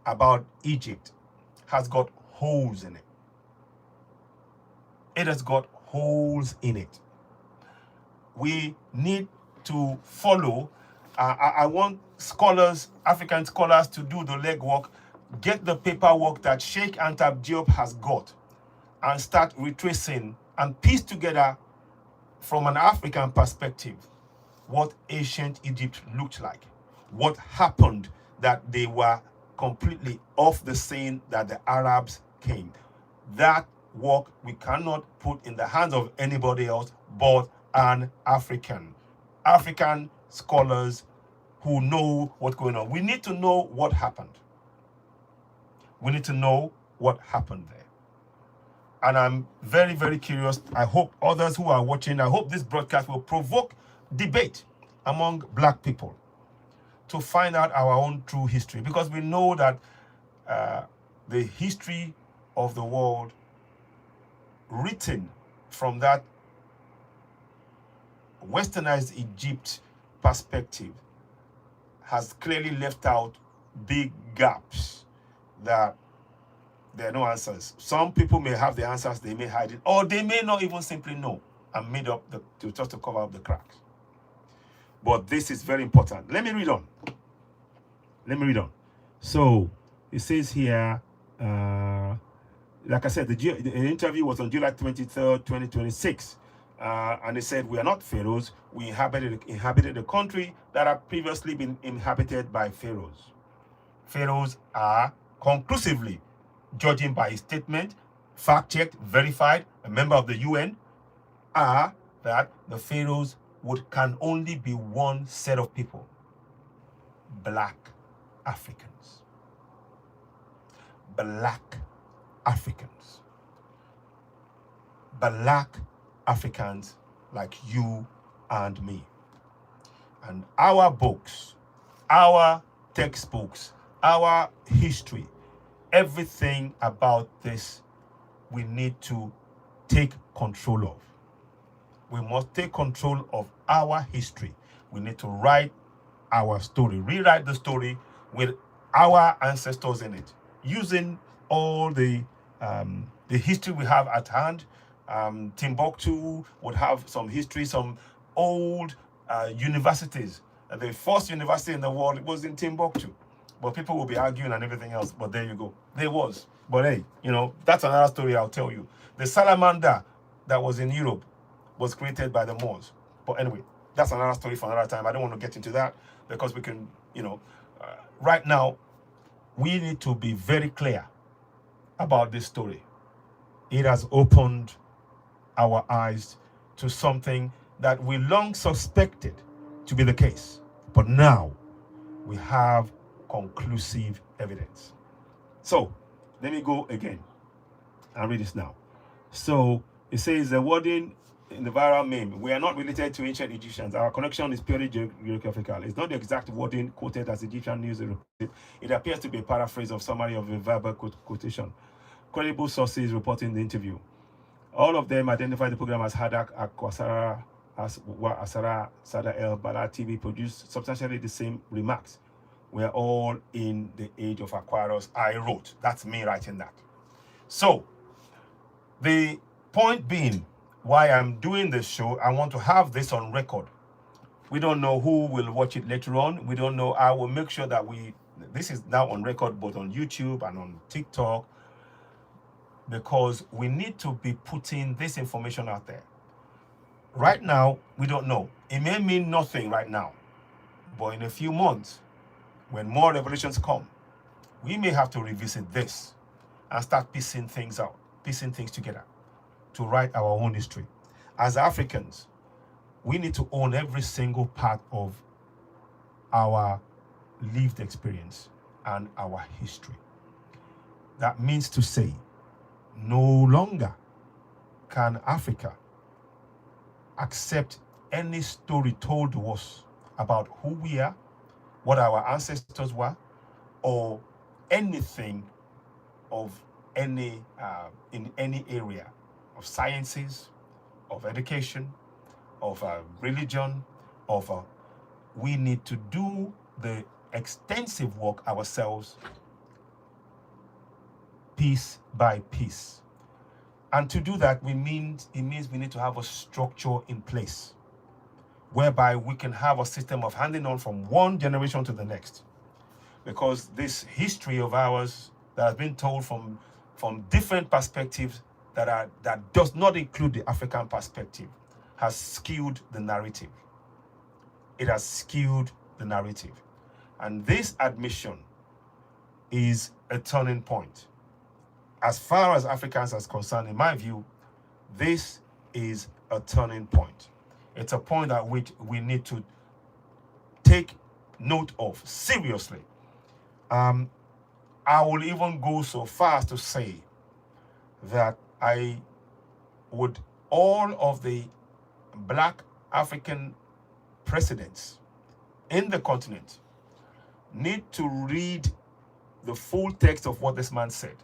about Egypt has got holes in it. It has got holes in it. We need to follow. I want scholars, African scholars, to do the legwork, get the paperwork that Sheikh Anta Diop has got, and start retracing and piece together from an African perspective what ancient Egypt looked like, what happened that they were completely off the scene that the Arabs came. That work we cannot put in the hands of anybody else but an African. African scholars who know what's going on. We need to know what happened. We need to know what happened there. And I'm very, very curious. I hope others who are watching, I hope this broadcast will provoke debate among black people to find out our own true history, because we know that the history of the world written from that westernized Egypt perspective has clearly left out big gaps that there are no answers. Some people may have the answers, they may hide it, or they may not even simply know and made up just to cover up the cracks. But this is very important. Let me read on. So it says here, like I said, the interview was on July 23rd, 2026. And it said, we are not pharaohs. We inhabited a country that had previously been inhabited by pharaohs. Pharaohs are conclusively, judging by his statement, fact-checked, verified, a member of the UN, are that the pharaohs can only be one set of people: black Africans. Black Africans. Black Africans like you and me. And our books, our textbooks, our history, everything about this, we need to take control of. We must take control of our history. We need to write our story, rewrite the story with our ancestors in it, using all the history we have at hand. Timbuktu would have some history, some old universities. The first university in the world was in Timbuktu. But people will be arguing and everything else. But there you go. There was. But hey, that's another story I'll tell you. The salamander that was in Europe was created by the Moors. But anyway, that's another story for another time. I don't want to get into that because we can, right now, we need to be very clear about this story. It has opened our eyes to something that we long suspected to be the case. But now we have conclusive evidence. So let me go again and read this now. So it says the wording in the viral meme, we are not related to ancient Egyptians. Our connection is purely geographical. It's not the exact wording quoted as Egyptian news reported. It appears to be a paraphrase of summary of a verbal quotation. Credible sources reporting the interview. All of them identify the program as Hadak Akwasara, as Asara Sada El Bala TV produced substantially the same remarks. We're all in the age of Aquarius. I wrote. That's me writing that. So, the point being, why I'm doing this show, I want to have this on record. We don't know who will watch it later on. We don't know. I will make sure that this is now on record both on YouTube and on TikTok, because we need to be putting this information out there. Right now, we don't know. It may mean nothing right now, but in a few months, when more revelations come, we may have to revisit this and start piecing things out, piecing things together to write our own history. As Africans, we need to own every single part of our lived experience and our history. That means to say, no longer can Africa accept any story told to us about who we are, what our ancestors were, or anything of any in any area of sciences, of education, of religion, we need to do the extensive work ourselves, piece by piece. And to do that, it means we need to have a structure in place whereby we can have a system of handing on from one generation to the next. Because this history of ours that has been told from different perspectives that does not include the African perspective has skewed the narrative. It has skewed the narrative. And this admission is a turning point. As far as Africans are concerned, in my view, this is a turning point. It's a point at which we need to take note of seriously. I will even go so far as to say that all of the Black African presidents in the continent need to read the full text of what this man said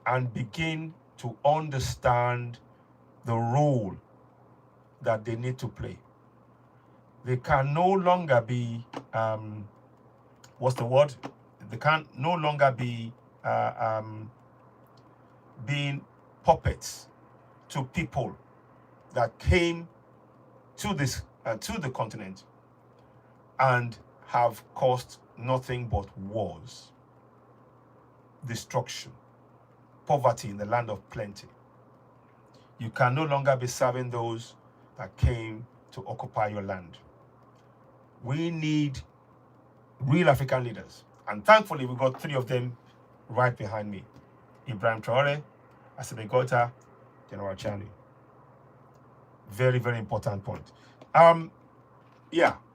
and begin to understand the role that they need to play. They can no longer be, They can no longer be being puppets to people that came to the continent and have caused nothing but wars, destruction, poverty in the land of plenty. You can no longer be serving those that came to occupy your land. We need real African leaders. And thankfully, we got three of them right behind me. Ibrahim Traore, Asimi Goita, General Chani. Very, very important point.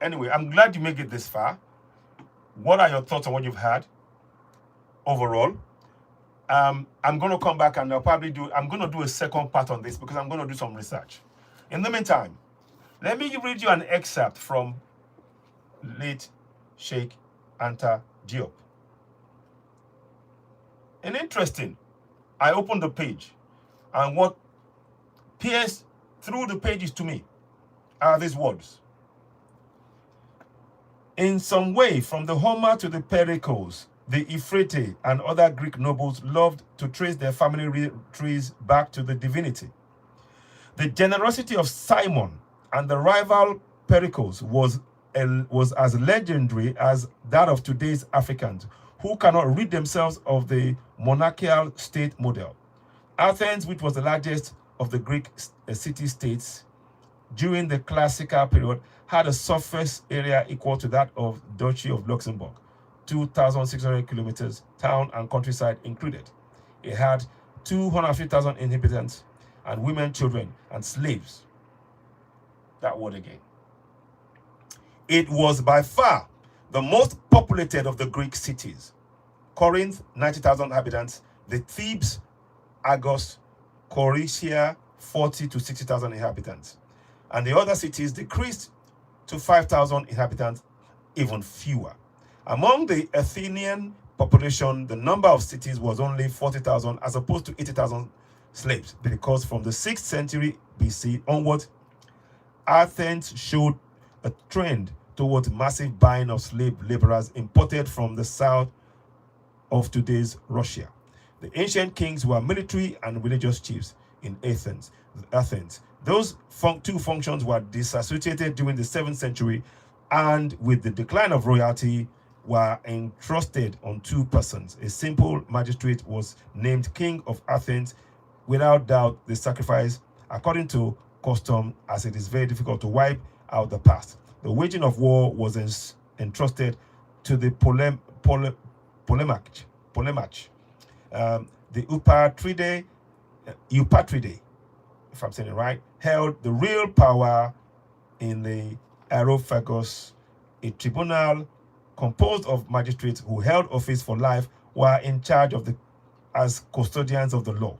Anyway, I'm glad you make it this far. What are your thoughts on what you've heard overall? I'm going to come back and I'm going to do a second part on this because I'm going to do some research. In the meantime, let me read you an excerpt from late Sheikh Anta Diop. And interesting, I opened the page and what pierced through the pages to me are these words. In some way, from the Homer to the Pericles, the Ifrite and other Greek nobles loved to trace their family trees back to the divinity. The generosity of Simon and the rival Pericles was as legendary as that of today's Africans, who cannot rid themselves of the monarchical state model. Athens, which was the largest of the Greek city-states during the classical period, had a surface area equal to that of Duchy of Luxembourg. 2,600 kilometers, town and countryside included. It had 250,000 inhabitants, and women, children, and slaves. That word again. It was by far the most populated of the Greek cities. Corinth, 90,000 inhabitants. The Thebes, Argos, Corycia, 40 to 60,000 inhabitants. And the other cities decreased to 5,000 inhabitants, even fewer. Among the Athenian population, the number of cities was only 40,000 as opposed to 80,000 slaves, because from the 6th century BC onward, Athens showed a trend towards massive buying of slave laborers imported from the south of today's Russia. The ancient kings were military and religious chiefs in Athens. Those two functions were disassociated during the 7th century, and with the decline of royalty, were entrusted on two persons. A simple magistrate was named king of Athens. Without doubt, the sacrifice, according to custom, as it is very difficult to wipe out the past. The waging of war was entrusted to the polemach. The Eupatridae, if I'm saying it right, held the real power in the Areopagus. A tribunal composed of magistrates who held office for life were in charge of as custodians of the law.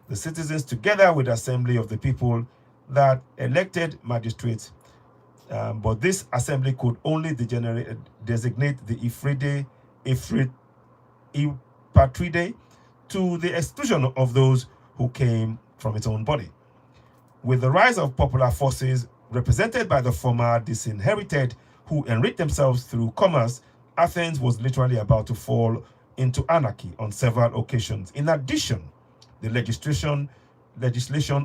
The citizens, together with the assembly of the people that elected magistrates, but this assembly could only designate the Eupatridae to the exclusion of those who came from its own body. With the rise of popular forces represented by the former disinherited who enriched themselves through commerce, Athens was literally about to fall into anarchy on several occasions. In addition, the legislation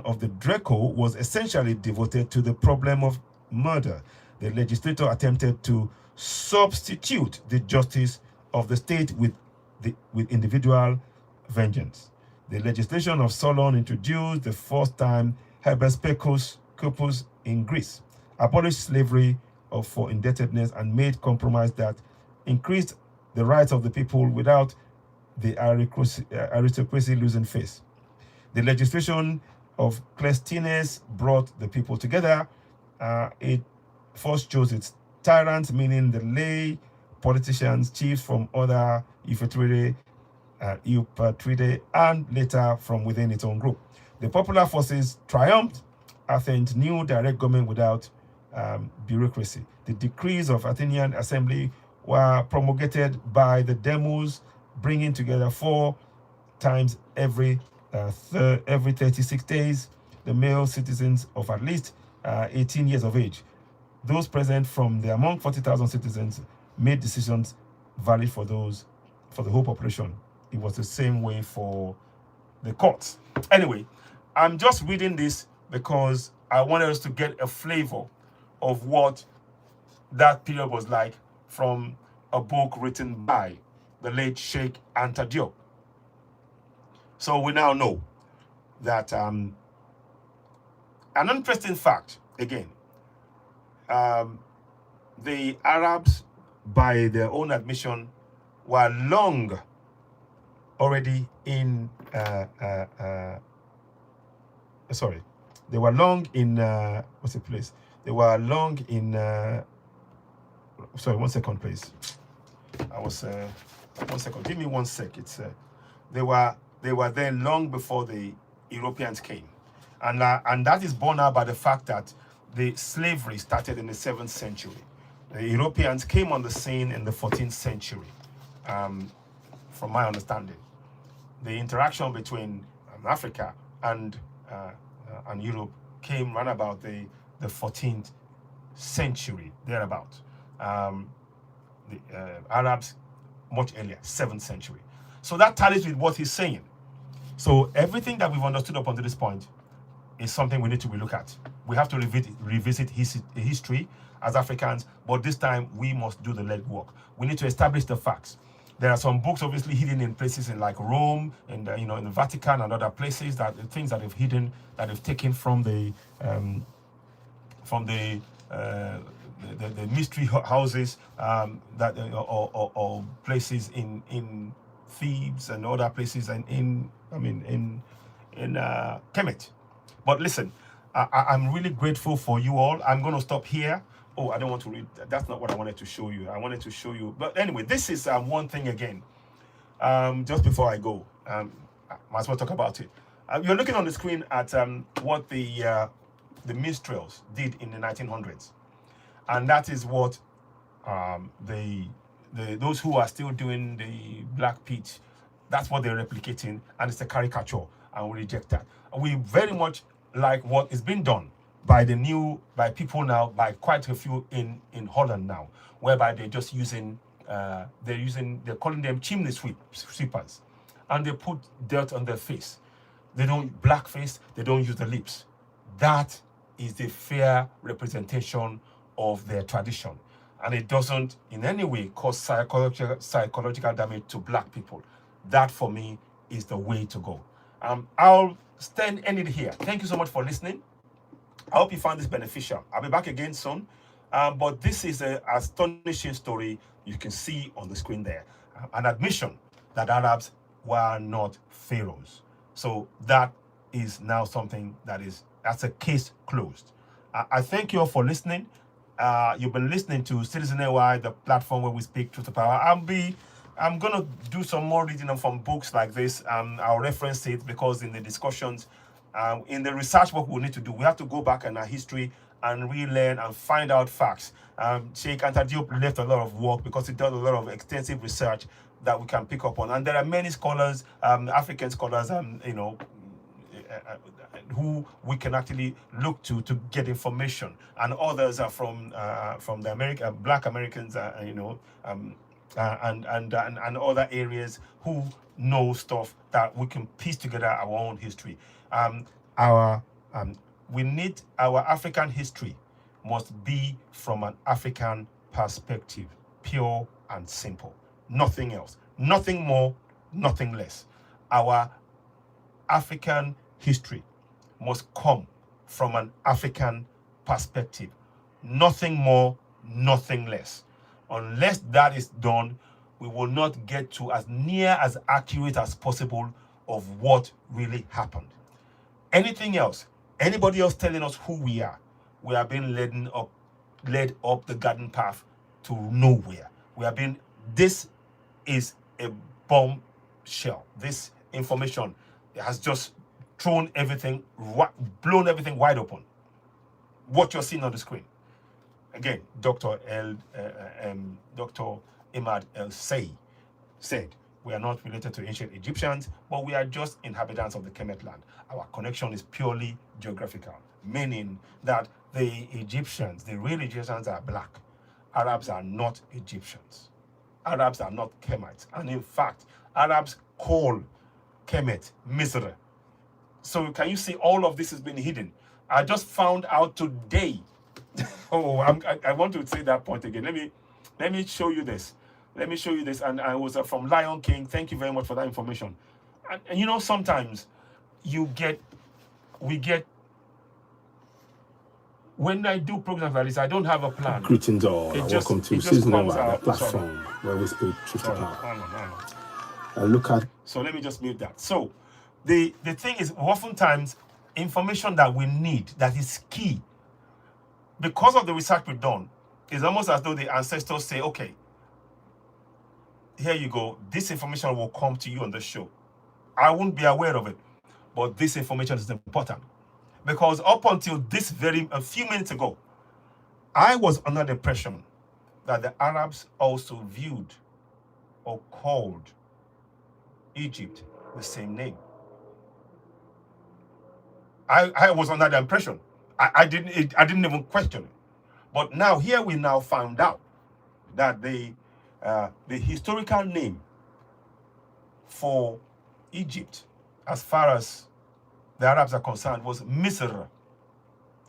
of the Draco was essentially devoted to the problem of murder. The legislator attempted to substitute the justice of the state with individual vengeance. The legislation of Solon introduced the first time habeas corpus in Greece, abolished slavery for indebtedness, and made compromise that increased the rights of the people without the aristocracy losing face. The legislation of Cleisthenes brought the people together. It first chose its tyrants, meaning the lay, politicians, chiefs from other Eupatridae, and later from within its own group. The popular forces triumphed. Athens knew direct government without bureaucracy. The decrees of Athenian assembly were promulgated by the demos, bringing together 4 times every 36 days the male citizens of at least 18 years of age. Those present from the among 40,000 citizens made decisions valid for the whole population. It was the same way for the courts. Anyway, I'm just reading this because I wanted us to get a flavor of what that period was like from a book written by the late Sheikh Anta Diop. So we now know that an interesting fact, again, the Arabs, by their own admission, were long already in they were long in what's the place? They were long in sorry, 1 second, please. I was 1 second. Give me 1 sec. It's they were there long before the Europeans came, and that is borne out by the fact that the slavery started in the 7th century. The Europeans came on the scene in the 14th century, from my understanding. The interaction between Africa and Europe came around about the 14th century, thereabout. The Arabs much earlier, 7th century. So that tallies with what he's saying. So everything that we've understood up until this point is something we need to relook at. We have to revisit history as Africans, but this time we must do the legwork. We need to establish the facts. There are some books obviously hidden in places in like Rome and in the Vatican and other places, that things that have hidden, that have taken from the the mystery houses that or places in Thebes and other places, and in Kemet. But listen, I'm really grateful for you all. I'm going to stop here. Oh, I don't want to read. That's not what I wanted to show you. I wanted to show you. But anyway, this is one thing again. Just before I go, I might as well talk about it. You're looking on the screen at what the minstrels did in the 1900s, and that is what those who are still doing the black pitch, that's what they're replicating, and it's a caricature, and we reject that. We very much like what is being done by people now, by quite a few in Holland now, whereby they're just using they're calling them chimney sweepers, and they put dirt on their face. They don't blackface, they don't use the lips. That is the fair representation of their tradition, and it doesn't in any way cause psychological damage to black people. That for me is the way to go. I'll end it here. Thank you so much for listening. I hope you found this beneficial. I'll be back again soon. But this is an astonishing story you can see on the screen there. An admission that Arabs were not pharaohs. So that is now something that's a case closed. I thank you all for listening. You've been listening to Citizen AY, the platform where we speak truth to power. I'm going to do some more reading from books like this. I'll reference it because in the discussions, in the research work we need to do, we have to go back in our history and relearn and find out facts. Sheikh Anta Diop left a lot of work because he does a lot of extensive research that we can pick up on. And there are many scholars, African scholars, who we can actually look to get information. And others are from the Black Americans, and other areas who know stuff that we can piece together our own history. We need our African history must be from an African perspective, pure and simple. Nothing else, nothing more, nothing less. Our African history must come from an African perspective. Nothing more, nothing less. Unless that is done, we will not get to as near as accurate as possible of what really happened. Anything else, anybody else telling us who we are being led up the garden path to nowhere. This is a bombshell. This information has just blown everything wide open. What you're seeing on the screen. Again, Dr. Emad El-Saaay said, we are not related to ancient Egyptians, but we are just inhabitants of the Kemet land. Our connection is purely geographical, meaning that the real Egyptians are black. Arabs are not Egyptians. Arabs are not Kemites. And in fact, Arabs call Kemet Misr. So can you see all of this has been hidden? I just found out today. I want to say that point again. Let me show you this. And I was from Lion King. Thank you very much for that information. And sometimes when I do programs like this, I don't have a plan. Greetings all, welcome to Season of the platform where we speak truth to power. Look at. So let me just mute that. So the thing is, oftentimes information that we need that is key, because of the research we've done, it's almost as though the ancestors say, okay, here you go. This information will come to you on the show. I won't be aware of it, but this information is important. Because up until a few minutes ago, I was under the impression that the Arabs also viewed or called Egypt the same name. I was under the impression. I didn't even question it. But now here we now found out that the historical name for Egypt, as far as the Arabs are concerned, was Misr.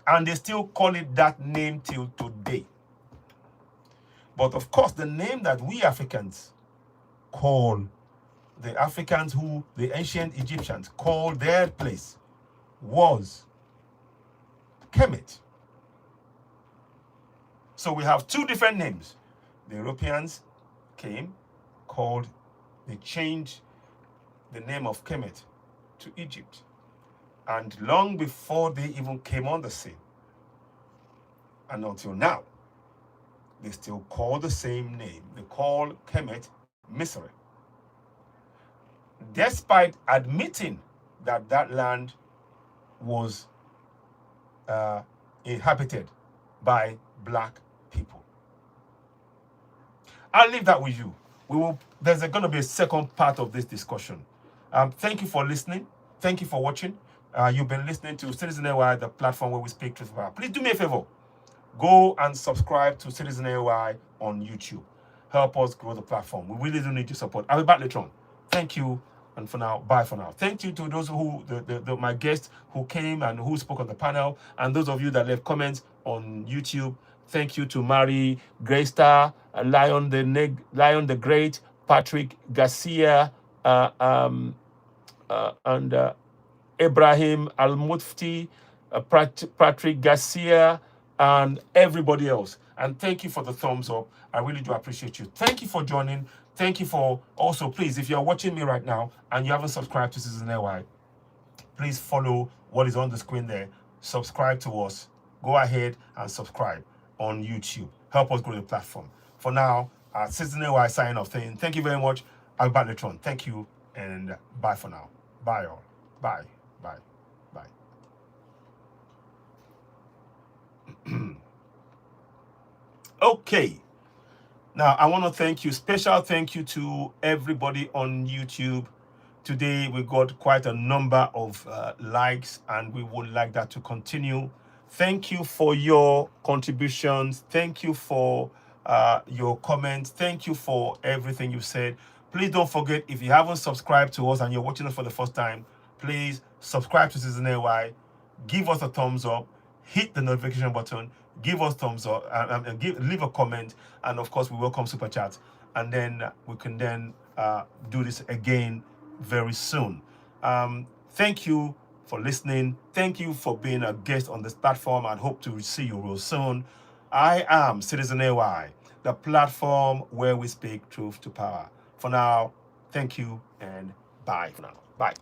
And they still call it that name till today. But of course, the name that we Africans call the Africans who the ancient Egyptians called their place was Kemet. So we have two different names. The Europeans came, they changed the name of Kemet to Egypt. And long before they even came on the scene, and until now, they still call the same name. They call Kemet Misri. Despite admitting that that land was inhabited by black people. I'll leave that with you. There's going to be a second part of this discussion. Thank you for listening. Thank you for watching. You've been listening to Citizen AY, the platform where we speak truth about. Please do me a favor. Go and subscribe to Citizen AY on YouTube. Help us grow the platform. We really do need your support. I'll be back later on. Thank you. And for now, bye for now. Thank you to those my guests who came and who spoke on the panel, and those of you that left comments on YouTube. Thank you to Mary, Greystar, Lion the Great, Patrick Garcia, and Ibrahim Al-Mufti, Patrick Garcia, and everybody else. And thank you for the thumbs up. I really do appreciate you. Thank you for joining. Thank you for also, please, if you're watching me right now and you haven't subscribed to Citizen AY, please follow what is on the screen there. Subscribe to us. Go ahead and subscribe on YouTube. Help us grow the platform. For now, Citizen AY signing off. Thank you very much. I'll be back later on. Thank you and bye for now. Bye all. Bye. Bye. Bye. Okay. Now, I want to thank you. Special thank you to everybody on YouTube. Today, we got quite a number of likes, and we would like that to continue. Thank you for your contributions. Thank you for your comments. Thank you for everything you've said. Please don't forget, if you haven't subscribed to us and you're watching us for the first time, please subscribe to Citizen AY. Give us a thumbs up. Hit the notification button. Give us thumbs up and leave a comment, and of course we welcome super chats, and then we can then do this again very soon. Thank you for listening. Thank you for being a guest on this platform, and hope to see you real soon. I am Citizen AY, the platform where we speak truth to power. For now, thank you and bye for now. Bye.